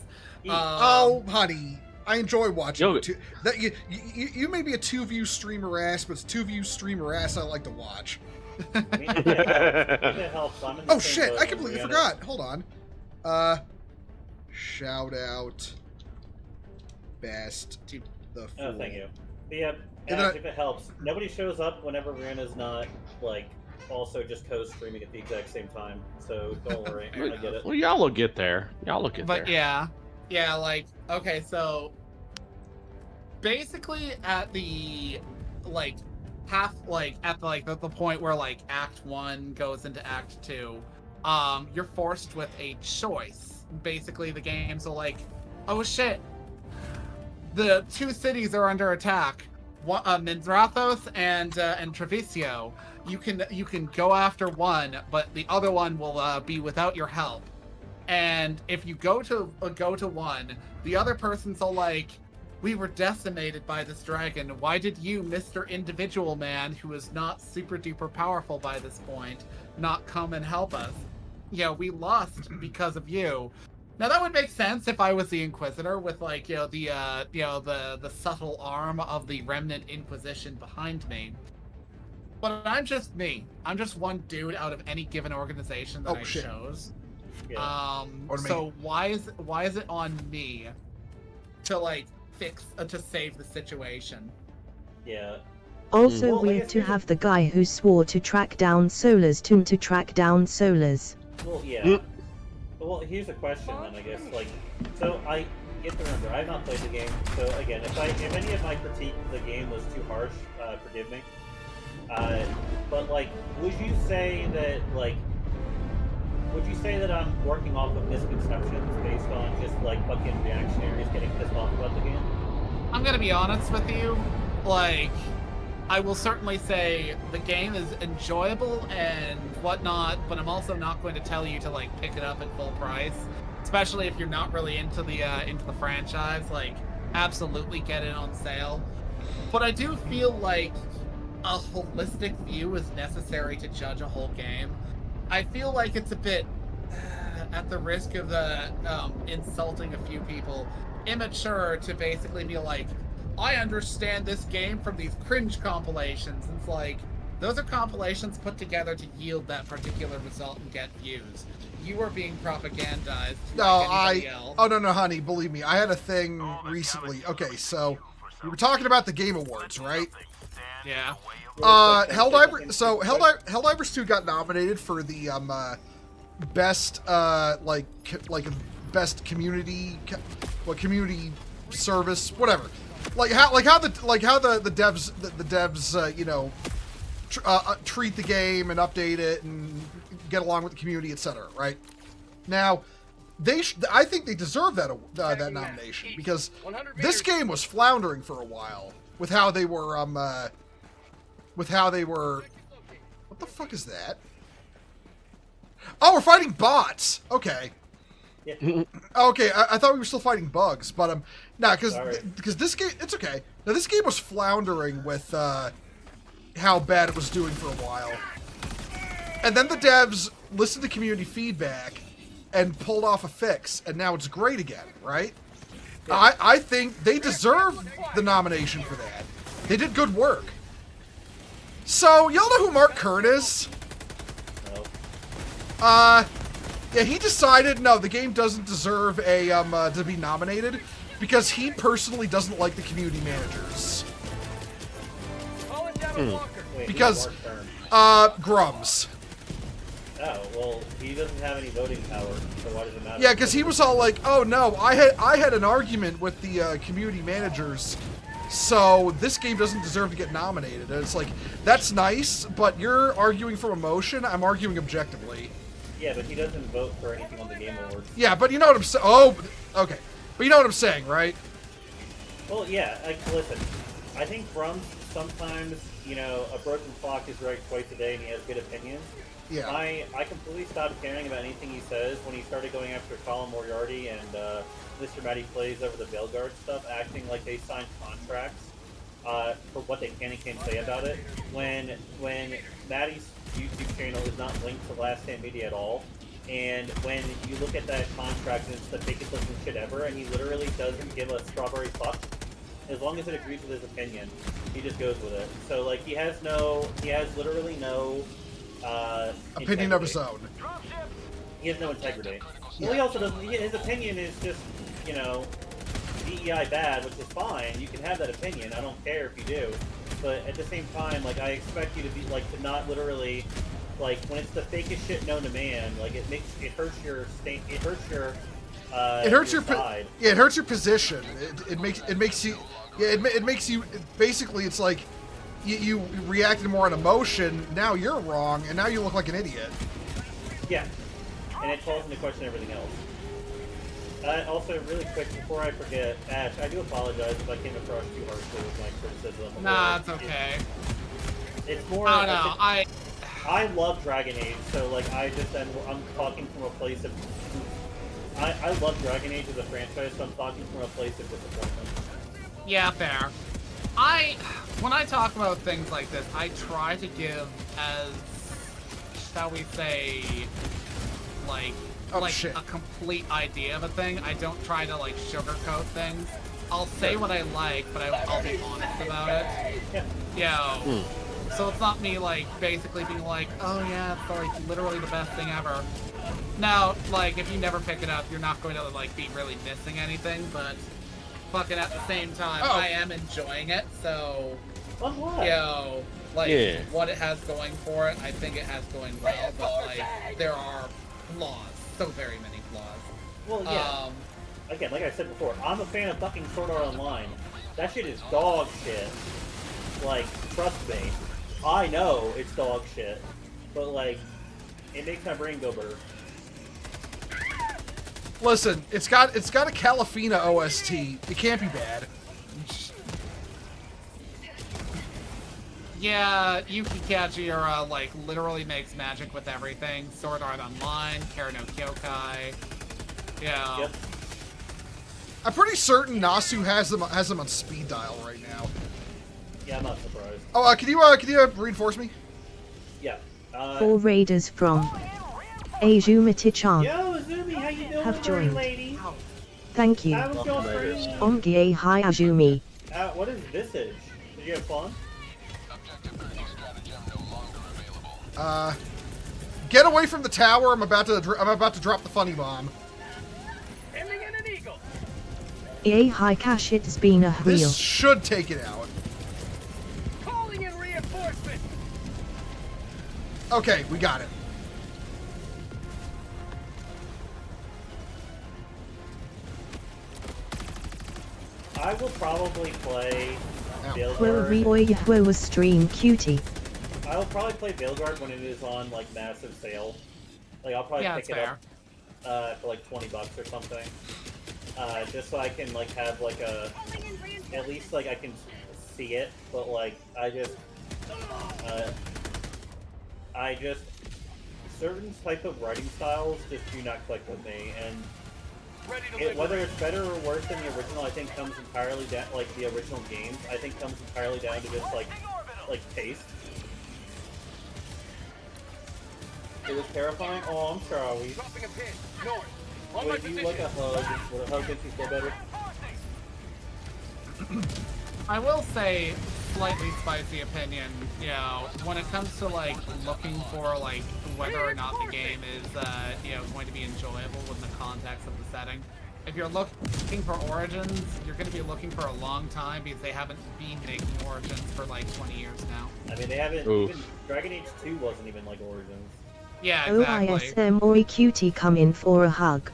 Oh, honey. I enjoy watching that. You may be a 2-view streamer ass, but it's 2-view streamer ass I like to watch. Oh shit! I completely forgot. Hold on. Shout out. Best to the fool. Oh, thank you. But yeah, if it helps, nobody shows up whenever Rihanna's not, like, also just co-streaming at the exact same time. So don't worry, I get it. Well, y'all will get there. But yeah, like, okay, so basically at the, like, the point where, like, Act 1 goes into Act 2, you're forced with a choice. Basically, the game's like, oh shit, the 2 cities are under attack. Mindrathos and Treviso. You can go after one, but the other one will be without your help. And if you go to one, the other person's all like, we were decimated by this dragon. Why did you, Mr. Individual Man, who is not super duper powerful by this point, not come and help us? We lost because of you. Now that would make sense if I was the Inquisitor with, like, the subtle arm of the Remnant Inquisition behind me. But I'm just me. I'm just one dude out of any given organization that I chose. Yeah. So why is it on me to, like, to save the situation? Yeah. Also weird to have the guy who swore to track down Solas to track down Solas. Well, yeah. Well, here's a question then, I guess. Like, so I get to remember, I have not played the game. So again, if any of my critique of the game was too harsh, forgive me. But, like, would you say that I'm working off of misconceptions based on just, like, fucking reactionaries getting pissed off about the game? I'm gonna be honest with you. Like, I will certainly say the game is enjoyable and whatnot, but I'm also not going to tell you to, like, pick it up at full price, especially if you're not really into the franchise. Like, absolutely get it on sale. But I do feel like a holistic view is necessary to judge a whole game. I feel like it's a bit at the risk of insulting a few people, immature to basically be like, I understand this game from these cringe compilations. It's like, those are compilations put together to yield that particular result and get views. You are being propagandized. Oh, no, honey, believe me. I had a thing recently. Okay, so we were talking about the Game Awards, right? Yeah. Helldivers 2 got nominated for the best best community service, whatever. Like how the devs treat the game and update it and get along with the community, etc. Right? Now, I think they deserve that nomination because this game was floundering for a while with how they were What the fuck is that? Oh, we're fighting bots. Okay. Yeah. Okay, I thought we were still fighting bugs, but nah, because this game, it's okay. Now this game was floundering with how bad it was doing for a while, and then the devs listened to community feedback and pulled off a fix, and now it's great again, right? Yeah. I think they deserve the nomination for that. They did good work. So y'all know who Mark Kern is? No. Yeah, he decided, no, the game doesn't deserve to be nominated because he personally doesn't like the community managers. Wait, because, Grums. Oh, well, he doesn't have any voting power, so why does it matter? Yeah, because he was all like, oh no, I had an argument with the community managers, so this game doesn't deserve to get nominated. And it's like, that's nice, but you're arguing from emotion, I'm arguing objectively. Yeah, but he doesn't vote for anything on the Game Awards. Yeah, but you know what I'm saying. Oh, okay. But you know what I'm saying, right? Well, yeah, listen, I think Grumps sometimes, a broken clock is right twice a day and he has good opinions. Yeah. I completely stopped caring about anything he says when he started going after Colin Moriarty and Mr. Matty Plays over the Veilguard stuff, acting like they signed contracts for what they can and can't say about it. When Matty's YouTube channel is not linked to Last Stand Media at all, and when you look at that contract and it's the fakest looking shit ever, and he literally doesn't give a strawberry fuck, as long as it agrees with his opinion, he just goes with it. So like he has literally no opinion of his own. He has no integrity. Yeah. Well, he also doesn't. His opinion is just, DEI bad, which is fine. You can have that opinion. I don't care if you do. But at the same time, like, I expect you to be like to not literally, like, when it's the fakest shit known to man. Like, it hurts your state. It hurts your. It hurts your side. Yeah, it hurts your position. It makes you. Yeah, it makes you. Basically, it's like you reacted more on emotion. Now you're wrong, and now you look like an idiot. Yeah, and it calls into question everything else. Also, really quick, before I forget, Ash, I do apologize if I came across too harshly with my criticism. Nah, it's okay. It's more. Oh, no, I love Dragon Age, so like I'm talking from a place of. I love Dragon Age as a franchise, so I'm talking from a place of disappointment. Yeah, fair. When I talk about things like this, I try to give as, shall we say, like a complete idea of a thing. I don't try to like sugarcoat things. I'll say what I like, but I'll be honest about it. Yeah. So it's not me like basically being like, oh yeah, it's like literally the best thing ever. Now, like if you never pick it up, you're not going to like be really missing anything, but fucking at the same time, I am enjoying it. So, what it has going for it, I think it has going well, but like there are flaws. So very many flaws. Well, yeah. Again, like I said before, I'm a fan of fucking Sword Art Online. That shit is dog shit. Like, trust me. I know it's dog shit. But, like, it makes my brain go burr. Listen, it's got a Calafina OST. It can't be bad. Yeah, Yuki Kajiura, like, literally makes magic with everything. Sword Art Online, Kara no Kyokai. Yeah. Yep. I'm pretty certain Nasu has them on speed dial right now. Yeah, I'm not surprised. Oh, can you reinforce me? Yeah. 4 raiders from Azumati-chan. Yo, Azumi! you doing, Have joined. lady? Thank you. How's your free? Ongie hi Ajumi. What is Visage? Did you have fun? Get away from the tower. I'm about to drop the funny bomb. EA hi Cash, it's been a wheel. This should take it out. Calling in reinforcements. Okay, we got it. I will probably play Will Veilguard. we was stream cutie. I will probably play Veilguard when it is on like massive sale. Like I'll probably pick it up for like $20 or something. Just so I can like have like at least like I can see it, but like I just certain type of writing styles just do not click with me, and whether it's better or worse than the original, I think comes entirely down, like the original games, I think comes entirely down to just like taste. It was terrifying. Oh, I'm sorry. Would you like a hug? Would a hug make you feel better? I will say, slightly spicy opinion, you know, when it comes to like looking for like whether or not the game is you know, going to be enjoyable within the context of the setting. If you're looking for Origins, you're going to be looking for a long time because they haven't been making Origins for like 20 years now. I mean, they haven't. Even Dragon Age 2 wasn't even like Origins. Yeah, exactly. OISM Oi cutie come in for a hug.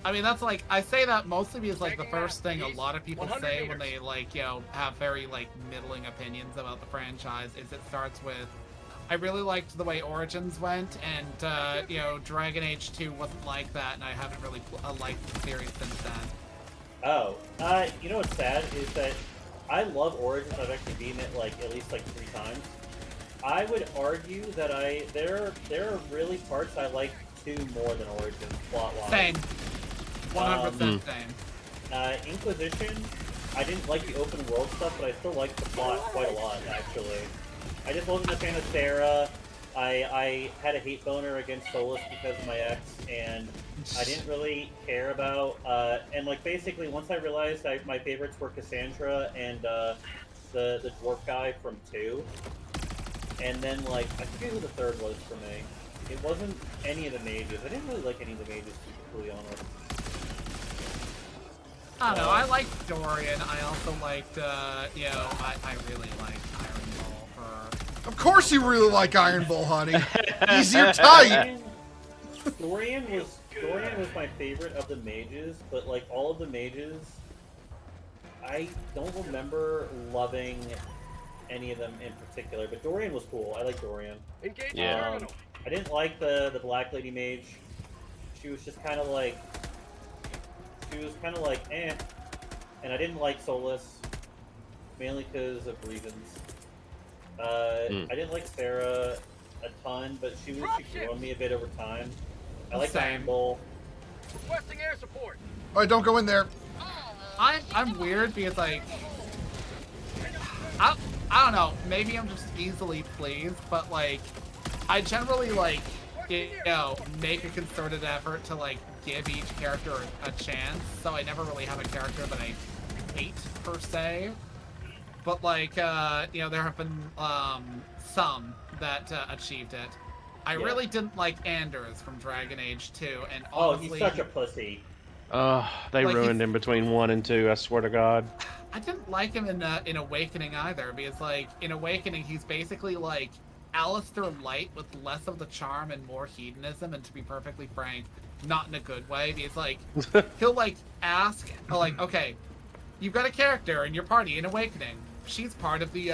I mean, that's like, I say that mostly because like the first thing a lot of people say when they like, you know, have very like middling opinions about the franchise is it starts with, I really liked the way Origins went, and you know, Dragon Age 2 wasn't like that, and I haven't really liked the series since then. Oh, you know what's sad is that I love Origins. I've actually beaten it like at least like 3 times. I would argue that there are really parts I like 2 more than Origins plot-wise. Same. 100% same. Inquisition, I didn't like the open world stuff, but I still liked the plot quite a lot, actually. I just wasn't a fan of Sarah. I had a hate boner against Solus because of my ex, and I didn't really care about, and like basically once I realized my favorites were Cassandra and the dwarf guy from 2, and then like, I forget who the third was for me. It wasn't any of the mages. I didn't really like any of the mages, to be completely honest. I don't know, I liked Dorian. I also liked, you know, I really liked Iron Bull for... Of course you really like Iron Bull, honey. He's your type. Dorian was my favorite of the mages, but like all of the mages, I don't remember loving any of them in particular, but Dorian was cool. I like Dorian. Yeah. I didn't like the Black Lady Mage. She was just kind of like... eh. And I didn't like Solus, mainly because of reasons. I didn't like Sarah a ton, but she grew on me a bit over time. I like Iron Bull. Requesting air support. Alright, don't go in there. I'm weird because like... I don't know, maybe I'm just easily pleased, but like, I generally like, you know, make a concerted effort to like give each character a chance, so I never really have a character that I hate per se. But like, you know, there have been some that achieved it. I really didn't like Anders from Dragon Age 2, and honestly, he's such a pussy. They like, ruined him between 1 and 2, I swear to God. I didn't like him in Awakening either, because like, in Awakening he's basically like Alistair Light with less of the charm and more hedonism, and to be perfectly frank, not in a good way, because like, he'll like ask, like, okay, you've got a character in your party in Awakening. She's part of the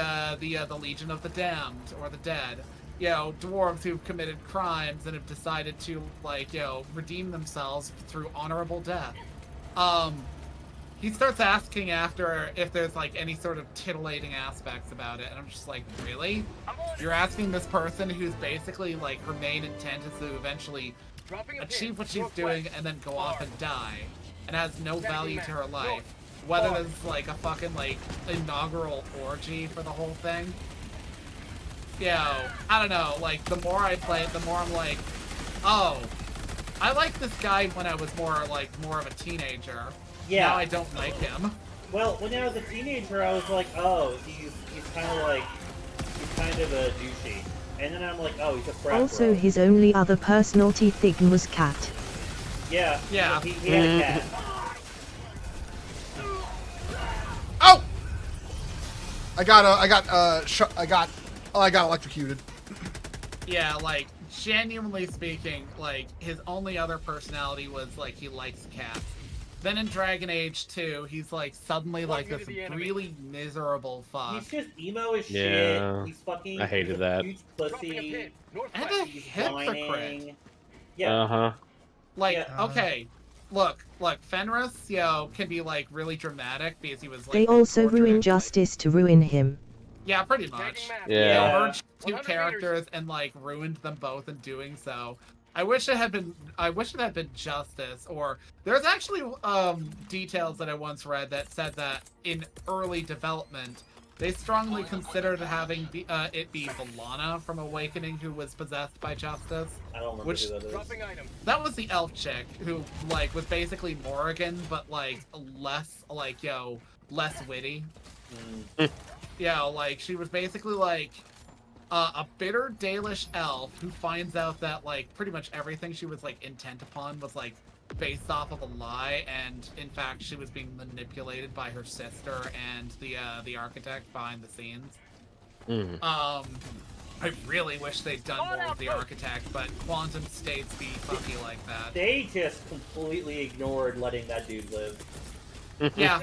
Legion of the Damned, or the Dead. You know, dwarves who've committed crimes and have decided to, like, you know, redeem themselves through honorable death. He starts asking after if there's, like, any sort of titillating aspects about it, and I'm just like, really? You're asking this person who's basically, like, her main intent is to eventually achieve what she's doing and then go off and die, and has no value to her life. Whether there's, like, a fucking, like, inaugural orgy for the whole thing. You know, I don't know, like, the more I play it, the more I'm like, oh, I liked this guy when I was more of a teenager. Yeah. Now I don't like him. Well, when I was a teenager, I was like, oh, he's kind of like, he's kind of a douchey. And then I'm like, oh, he's a frat Also, bro. his only other personality thing was cat. Yeah. Yeah. He had a cat. Oh! I got electrocuted. Yeah, like, genuinely speaking, like, his only other personality was, like, he likes cats. Then in Dragon Age 2, he's, like, suddenly, like, this really miserable fuck. He's just emo as shit. Yeah. He's fucking... I hated that. Huge pussy. And a hypocrite. Yeah. Uh-huh. Like, Yeah. okay, look, Fenris, can be, like, really dramatic because he was, like... They also tortured. ruin Justice to ruin him. Yeah, pretty much. Yeah. They merged two characters and, like, ruined them both in doing so. I wish it had been Justice, or there's actually details that I once read that said that in early development they strongly considered having it be Valana from Awakening who was possessed by Justice. I don't remember who that is. That was the elf chick who like was basically Morrigan but like less witty. Like she was basically like a bitter Dalish elf who finds out that like pretty much everything she was like intent upon was like based off of a lie, and in fact she was being manipulated by her sister and the architect behind the scenes. I really wish they'd done more with the architect, but Quantum States be fucky like that. They just completely ignored letting that dude live. Yeah,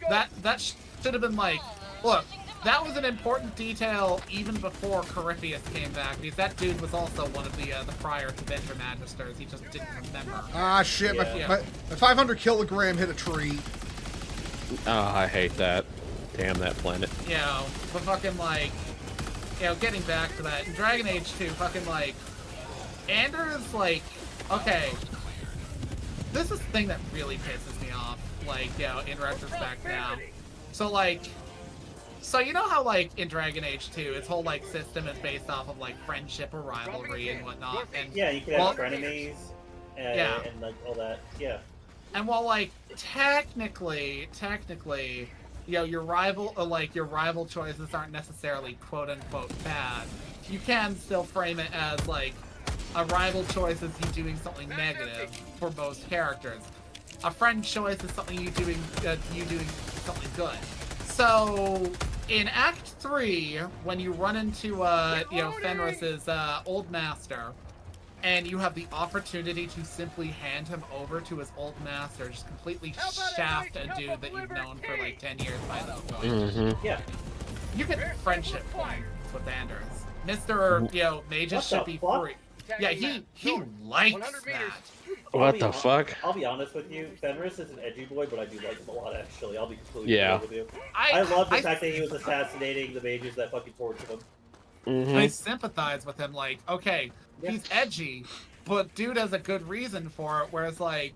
that should have been like, look, that was an important detail even before Corypheus came back, because that dude was also one of the prior Avenger Magisters. He just didn't remember. Ah, shit, my 500 kilogram hit a tree. Oh, I hate that. Damn that planet. But fucking like, getting back to that, in Dragon Age 2, fucking like, Anders, like, okay, this is the thing that really pisses me off, like, in retrospect now. So you know how, like, in Dragon Age 2, its whole, like, system is based off of, like, friendship or rivalry and whatnot. And, yeah, you can have frenemies and, like, all that. Yeah. And while, like, technically, your rival choices aren't necessarily quote-unquote bad, you can still frame it as, like, a rival choice is you doing something negative for most characters. A friend choice is something you doing something good. So, in Act 3, when you run into, Fenris's old master, and you have the opportunity to simply hand him over to his old master, just completely shaft a dude that you've known for like 10 years by this point. Yeah. You get friendship points with Anders. Mr. Magus should be free. Yeah, he likes that. What the fuck? I'll be honest with you. Fenris is an edgy boy, but I do like him a lot, actually. I'll be completely real with you. I love the fact that he was assassinating the mages that fucking tortured him. I sympathize with him, like, okay, he's edgy, but dude has a good reason for it, whereas, like,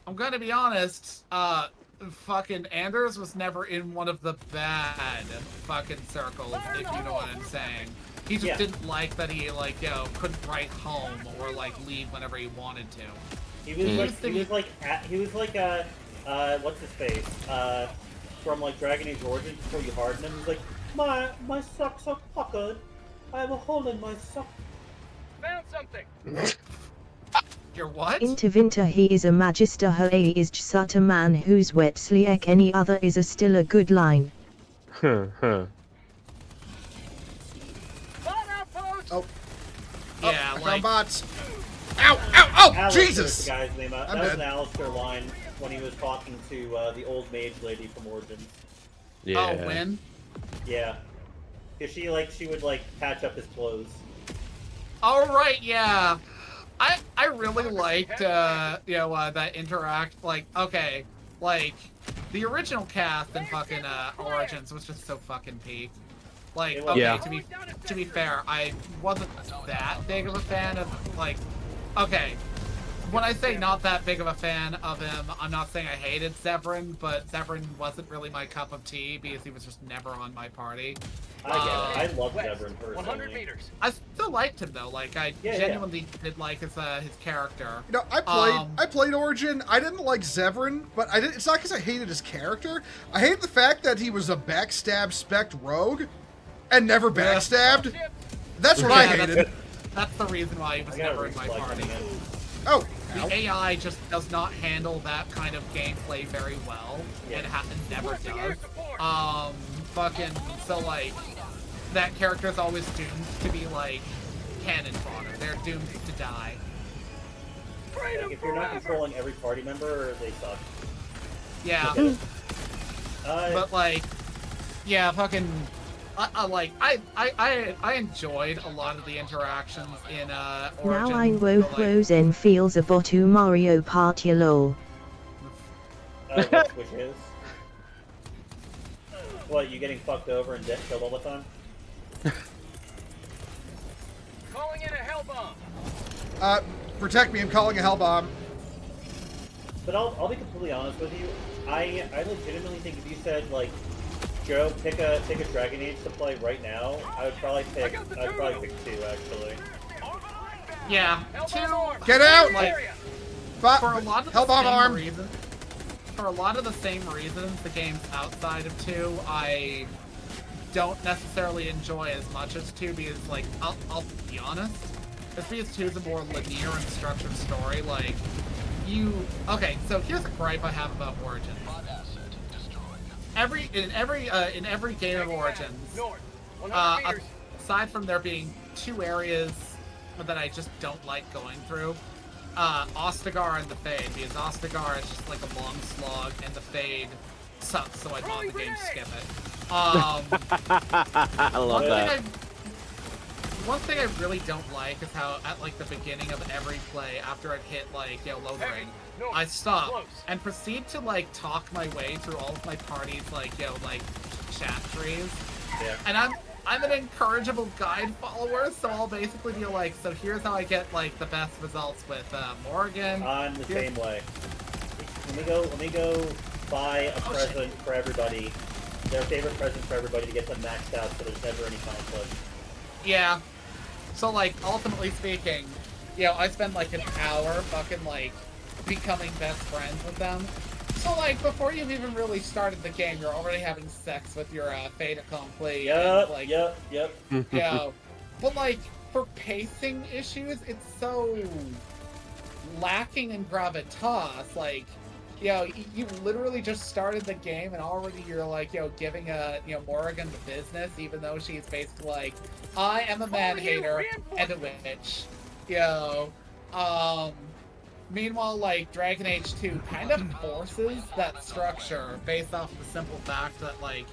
I'm gonna be honest, fucking Anders was never in one of the bad fucking circles, if you know what I'm saying. He just didn't like that he, like, couldn't write home or, like, leave whenever he wanted to. He was like, what's his face? From, like, Dragon Age Origins before you harden him, he's like, my socks are puckered. I have a hole in my sock. Found something. You're what? Into winter he is a magister, her a is just a man who's wet sliek any other is a still a good line. Oh. Yeah, like... bots. Ow! Ow! Oh! Alistair, Jesus! The guy's name. That was an Alistair line when he was talking to the old mage lady from Origins. Yeah. Oh, when? Yeah. Because she would, like, patch up his clothes. Oh, right, yeah. I really liked, that interact, like, okay, like, the original cast in fucking, Origins was just so fucking peak. Like, okay, to be fair, I wasn't that big of a fan of, like, okay, when I say not that big of a fan of him, I'm not saying I hated Zevran, but Zevran wasn't really my cup of tea because he was just never on my party. I get it. I love Zevran personally. 100 meters. I still liked him though. Like I genuinely did like his character. You know, I played Origin. I didn't like Zevran, but it's not because I hated his character. I hated the fact that he was a backstab spec rogue and never backstabbed. That's what I hated. That's the reason why he was never in my party. Oh. The AI just does not handle that kind of gameplay very well. It never does. So like, that character is always doomed to be like cannon fodder. They're doomed to die. Like, if you're not controlling every party member, they suck. Yeah. But like, yeah, fucking. I enjoyed a lot of the interactions in Origin. Now I'm Wozen feels a botu Mario Party lol. Which is? What, you getting fucked over and killed all the time? Calling in a hell bomb. Protect me, I'm calling a hell bomb. But I'll be completely honest with you. I legitimately think if you said like, Joe, pick a Dragon Age to play right now, I would probably pick 2 actually. Yeah, 2. Get out! Like, for a lot of the same reasons. For a lot of the same reasons, the games outside of 2, I don't necessarily enjoy as much as 2 because, like, I'll be honest, just because 2 is a more linear and structured story, like, okay, so here's a gripe I have about Origins. In every game of Origins, aside from there being 2 areas that I just don't like going through, Ostagar and the Fade, because Ostagar is just like a long slog and the Fade sucks, so I'd mod the game to skip it. I love that. One thing I really don't like is how at like the beginning of every play, after I'd hit like load ring, I stop and proceed to like talk my way through all of my parties like chat trees. Yeah. And I'm an incorrigible guide follower, so I'll basically be like, so here's how I get like the best results with Morrigan. I'm the same way. Let me go buy a present for everybody. Their favorite present for everybody to get them maxed out so there's never any conflict. Yeah. So, like, ultimately speaking, I spend, like, an hour fucking, like, becoming best friends with them. So, like, before you've even really started the game, you're already having sex with your fait accompli. Yep, and, like, yep. But, like, for pacing issues, it's so lacking in gravitas. Like, you literally just started the game and already you're like, giving Morrigan the business, even though she's basically like, I am a man-hater and a witch. Meanwhile, like, Dragon Age 2 kind of forces that structure based off the simple fact that, like,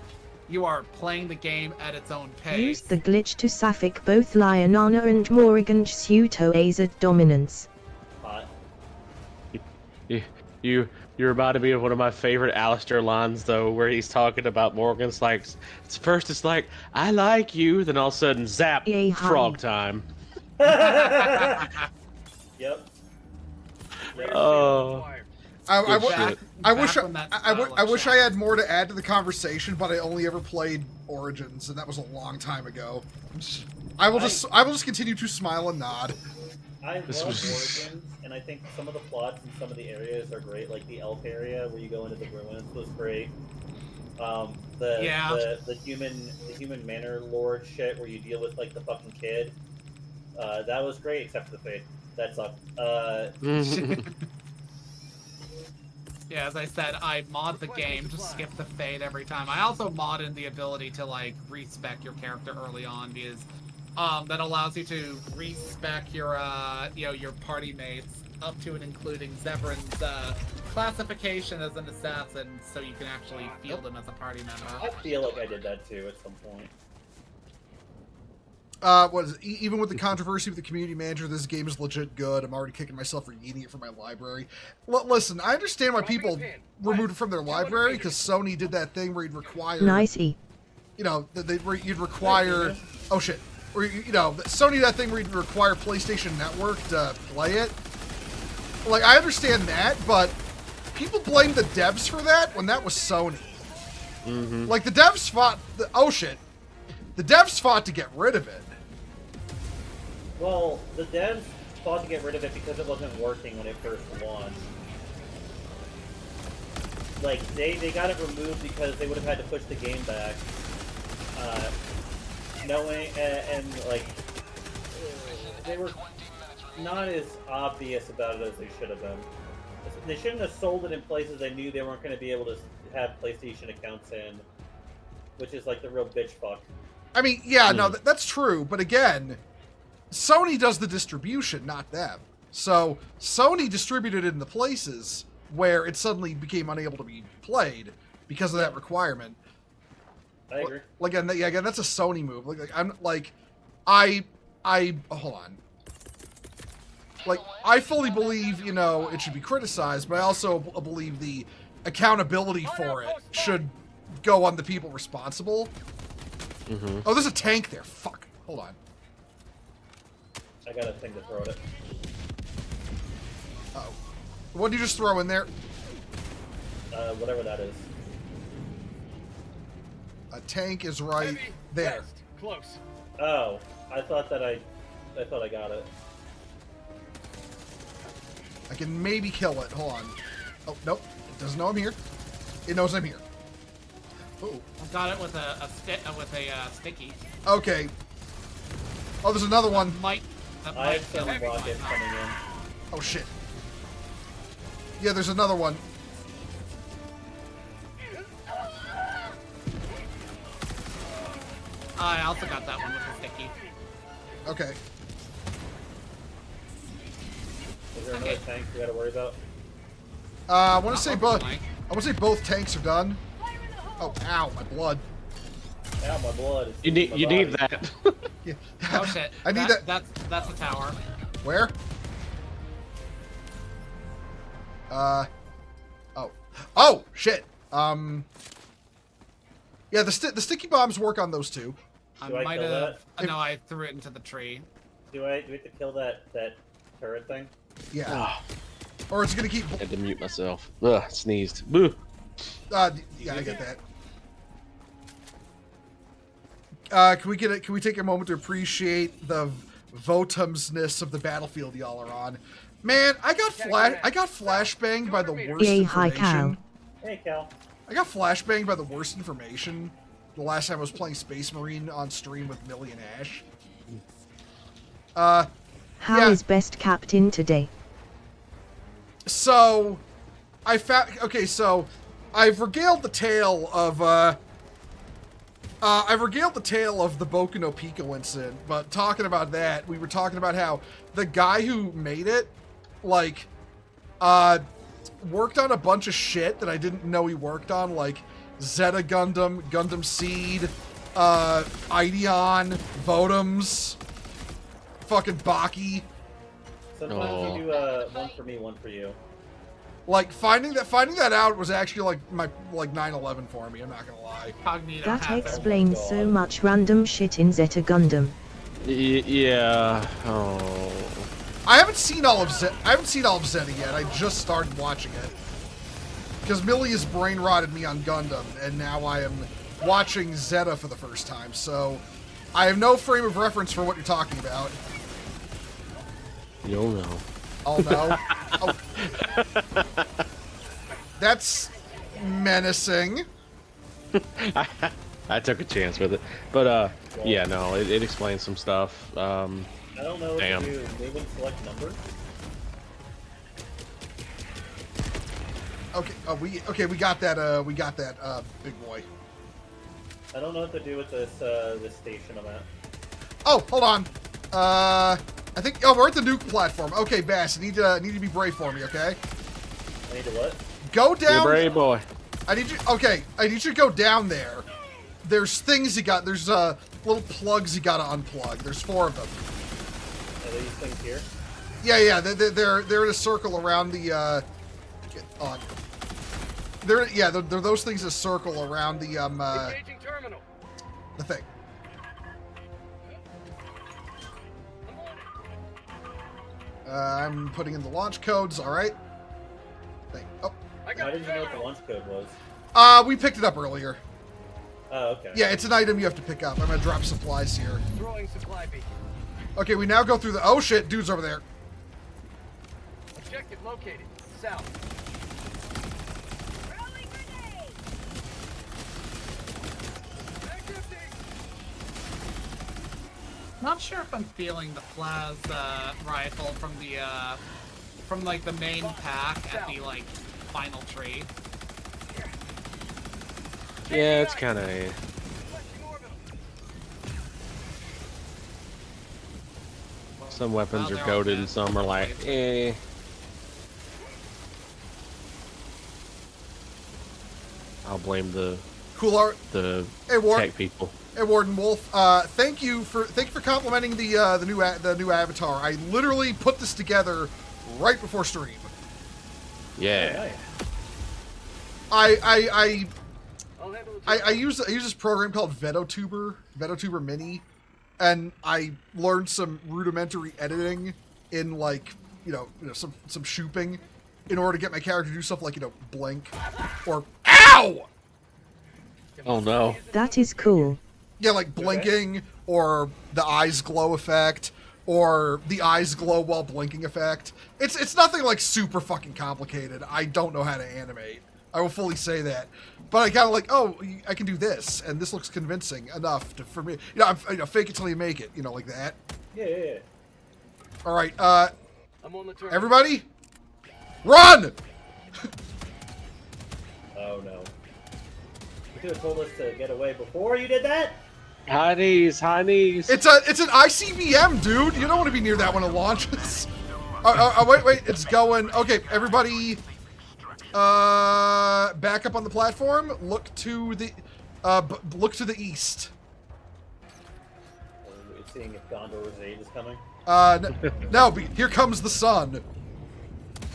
you are playing the game at its own pace. Use the glitch to suffix both Lionana and Morrigan's pseudo Azad dominance. You're about to be one of my favorite Alistair lines, though, where he's talking about Morgan's like, first it's like, I like you, then all of a sudden, zap, frog time. Yep. Oh. I wish I had more to add to the conversation, but I only ever played Origins, and that was a long time ago. I will just continue to smile and nod. I love Origins, and I think some of the plots in some of the areas are great, like the elf area where you go into the ruins was great. The human manor lord shit where you deal with like the fucking kid. That was great, except for the fate. That sucked. Yeah, as I said, I mod the game to skip the fade every time. I also mod in the ability to like respec your character early on because that allows you to respec your your party mates up to and including Zevran's classification as an assassin, so you can actually field him as a party member. I feel like I did that too at some point. Even with the controversy with the community manager, this game is legit good. I'm already kicking myself for eating it from my library. Listen, I understand why people removed it from their library, because Sony did that thing where you'd require... Nicey. You'd require... Oh, shit. Or, Sony did that thing where you'd require PlayStation Network to play it. Like, I understand that, but people blame the devs for that when that was Sony. Mm-hmm. Like, the devs fought... oh, shit. The devs fought to get rid of it. Well, the devs fought to get rid of it because it wasn't working when it first launched. Like, they got it removed because they would have had to push the game back. Knowing, and like, they were not as obvious about it as they should have been. They shouldn't have sold it in places they knew they weren't going to be able to have PlayStation accounts in, which is like the real bitch fuck. I mean, yeah, no, that's true, but again, Sony does the distribution, not them. So, Sony distributed it in the places where it suddenly became unable to be played because of that requirement. I agree. Like, again, that's a Sony move. Hold on. Like, I fully believe, you know, it should be criticized, but I also believe the accountability for it should go on the people responsible. Mm-hmm. Oh, there's a tank there. Fuck. Hold on. I got a thing to throw at it. Uh-oh. What did you just throw in there? Whatever that is. A tank is right there. West. Close. Oh, I thought I got it. I can maybe kill it. Hold on. Oh, nope. It doesn't know I'm here. It knows I'm here. Oh. I got it with a sticky. Okay. Oh, there's another one. I have some rockets coming in. Oh, shit. Yeah, there's another one. I also got that one with the sticky. Okay. Is there another tank we gotta worry about? I want to say both. I want to say both tanks are done. Oh, ow, my blood. Ow, my blood. You need that. Yeah. Oh shit! I need that. That's a tower. Where? Oh, shit. Yeah, the sticky bombs work on those two. I Do I might kill have. that? No, I threw it into the tree. Do we have to kill that turret thing? Yeah. Ah, Or it's gonna keep. I had to mute myself. Ugh, sneezed. Boo. Yeah, I get that. Can we take a moment to appreciate the votumsness of the battlefield y'all are on? Man, I got flashbanged by the worst Yay, hi, information. Cal. Hey, Cal. I got flashbanged by the worst information the last time I was playing Space Marine on stream with Millie and Ash. How is best captain today? So, so I've regaled the tale of the Boku no Pico incident, but talking about that, we were talking about how the guy who made it, like, worked on a bunch of shit that I didn't know he worked on, like Zeta Gundam, Gundam Seed, Ideon, Votoms, fucking Baki. Sometimes you do one for me, one for you. Like, finding that out was actually like my 9/11 for me. I'm not gonna lie. That explains so much random shit in Zeta Gundam. Yeah. Oh. I haven't seen all of Zeta yet. I just started watching it because Millie has brain rotted me on Gundam, and now I am watching Zeta for the first time. So I have no frame of reference for what you're talking about. You'll know. I'll know. Oh. That's menacing. I took a chance with it, but yeah, no, it explains some stuff. I don't know what Damn. to do. Maybe select numbers. Okay. We got that. Big boy. I don't know what to do with this station I'm at. Oh, hold on. I think. Oh, we're at the nuke platform. Okay, Bass, you need to be brave for me. Okay. I need to what? Go down. You're a brave boy. I need you. Okay, I need you to go down there. There's things you got. There's little plugs you gotta unplug. There's 4 of them. Are these things here? Yeah. They're in a circle around the. Get on. They're those things that circle around the Engaging terminal. the thing. I'm putting in the launch codes. All right. Oh. I didn't know what the launch code was. We picked it up earlier. Oh, okay. Yeah, it's an item you have to pick up. I'm gonna drop supplies here. Throwing supply beacon. Okay, we now go through the. Oh shit, dude's over there. Objective located. South. Throwing grenade! Not sure if I'm feeling the Plaza rifle from like the main pack at the like final tree. Yeah, it's kind of. Some weapons are goated and some are like, eh. I'll blame the Cool art. the Hey, Ward. tech people. Hey, Warden Wolf. Thank you for complimenting the new avatar. I literally put this together right before stream. Yeah. I use this program called VetoTuber Mini, and I learned some rudimentary editing in like some shooping in order to get my character to do stuff like blink or ow. Oh no. That is cool. Yeah, like blinking or the eyes glow effect or the eyes glow while blinking effect. It's nothing like super fucking complicated. I don't know how to animate. I will fully say that. But I kind of like, oh, I can do this, and this looks convincing enough for me. Fake it till you make it, like that. Yeah. All right, I'm on the turn. everybody, run! Oh no. You could have told us to get away before you did that. High knees. It's an ICBM, dude. You don't want to be near that when it launches. Wait, it's going. Okay, everybody, back up on the platform. Look to the east. We're seeing if Gondor's aid is coming. No, here comes the sun.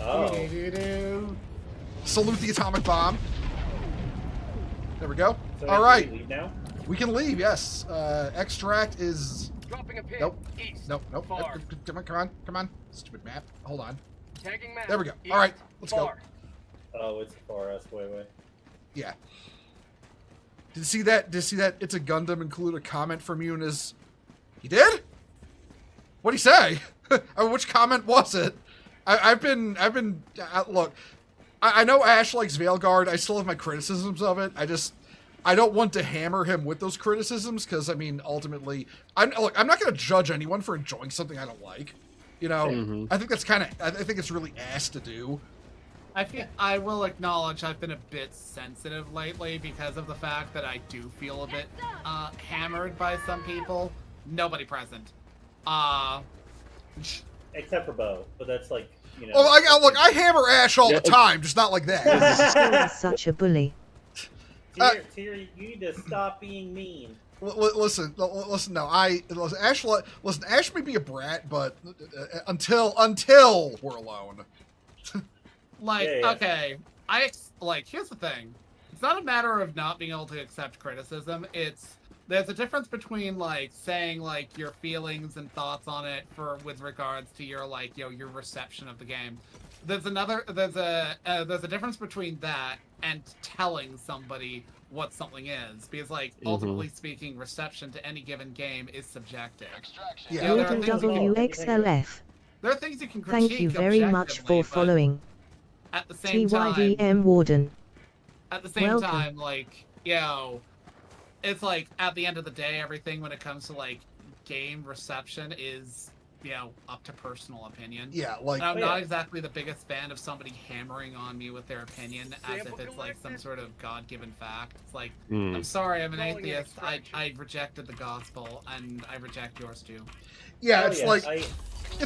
Oh. Salute the atomic bomb. There we go. So All right. Can we leave now? We can leave, yes. Extract is... Dropping a pin. Nope. East. Nope. Far. Come on. Stupid map. Hold on. Tagging map. There we go. East. All right, let's Far. go. Oh, it's far ass way. Yeah. Did you see that? It's a Gundam include a comment from you in his... He did? What'd he say? Which comment was it? I've been look, I know Ash likes Veilguard. I still have my criticisms of it. I don't want to hammer him with those criticisms because, I mean, ultimately, I'm not going to judge anyone for enjoying something I don't like. I think that's I think it's really ass to do. I will acknowledge I've been a bit sensitive lately because of the fact that I do feel a bit hammered by some people. Nobody present. Except for Bo, but that's like, Oh, I hammer Ash all the time, just not like that. Still is such a bully. Tyr, you need to stop being mean. Listen. No, Ash may be a brat, but until we're alone. Okay, here's the thing. It's not a matter of not being able to accept criticism. There's a difference between saying your feelings and thoughts on it with regards to your your reception of the game. There's a difference between that and telling somebody what something is, because ultimately speaking, reception to any given game is subjective. Yeah. WXLF. There are things you can critique. Thank you very much for following. At the same TYDM Warden. At the same Welcome. time, it's at the end of the day, everything when it comes to game reception is up to personal opinion. Yeah, and I'm not exactly the biggest fan of somebody hammering on me with their opinion as if it's some sort of God-given fact. It's I'm sorry, I'm an atheist. I rejected the gospel, and I reject yours too. Yeah, it's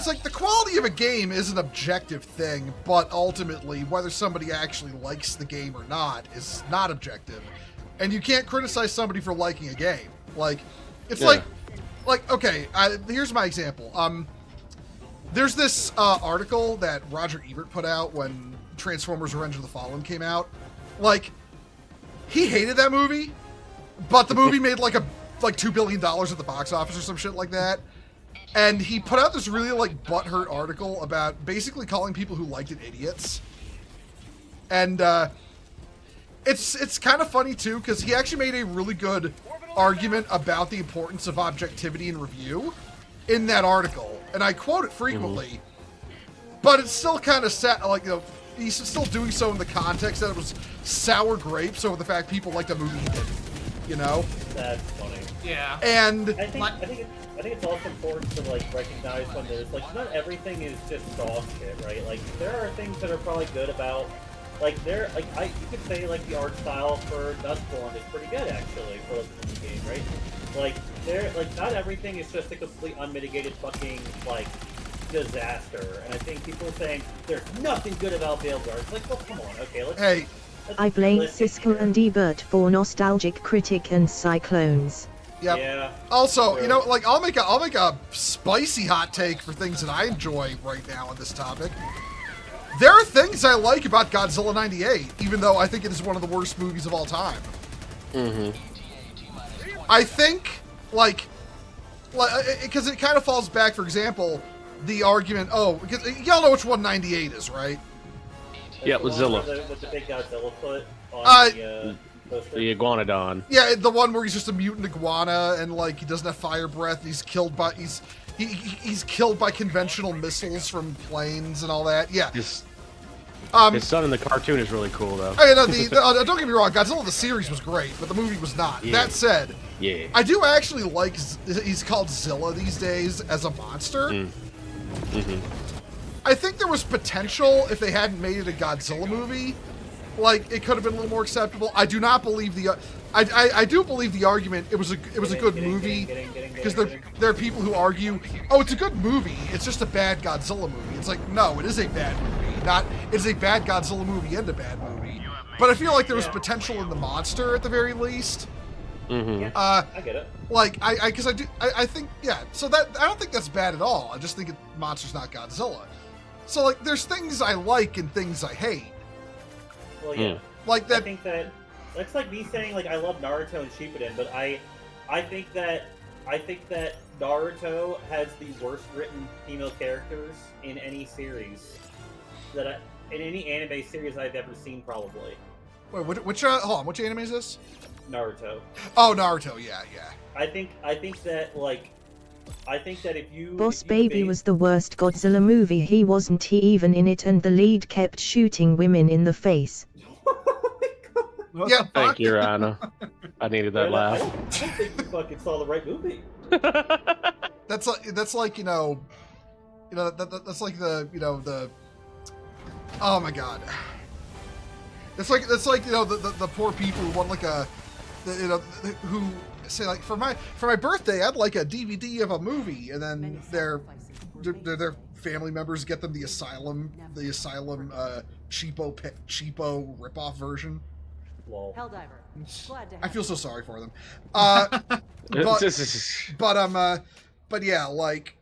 like the quality of a game is an objective thing, but ultimately, whether somebody actually likes the game or not is not objective. And you can't criticize somebody for liking a game. Okay, here's my example. There's this article that Roger Ebert put out when Transformers: Revenge of the Fallen came out. He hated that movie, but the movie made $2 billion at the box office or some shit like that. And he put out this really, like, butthurt article about basically calling people who liked it idiots. And, it's kind of funny, too, because he actually made a really good argument about the importance of objectivity in review in that article. And I quote it frequently, but it's still kind of sad, like, you know, he's still doing so in the context that it was sour grapes over the fact people liked a movie he didn't, you know? That's funny. Yeah. And I think it's also important to like recognize when there's like not everything is just dog shit, right? Like there are things that are probably good about you could say like the art style for Dustborn is pretty good actually for like the game, right? Like not everything is just a complete unmitigated fucking like disaster, and I think people are saying there's nothing good about Veilguard. It's like, well, come on, okay, let's. I blame Siskel and Ebert for Nostalgic Critic and Cyclones. Yep. Yeah. Also, you know, like I'll make a spicy hot take for things that I enjoy right now on this topic. There are things I like about Godzilla '98, even though I think it is one of the worst movies of all time. I think, because it kind of falls back. For example, the argument. Oh, because y'all know which one '98 is, right? Yeah, Godzilla. With the big Godzilla foot on the Iguanodon. Yeah, the one where he's just a mutant iguana and like he doesn't have fire breath. He's killed by he's killed by conventional missiles from planes and all that. Yeah. His son in the cartoon is really cool though. I mean, don't get me wrong. Godzilla the series was great, but the movie was not. Yeah. That said, I do actually like he's called Zilla these days as a monster. I think there was potential if they hadn't made it a Godzilla movie. Like, it could have been a little more acceptable. I do not believe I do believe the argument it was a good movie because there are people who argue, oh, it's a good movie, it's just a bad Godzilla movie. It's like, no, it is a bad movie. It's a bad Godzilla movie and a bad movie. But I feel like there was potential in the monster at the very least. I get it. Like, I think, yeah. So that I don't think that's bad at all. I just think monster's not Godzilla. So like, there's things I like and things I hate. Well, yeah. Like that. I think that that's like me saying like I love Naruto and Shippuden, but I think that Naruto has the worst written female characters in any series in any anime series I've ever seen, probably. Wait, which hold on, which anime is this? Naruto. Oh, Naruto, yeah. I think that if you Boss Baby was the worst Godzilla movie. He wasn't even in it, and the lead kept shooting women in the face. Yeah, thank you, Rana. I needed that laugh. I don't think you fucking saw the right movie. That's like that's like the oh my god. That's like the poor people who want like who say like for my birthday I'd like a DVD of a movie, and then their family members get them the Asylum cheapo ripoff version. Helldiver. Glad to have I feel so you. sorry for them. But yeah, like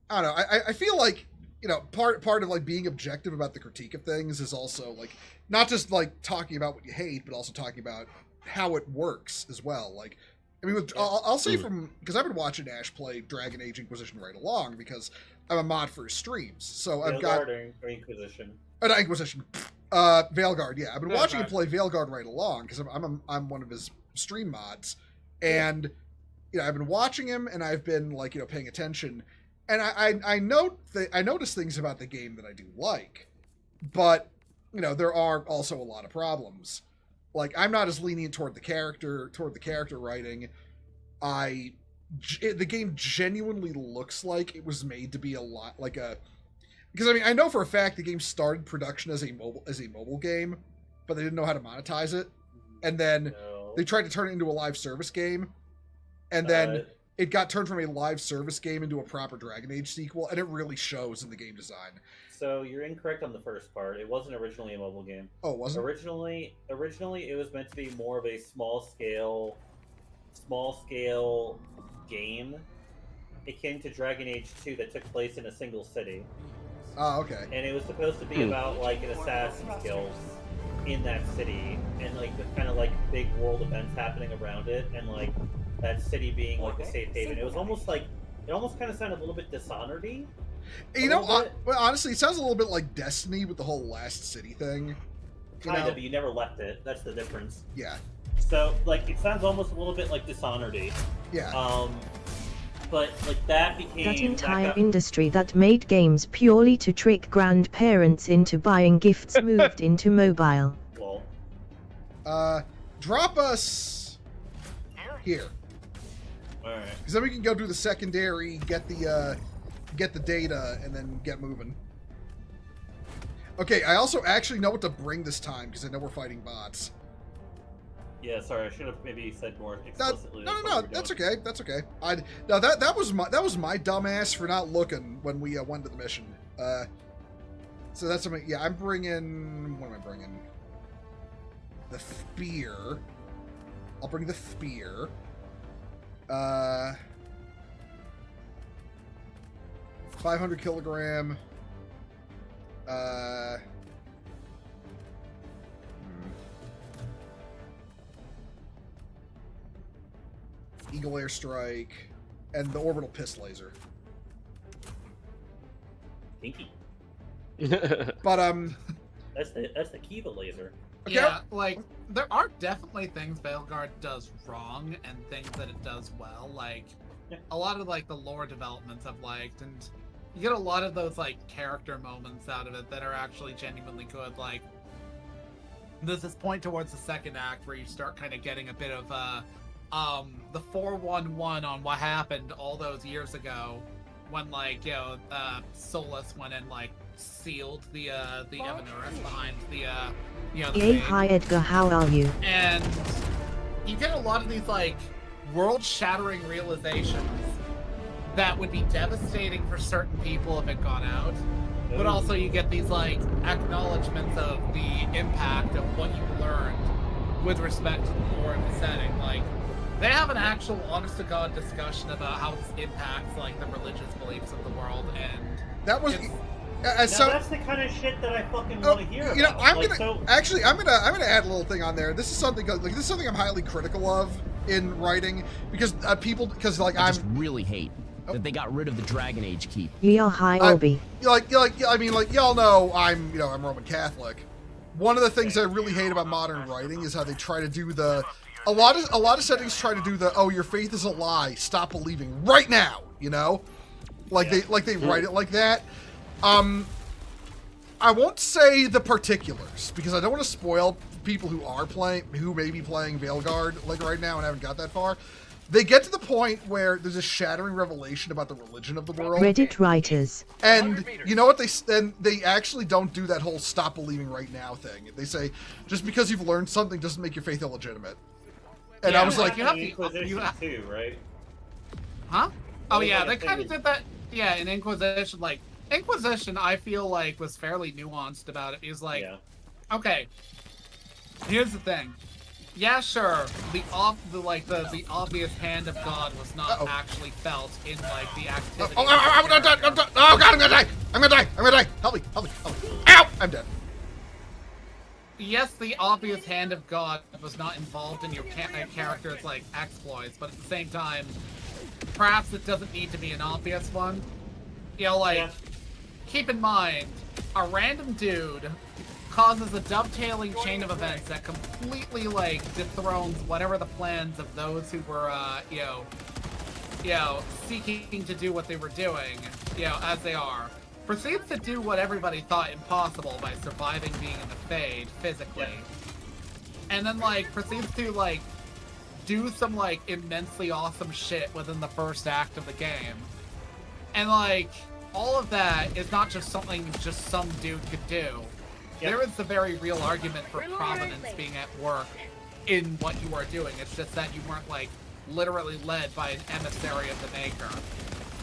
I don't know. I feel like, you know, part of like being objective about the critique of things is also like not just like talking about what you hate, but also talking about how it works as well. Like, I mean, I'll say because I've been watching Ash play Dragon Age Inquisition right along because I'm a mod for his streams. So I've got Inquisition. Inquisition. Veilguard, yeah. I've been watching him play Veilguard right along because I'm one of his stream mods, and you know, I've been watching him and I've been like, you know, paying attention, and I notice things about the game that I do like, but you know, there are also a lot of problems. Like, I'm not as lenient toward the character writing. The game genuinely looks like it was made to be a lot like a. Because I mean, I know for a fact the game started production as a mobile game, but they didn't know how to monetize it, and then they tried to turn it into a live service game, and then it got turned from a live service game into a proper Dragon Age sequel, and it really shows in the game design. So you're incorrect on the first part. It wasn't originally a mobile game. Oh, it wasn't? Originally it was meant to be more of a small scale game akin to Dragon Age 2 that took place in a single city. Oh, okay. And it was supposed to be about like an assassin's guild in that city, and like the kind of like big world events happening around it, and like that city being like a safe haven. It was almost like It almost kind of sounded a little bit Dishonored-y. You know, well, honestly, it sounds a little bit like Destiny with the whole Last City thing. Kind of, but you never left it. That's the difference. Yeah. So, like, it sounds almost a little bit like Dishonored-y. Yeah. But, like, that became... That entire industry that made games purely to trick grandparents into buying gifts moved into mobile. Well. Drop us... here. Alright. Because then we can go do the secondary, get the data, and then get moving. Okay, I also actually know what to bring this time, because I know we're fighting bots. Yeah, sorry, I should have maybe said more explicitly. No, that's okay. That's okay. That was my dumbass for not looking when we went to the mission. So that's something. Yeah, I'm bringing. What am I bringing? The spear. I'll bring the spear. 500 kilogram. Eagle Airstrike, and the orbital piss laser. Pinky. But that's the Kiva laser. Okay. Yeah, like there are definitely things Veilguard does wrong and things that it does well. Like a lot of like the lore developments I've liked, and you get a lot of those like character moments out of it that are actually genuinely good. Like there's this point towards the second act where you start kind of getting a bit of the 411 on what happened all those years ago when, like, you know, Solus went and, like, sealed the Evanurus behind the, you know, the Hey, thing. hi Edgar, how are you? And you get a lot of these, like, world-shattering realizations that would be devastating for certain people if it got out. But also you get these, like, acknowledgments of the impact of what you learned with respect to the lore of the setting. Like, they have an actual honest-to-God discussion about how this impacts, like, the religious beliefs of the world, and... That was... that's the kind of shit that I fucking want to hear You know, about. I'm like, gonna... Actually, I'm gonna add a little thing on there. This is something I'm highly critical of in writing, because people... I just really hate that they got rid of the Dragon Age keep. Yeah, hi Obi. I mean, y'all know I'm Roman Catholic. One of the things I really hate about modern writing is how they try to do the... A lot of settings try to do the, oh, your faith is a lie, stop believing right now, you know? They write it like that. I won't say the particulars, because I don't want to spoil people who may be playing Veilguard, like, right now and haven't got that far. They get to the point where there's a shattering revelation about the religion of the world. Reddit writers. And you know what? They actually don't do that whole stop believing right now thing. They say, just because you've learned something doesn't make your faith illegitimate. And I was like, you have the Inquisition too, right? Huh? Oh yeah, they kind of did that. Yeah, in Inquisition, like Inquisition, I feel like was fairly nuanced about it. He's like, okay, here's the thing. Yeah, sure. The obvious hand of God was not actually felt in like the activity. I'm gonna die! Oh God, I'm gonna die! I'm gonna die! Help me! Ow! I'm dead. Yes, the obvious hand of God was not involved in your character's, like, exploits, but at the same time, perhaps it doesn't need to be an obvious one. You know, like, keep in mind, a random dude causes a dovetailing chain of events that completely, like, dethrones whatever the plans of those who were, seeking to do what they were doing, as they are. Proceeds to do what everybody thought impossible by surviving being in the Fade physically. And then, like, proceeds to, like, do some, like, immensely awesome shit within the first act of the game. And, like, all of that is not just something just some dude could do. There is the very real argument for provenance being at work in what you are doing. It's just that you weren't, like, literally led by an emissary of the Maker.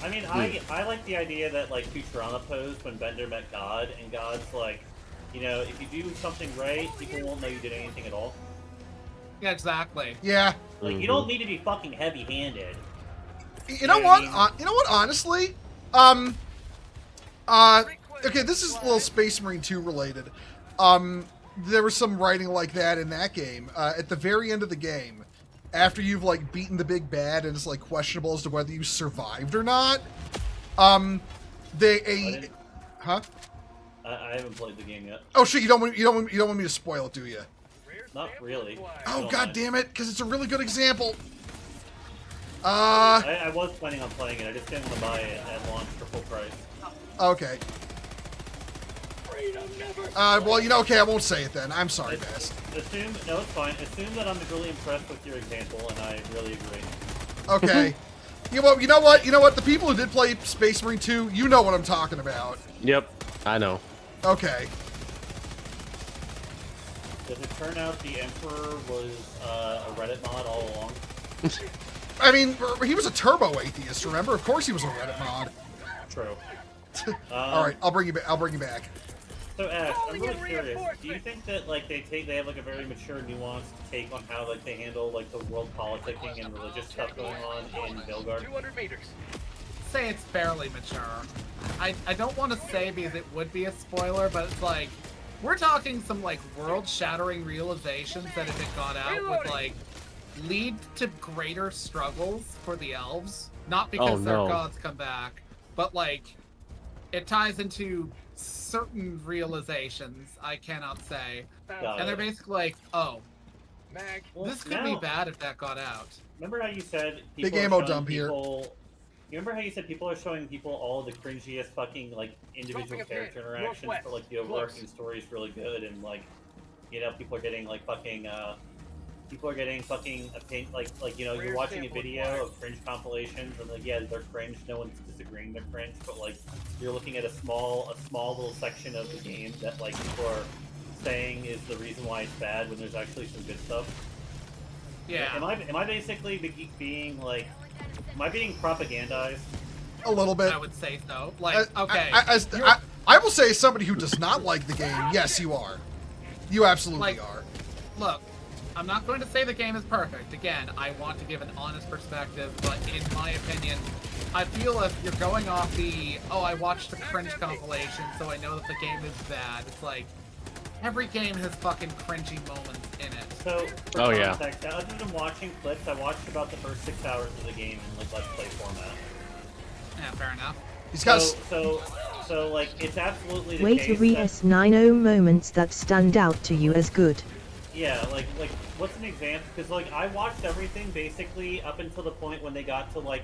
I mean, I like the idea that, like, Futurama posed when Bender met God, and God's like, you know, if you do something right, people won't know you did anything at all. Yeah, exactly. Yeah. Like, you don't need to be fucking heavy-handed. You know what? Honestly? Okay, this is a little Space Marine 2 related. There was some writing like that in that game. At the very end of the game, after you've like beaten the big bad and it's like questionable as to whether you survived or not. Huh? I haven't played the game yet. Oh shit! You don't want me to spoil it, do you? Not really. Oh god damn it! Because it's a really good example. I was planning on playing it. I just didn't want to buy it at launch for full price. Okay. Well, you know, okay, I won't say it then. I'm sorry, Best. No, it's fine. Assume that I'm really impressed with your example, and I really agree. Okay. You know what? The people who did play Space Marine 2, you know what I'm talking about. Yep, I know. Okay. Does it turn out the Emperor was a Reddit mod all along? I mean, he was a turbo atheist. Remember? Of course, he was a Reddit mod. True. All right, I'll bring you back. So Ash, I'm really curious. Do you think that like they have like a very mature, nuanced take on how like they handle like the world politicking and religious stuff going on in Belgard? 200 meters. Say it's fairly mature. I don't want to say because it would be a spoiler, but it's like we're talking some like world-shattering realizations that if it got out would like lead to greater struggles for the elves. Not because their gods come back, but like it ties into certain realizations, I cannot say. And they're basically like, oh, this could be bad if that got out. Remember how you said people big ammo dump here. You remember how you said people are showing people all the cringiest fucking like individual character interactions, but like the overarching story is really good, and like, you know, people are getting like fucking opinion, like you know, you're watching a video of cringe compilations and like, yeah, they're cringe, no one's disagreeing they're cringe, but like you're looking at a small little section of the game that like people are saying is the reason why it's bad when there's actually some good stuff. Yeah. Am I basically being like, am I being propagandized? A little bit. I would say so. Like, okay. I will say, as somebody who does not like the game, yes, you are. You absolutely are. Look, I'm not going to say the game is perfect. Again, I want to give an honest perspective, but in my opinion, I feel if you're going off the, oh, I watched the cringe compilation, so I know that the game is bad. It's like, every game has fucking cringy moments in it. So, for context, other than watching clips, I watched about the first 6 hours of the game in like Let's Play format. Yeah, fair enough. He's got so like, it's absolutely the Way case to re-S90 moments that stand out to you as good. Yeah, like what's an example? Because like I watched everything basically up until the point when they got to like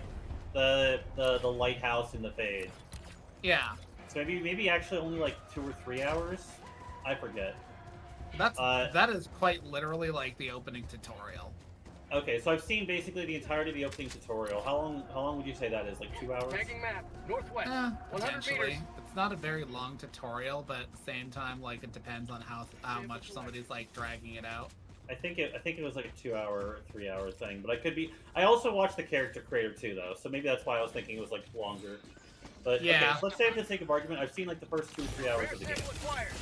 the lighthouse in the Fade. Yeah. So maybe actually only like 2 or 3 hours. I forget. That is quite literally like the opening tutorial. Okay, so I've seen basically the entirety of the opening tutorial. How long would you say that is? Like 2 hours? Tagging map, northwest. 100 meters. It's not a very long tutorial, but at the same time, like it depends on how much somebody's like dragging it out. I think it was like a 2 hour or 3 hour thing, but I could be. I also watched the character creator too, though, so maybe that's why I was thinking it was like longer. But yeah, okay, so let's say for the sake of argument, I've seen like the first 2 or 3 hours of the game.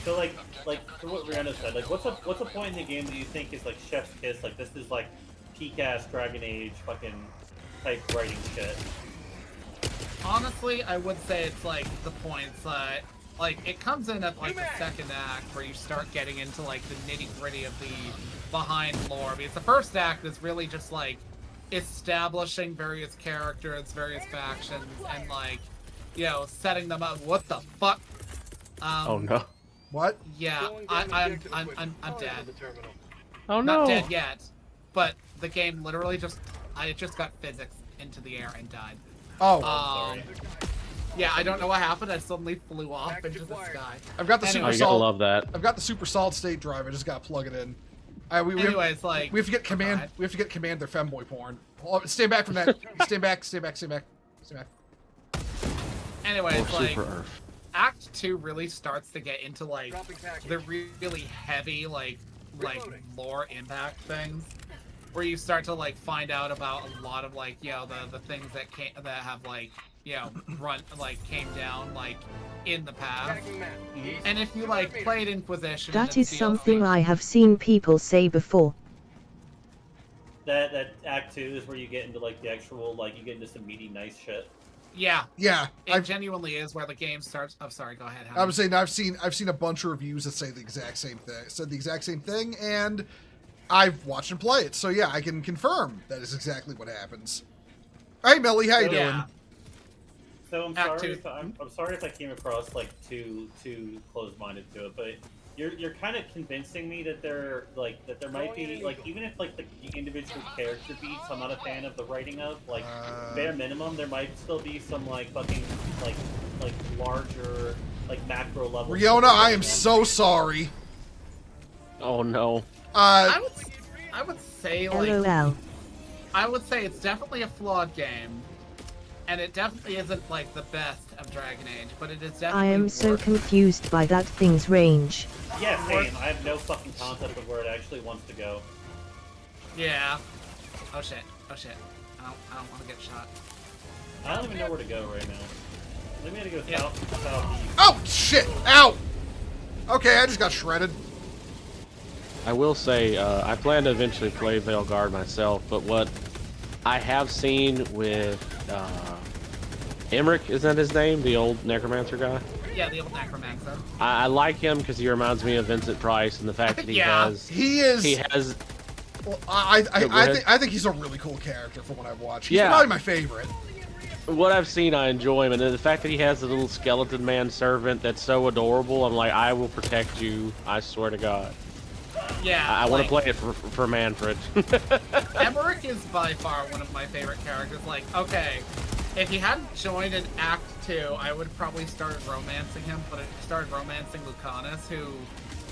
So like for what Rihanna said, like what's a point in the game that you think is like chef's kiss? Like this is like peak-ass Dragon Age fucking type writing shit. Honestly, I would say it's like the points like it comes in at like the second act where you start getting into like the nitty-gritty of the behind lore. Because the first act is really just like establishing various characters, various factions, and like, you know, setting them up. What the fuck? Oh no. What? Yeah, I'm dead. Oh no. Not dead yet, but the game literally I just got physics into the air and died. Oh. Sorry. Yeah, I don't know what happened. I suddenly flew off into the sky. I've got the super solid. Love that. I've got the super solid state drive. I just gotta plug it in. We have to get command. We have to get command their femboy porn. Oh, stay back from that. Stay back. Anyways, like Act 2 really starts to get into like the really heavy like lore impact things, where you start to like find out about a lot of like, you know, the things that have like, you know, came down like in the past. And if you like played Inquisition, that is something I have seen people say before. That Act 2 is where you get into like the actual, like you get into some meaty nice shit. Yeah. Yeah. It genuinely is where the game starts. I'm sorry, go ahead. I was saying I've seen a bunch of reviews that say the exact same thing. And I've watched him play it, so yeah, I can confirm that is exactly what happens. Hey, Millie, how you doing? So I'm sorry if I came across like too closed-minded to it, but you're kind of convincing me that there might be like, even if like the individual character beats I'm not a fan of the writing of, like bare minimum there might still be some like fucking like larger like macro level. Riona, I am so sorry. Oh no. I would say like LOL. I would say it's definitely a flawed game. And it definitely isn't like the best of Dragon Age, but it is definitely. I am so confused by that thing's range. Yeah, same. I have no fucking concept of where it actually wants to go. Yeah. Oh shit. Oh shit. I don't want to get shot. I don't even know where to go right now. I think we had to go south. Oh shit! Ow! Okay, I just got shredded. I will say, I plan to eventually play Veilguard myself, but what I have seen with Emmerich, is that his name? The old necromancer guy? Yeah, the old necromancer. I like him because he reminds me of Vincent Price, and the fact that he has. Well, I think he's a really cool character from what I've watched. He's probably my favorite. What I've seen, I enjoy him, and the fact that he has the little skeleton man servant that's so adorable, I'm like, I will protect you. I swear to God. Yeah, I want to play it for Manfred. Emmerich is by far one of my favorite characters. Like, okay, if he hadn't joined in Act 2, I would probably started romancing him, but I started romancing Lucanus, who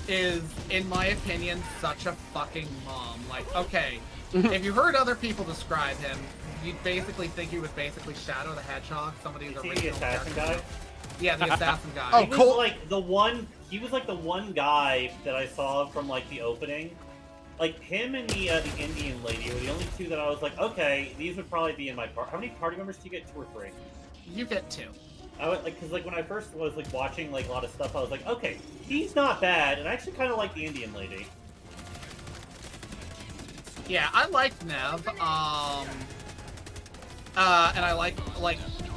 is, in my opinion, such a fucking mom. Like, okay, if you heard other people describe him, you'd basically think he was basically Shadow the Hedgehog, somebody's original the assassin guy? Yeah, the assassin guy. Oh, he was like the one. He was like the one guy that I saw from like the opening. Like him and the Indian lady were the only two that I was like, okay, these would probably be in my party. How many party members do you get? 2 or 3? You get 2. I would like, cause like when I first was like watching like a lot of stuff, I was like, okay, he's not bad, and I actually kind of like the Indian lady. Yeah, I like Nev. And I like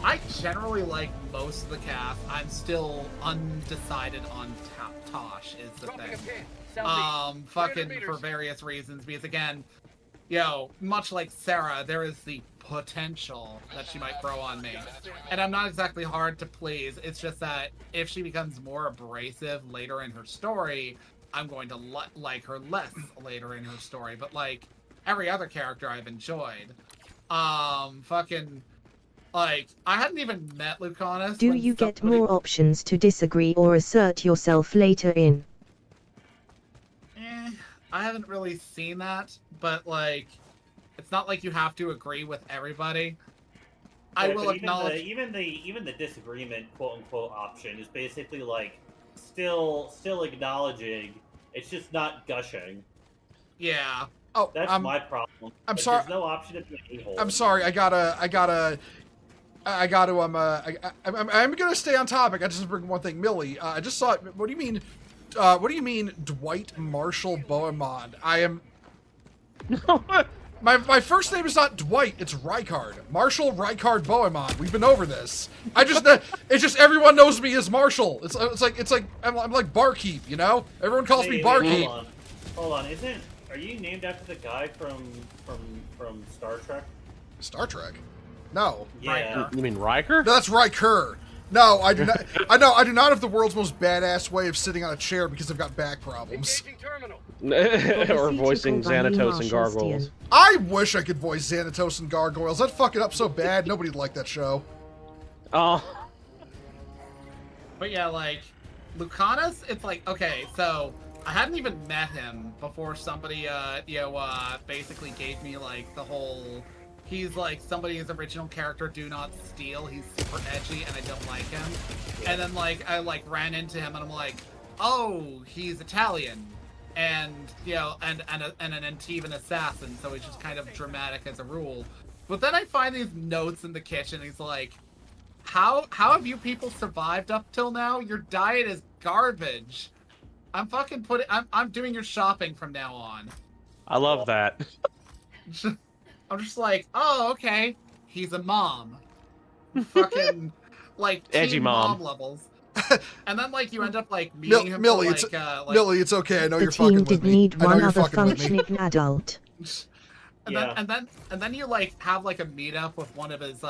I generally like most of the cast. I'm still undecided on Tosh is the thing. Fucking for various reasons, because again, much like Sarah, there is the potential that she might grow on me. And I'm not exactly hard to please. It's just that if she becomes more abrasive later in her story, I'm going to like her less later in her story. But like every other character I've enjoyed. Like, I hadn't even met Lucanus. Do you get more options to disagree or assert yourself later in? I haven't really seen that, but like, it's not like you have to agree with everybody. I will acknowledge even the disagreement quote unquote option is basically like still acknowledging. It's just not gushing. Yeah. Oh, that's my problem. I'm sorry. There's no option to be an a-hole. I'm sorry. I'm gonna stay on topic. I just bring one thing, Millie. I just saw. What do you mean? What do you mean, Dwight Marshall Bohemond? I am. My first name is not Dwight. It's Rykard. Marshall Rykard Bohemond. We've been over this. It's just everyone knows me as Marshall. It's like I'm like Barkeep. You know, everyone calls me Barkeep. Hold on. Are you named after the guy from Star Trek? Star Trek? No. Yeah. You mean Riker? No, that's Riker. No, I do not. I do not have the world's most badass way of sitting on a chair because I've got back problems. Or voicing Xanatos and gargoyles. I wish I could voice Xanatos and gargoyles. I'd fuck it up so bad. Nobody'd like that show. Oh. But yeah, like Lucanus, it's like, okay, so I hadn't even met him before somebody, basically gave me like the whole. He's like somebody's original character, Do Not Steal. He's super edgy, and I don't like him. And then like I like ran into him, and I'm like, oh, he's Italian, and and an Antivan assassin, so he's just kind of dramatic as a rule. But then I find these notes in the kitchen. He's like, how have you people survived up till now? Your diet is garbage. I'm doing your shopping from now on. I love that. I'm just like, oh, okay. He's a mom. Fucking, like, edgy mom levels. And then like you end up like meeting him. Millie, for, it's like, Millie, it's okay. I know The you're fucking team with did me. need I know one you're other fucking with me. functioning adult. And then you like have like a meetup with one of his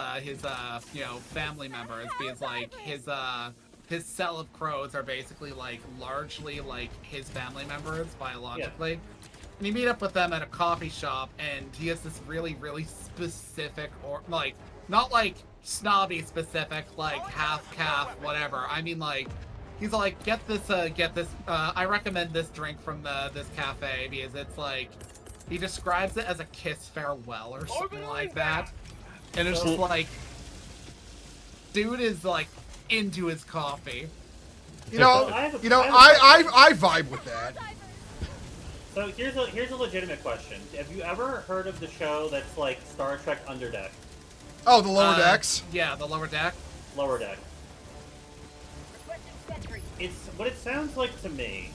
you know, family members, because like his cell of crows are basically like largely like his family members biologically. And you meet up with them at a coffee shop, and he has this really, really specific, or like not like snobby specific, like half calf whatever. I mean like he's like, get this I recommend this drink from this cafe, because it's like, he describes it as a kiss farewell or something like that. And it's just like, dude is like into his coffee. You know, I vibe with that. So here's a legitimate question. Have you ever heard of the show that's like Star Trek Underdeck? Oh, the Lower Decks? Yeah, the Lower Deck. Lower Deck. It's what it sounds like to me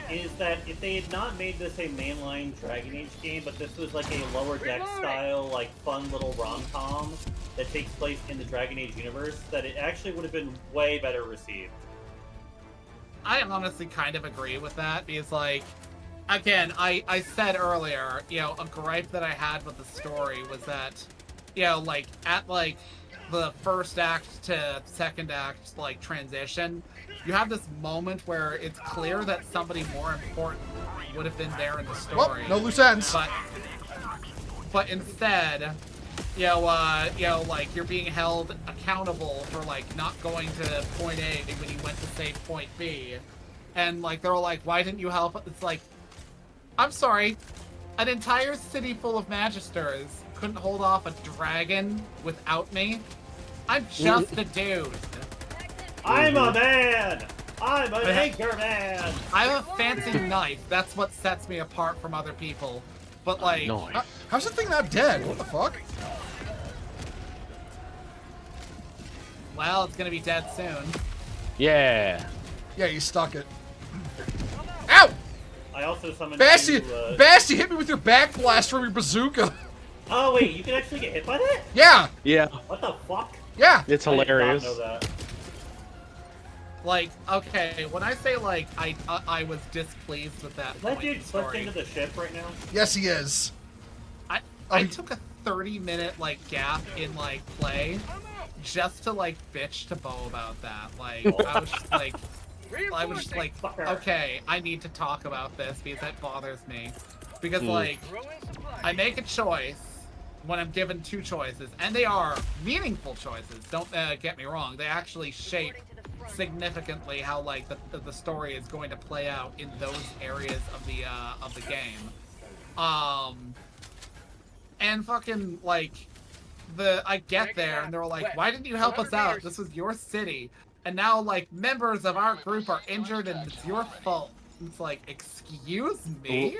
is that if they had not made this a mainline Dragon Age game, but this was like a Lower Deck style, like fun little rom-com that takes place in the Dragon Age universe, that it actually would have been way better received. I honestly kind of agree with that, because like, again, I said earlier, you know, a gripe that I had with the story was that, you know, like at like the first act to second act like transition, you have this moment where it's clear that somebody more important would have been there in the story. Well, no loose ends. But instead, you know, like you're being held accountable for like not going to point A when you went to save point B, and like they're like, why didn't you help? It's like, I'm sorry, an entire city full of magisters couldn't hold off a dragon without me. I'm just a dude. I'm a man! I'm an anchor man! I have a fancy knife. That's what sets me apart from other people. But like... How's the thing not dead? What the fuck? Well, it's gonna be dead soon. Yeah. Yeah, you stuck it. Ow! I also summoned Basti, Basti, hit me with your back blast from your bazooka. Oh wait, you can actually get hit by that? Yeah. Yeah. What the fuck? Yeah. It's hilarious. I did not know that. Like, okay, when I say like I was displeased with that. Is that dude slipped into the ship right now? Yes, he is. I took a 30-minute like gap in like play just to like bitch to Bo about that. Like I was just like, okay, I need to talk about this because that bothers me. Because like I make a choice when I'm given two choices, and they are meaningful choices. Don't get me wrong; they actually shape significantly how like the story is going to play out in those areas of the game. And fucking like I get there and they're like, why didn't you help us out? This was your city, and now like members of our group are injured and it's your fault. It's like, excuse me.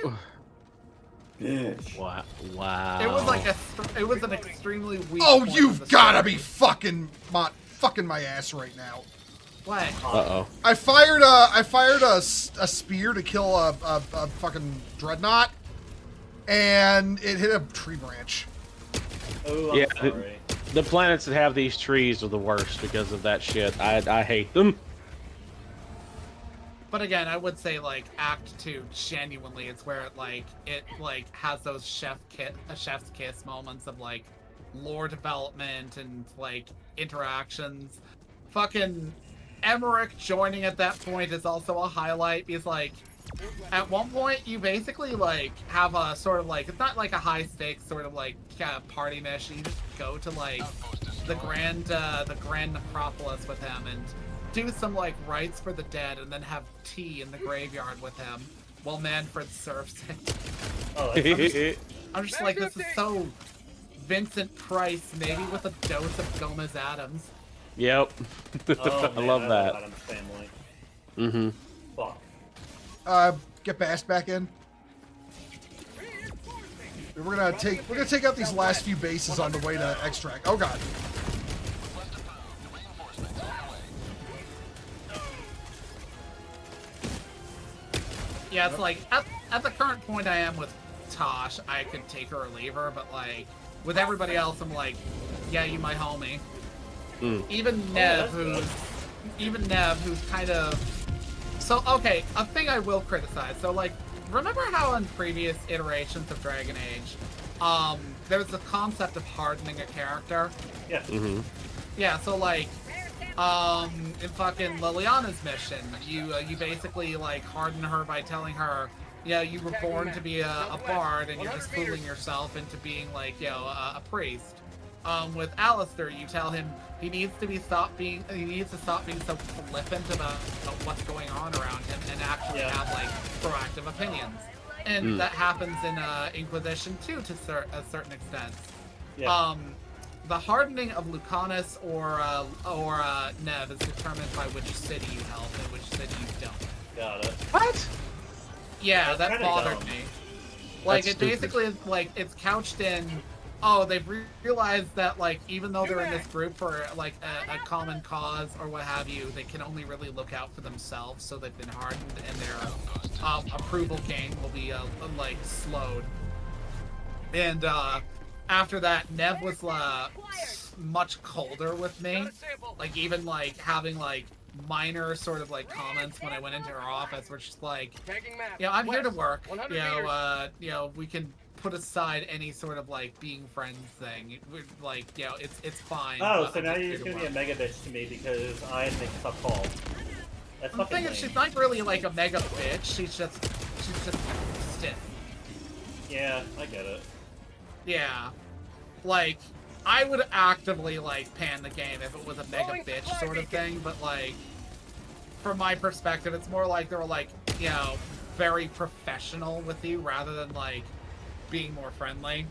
Bitch. Wow. It was an extremely weak. Oh, point you've of the gotta story. be fucking my ass right now. What? Uh-oh. I fired a spear to kill a fucking dreadnought, and it hit a tree branch. Oh, I'm sorry. The planets that have these trees are the worst because of that shit. I hate them. But again, I would say like Act 2 genuinely it's where it has those chef's kiss moments of like lore development and like interactions. Fucking Emmerich joining at that point is also a highlight, because like at one point you basically like have a sort of like, it's not like a high stakes sort of like party mission. You just go to like the grand necropolis with him and do some like rites for the dead, and then have tea in the graveyard with him while Manfred surfs it. Oh, I'm just like, this is so Vincent Price, maybe with a dose of Gomez Adams. Yep. Oh, I love that. Adam's family. Mm-hmm. Fuck. Get Bast back in. We're gonna take out these last few bases on the way to extract. Oh god. Yeah, it's like at the current point I am with Tosh, I could take her or leave her, but like with everybody else, I'm like, yeah, you my homie. Even Nev, even Nev, who's kind of... So, okay, a thing I will criticize. So, like, remember how in previous iterations of Dragon Age, there was the concept of hardening a character? Yeah. Mm-hmm. Yeah, so, like, in fucking Liliana's mission, you basically, like, harden her by telling her, yeah, you were born to be a bard, and you're just fooling yourself into being, like, you know, a priest. With Alistair, you tell him he needs to stop being so flippant about what's going on around him and actually have like proactive opinions. And that happens in Inquisition too, to a certain extent. Yeah. The hardening of Lucanus or Nev is determined by which city you help and which city you don't. Got it. What? Yeah, That's that bothered me. Like, That's it basically is like, it's couched in, oh, they've realized that, like, even though they're in this group for, like, a common cause or what have you, they can only really look out for themselves, so they've been hardened, and their approval gain will be, like, slowed. And, after that, Nev was, much colder with me. Like, even, like, having, like, minor sort of, like, comments when I went into her office, were just like, you know, I'm here to work, you know, we can put aside any sort of like being friends thing. Like, you know, it's fine. Oh, so now you're just gonna be a mega bitch to me because I make tough calls. That's the thing is, she's not really like a mega bitch. She's just stiff. Yeah, I get it. Yeah, like I would actively like pan the game if it was a mega bitch sort of thing. But like, from my perspective, it's more like they were like, you know, very professional with you rather than like being more friendly.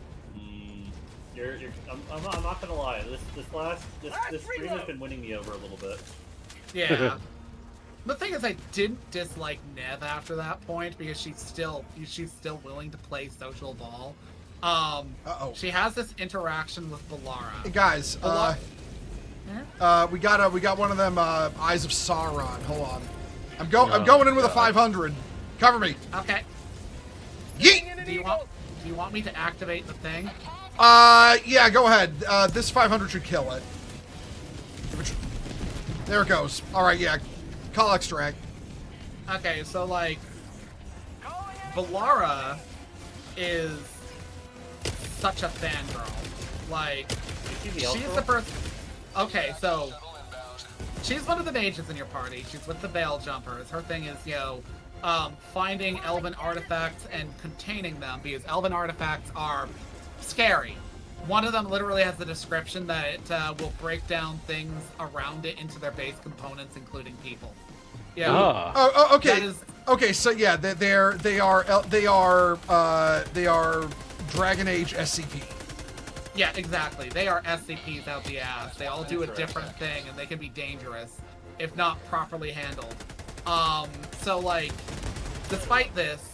I'm not gonna lie. This stream has been winning me over a little bit. Yeah. The thing is, I didn't dislike Nev after that point because she's still willing to play social ball. She has this interaction with Valara. Hey guys, we got one of them Eyes of Sauron. Hold on. I'm going in with a 500. Cover me. Okay. Yeet! Do you want me to activate the thing? Yeah, go ahead. This 500 should kill it. There it goes. Alright, yeah. Call extract. Okay, so, like, Valara is such a fangirl. Like, she's the person... Okay, so, she's one of the mages in your party. She's with the Veil Jumpers. Her thing is, you know, finding elven artifacts and containing them, because elven artifacts are scary. One of them literally has the description that it will break down things around it into their base components, including people. Yeah. Oh, okay. Okay, so yeah, they are Dragon Age SCP. Yeah, exactly. They are SCPs out the ass. They all do a different thing, and they can be dangerous if not properly handled. So like, despite this,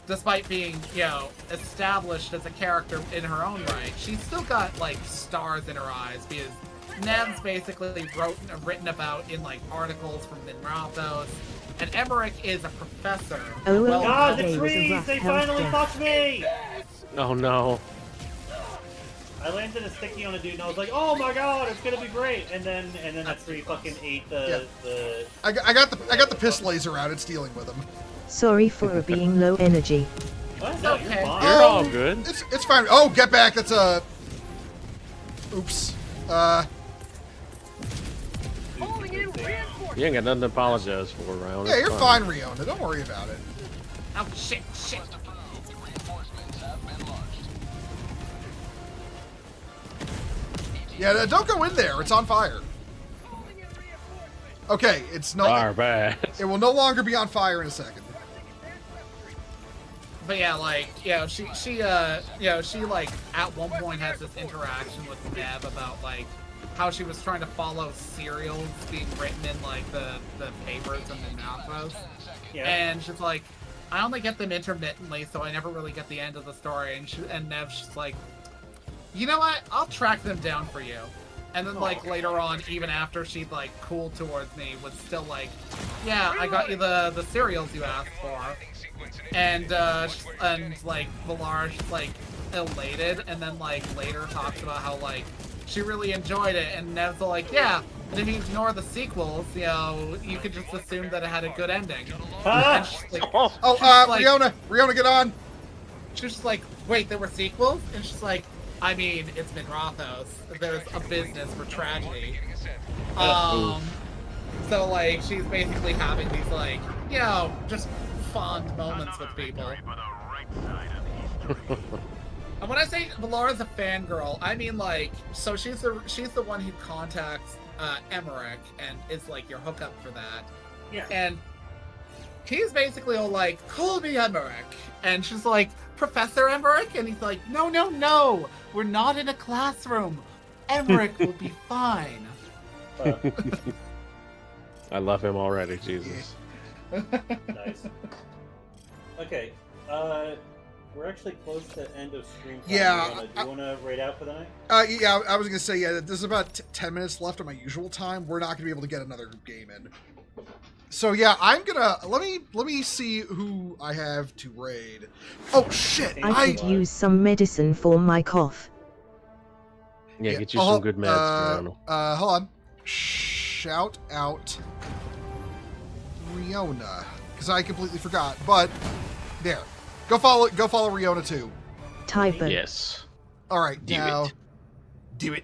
despite being, you know, established as a character in her own right, she's still got like stars in her eyes because Nev's basically written about in like articles from Minrathos, and Emmerich is a professor. Oh well, God, the trees! They finally fucked me! Oh no. I landed a sticky on a dude and I was like, oh my god, it's gonna be great! And then that tree fucking ate the I got the piss laser out, it's dealing with him. Sorry for being low energy. What? No, you're fine. You're all good. It's fine. Oh, get back, that's a... Oops. You ain't got nothing to apologize for, Ryan. Yeah, you're fine, Riona. Don't worry about it. Oh, shit. Yeah, don't go in there. It's on fire. Okay, it's not... Fire bad. It will no longer be on fire in a second. But yeah, like, you know, she like at one point has this interaction with Nev about like how she was trying to follow serials being written in like the papers and the Minrathos. Yeah. And she's like, I only get them intermittently, so I never really get the end of the story. And Nev's just like, you know what? I'll track them down for you. And then, like, later on, even after she'd, like, cooled towards me, was still like, yeah, I got you the cereals you asked for. And like, Valara's just, like, elated, and then, like, later talks about how, like, she really enjoyed it, and Nev's like, yeah, if you ignore the sequels, you know, you could just assume that it had a good ending. Ah! Riona, get on. She's just like, wait, there were sequels? And she's like, I mean, it's Midrathos. There's a business for tragedy. So, like, she's basically having these, like, you know, just fond moments with people. And when I say Valara's a fangirl, I mean, like, so she's the one who contacts Emmerich and is, like, your hookup for that. Yeah. And he's basically all like, call me Emmerich. And she's like, Professor Emmerich? And he's like, no, no, no. We're not in a classroom. Emmerich will be fine. I love him already, Jesus. Nice. Okay, we're actually close to end of stream time. Yeah. Do you want to raid out for the night? Yeah, I was going to say, yeah, there's about 10 minutes left of my usual time. We're not going to be able to get another game in. So, yeah, I'm going to... Let me see who I have to raid. Oh, shit! I could use some medicine for my cough. Yeah, get you some good meds, Riona. Hold on. Shout out Riona, because I completely forgot. But there, go follow Riona too. Typo. Yes. All right, Do now it. do it.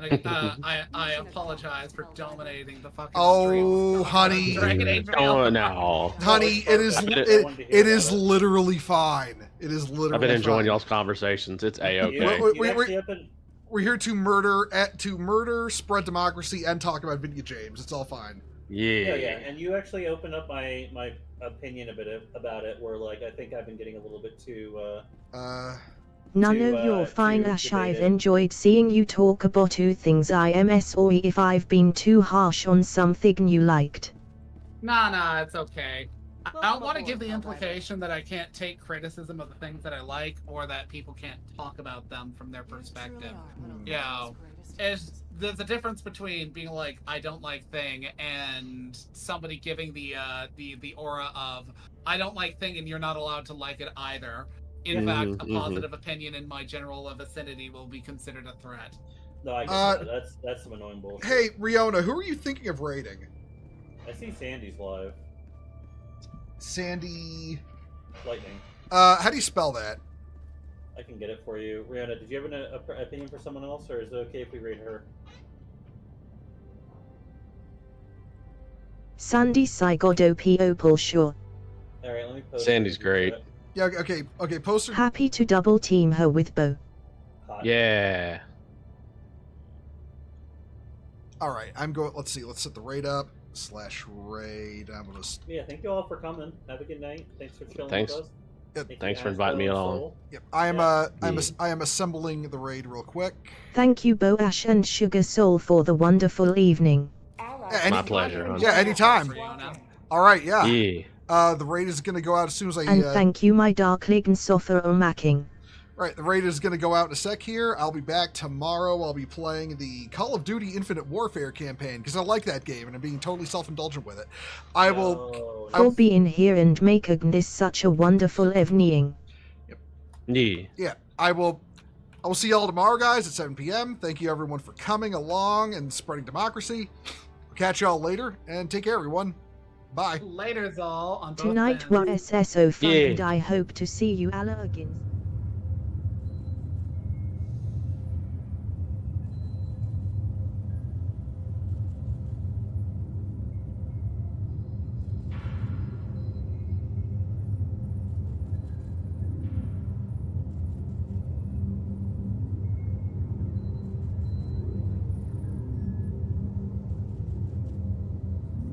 I apologize for dominating the fucking Oh, honey. Oh no, honey, it is literally fine. It is literally. I've been enjoying fine. y'all's conversations. It's a-okay. We're here to murder, spread democracy, and talk about video games. It's all fine. Yeah. Yeah, and you actually opened up my opinion a bit about it, where like I think I've been getting a little bit too. None you're fine, Ash. I've enjoyed seeing you talk about two things. I'm sorry if I've been too harsh on something you liked. Nah, it's okay. I don't want to give the implication that I can't take criticism of the things that I like, or that people can't talk about them from their perspective. You know, there's a difference between being like, I don't like thing, and somebody giving the aura of, I don't like thing and you're not allowed to like it either. In fact, a positive opinion in my general vicinity will be considered a threat. No, I guess that's some annoying bullshit. Hey, Riona, who are you thinking of raiding? I see Sandy's live. Sandy... Lightning. How do you spell that? I can get it for you. Riona, did you have an opinion for someone else, or is it okay if we raid her? Sandy Psygodopi Opal sure. Alright, let me post Sandy's great. Yeah, okay, post her. Happy to double team her with Bo. Yeah. Alright, let's see, let's set the raid up. /raid. I'm gonna... Yeah, thank you all for coming. Have a good night. Thanks for chilling Thanks. with us. Yep. Thanks for inviting me along. Yep, I am assembling the raid real quick. Thank you, Bo, Ash, and Sugar Soul for the wonderful evening. My pleasure, honey. Yeah, anytime. All right, yeah. Yeah. The raid is gonna go out as soon as I. And thank you, my Darkling Soffer Macking. Right, the raid is going to go out in a sec here. I'll be back tomorrow. I'll be playing the Call of Duty Infinite Warfare campaign because I like that game and I'm being totally self-indulgent with it. For being here and making this such a wonderful evening. Yep. Yeah. Yeah, I will see y'all tomorrow, guys, at 7 p.m. Thank you, everyone, for coming along and spreading democracy. We'll catch y'all later, and take care, everyone. Bye. Later's all on both Tonight ends. was SSO fun, and I hope to see you alla again.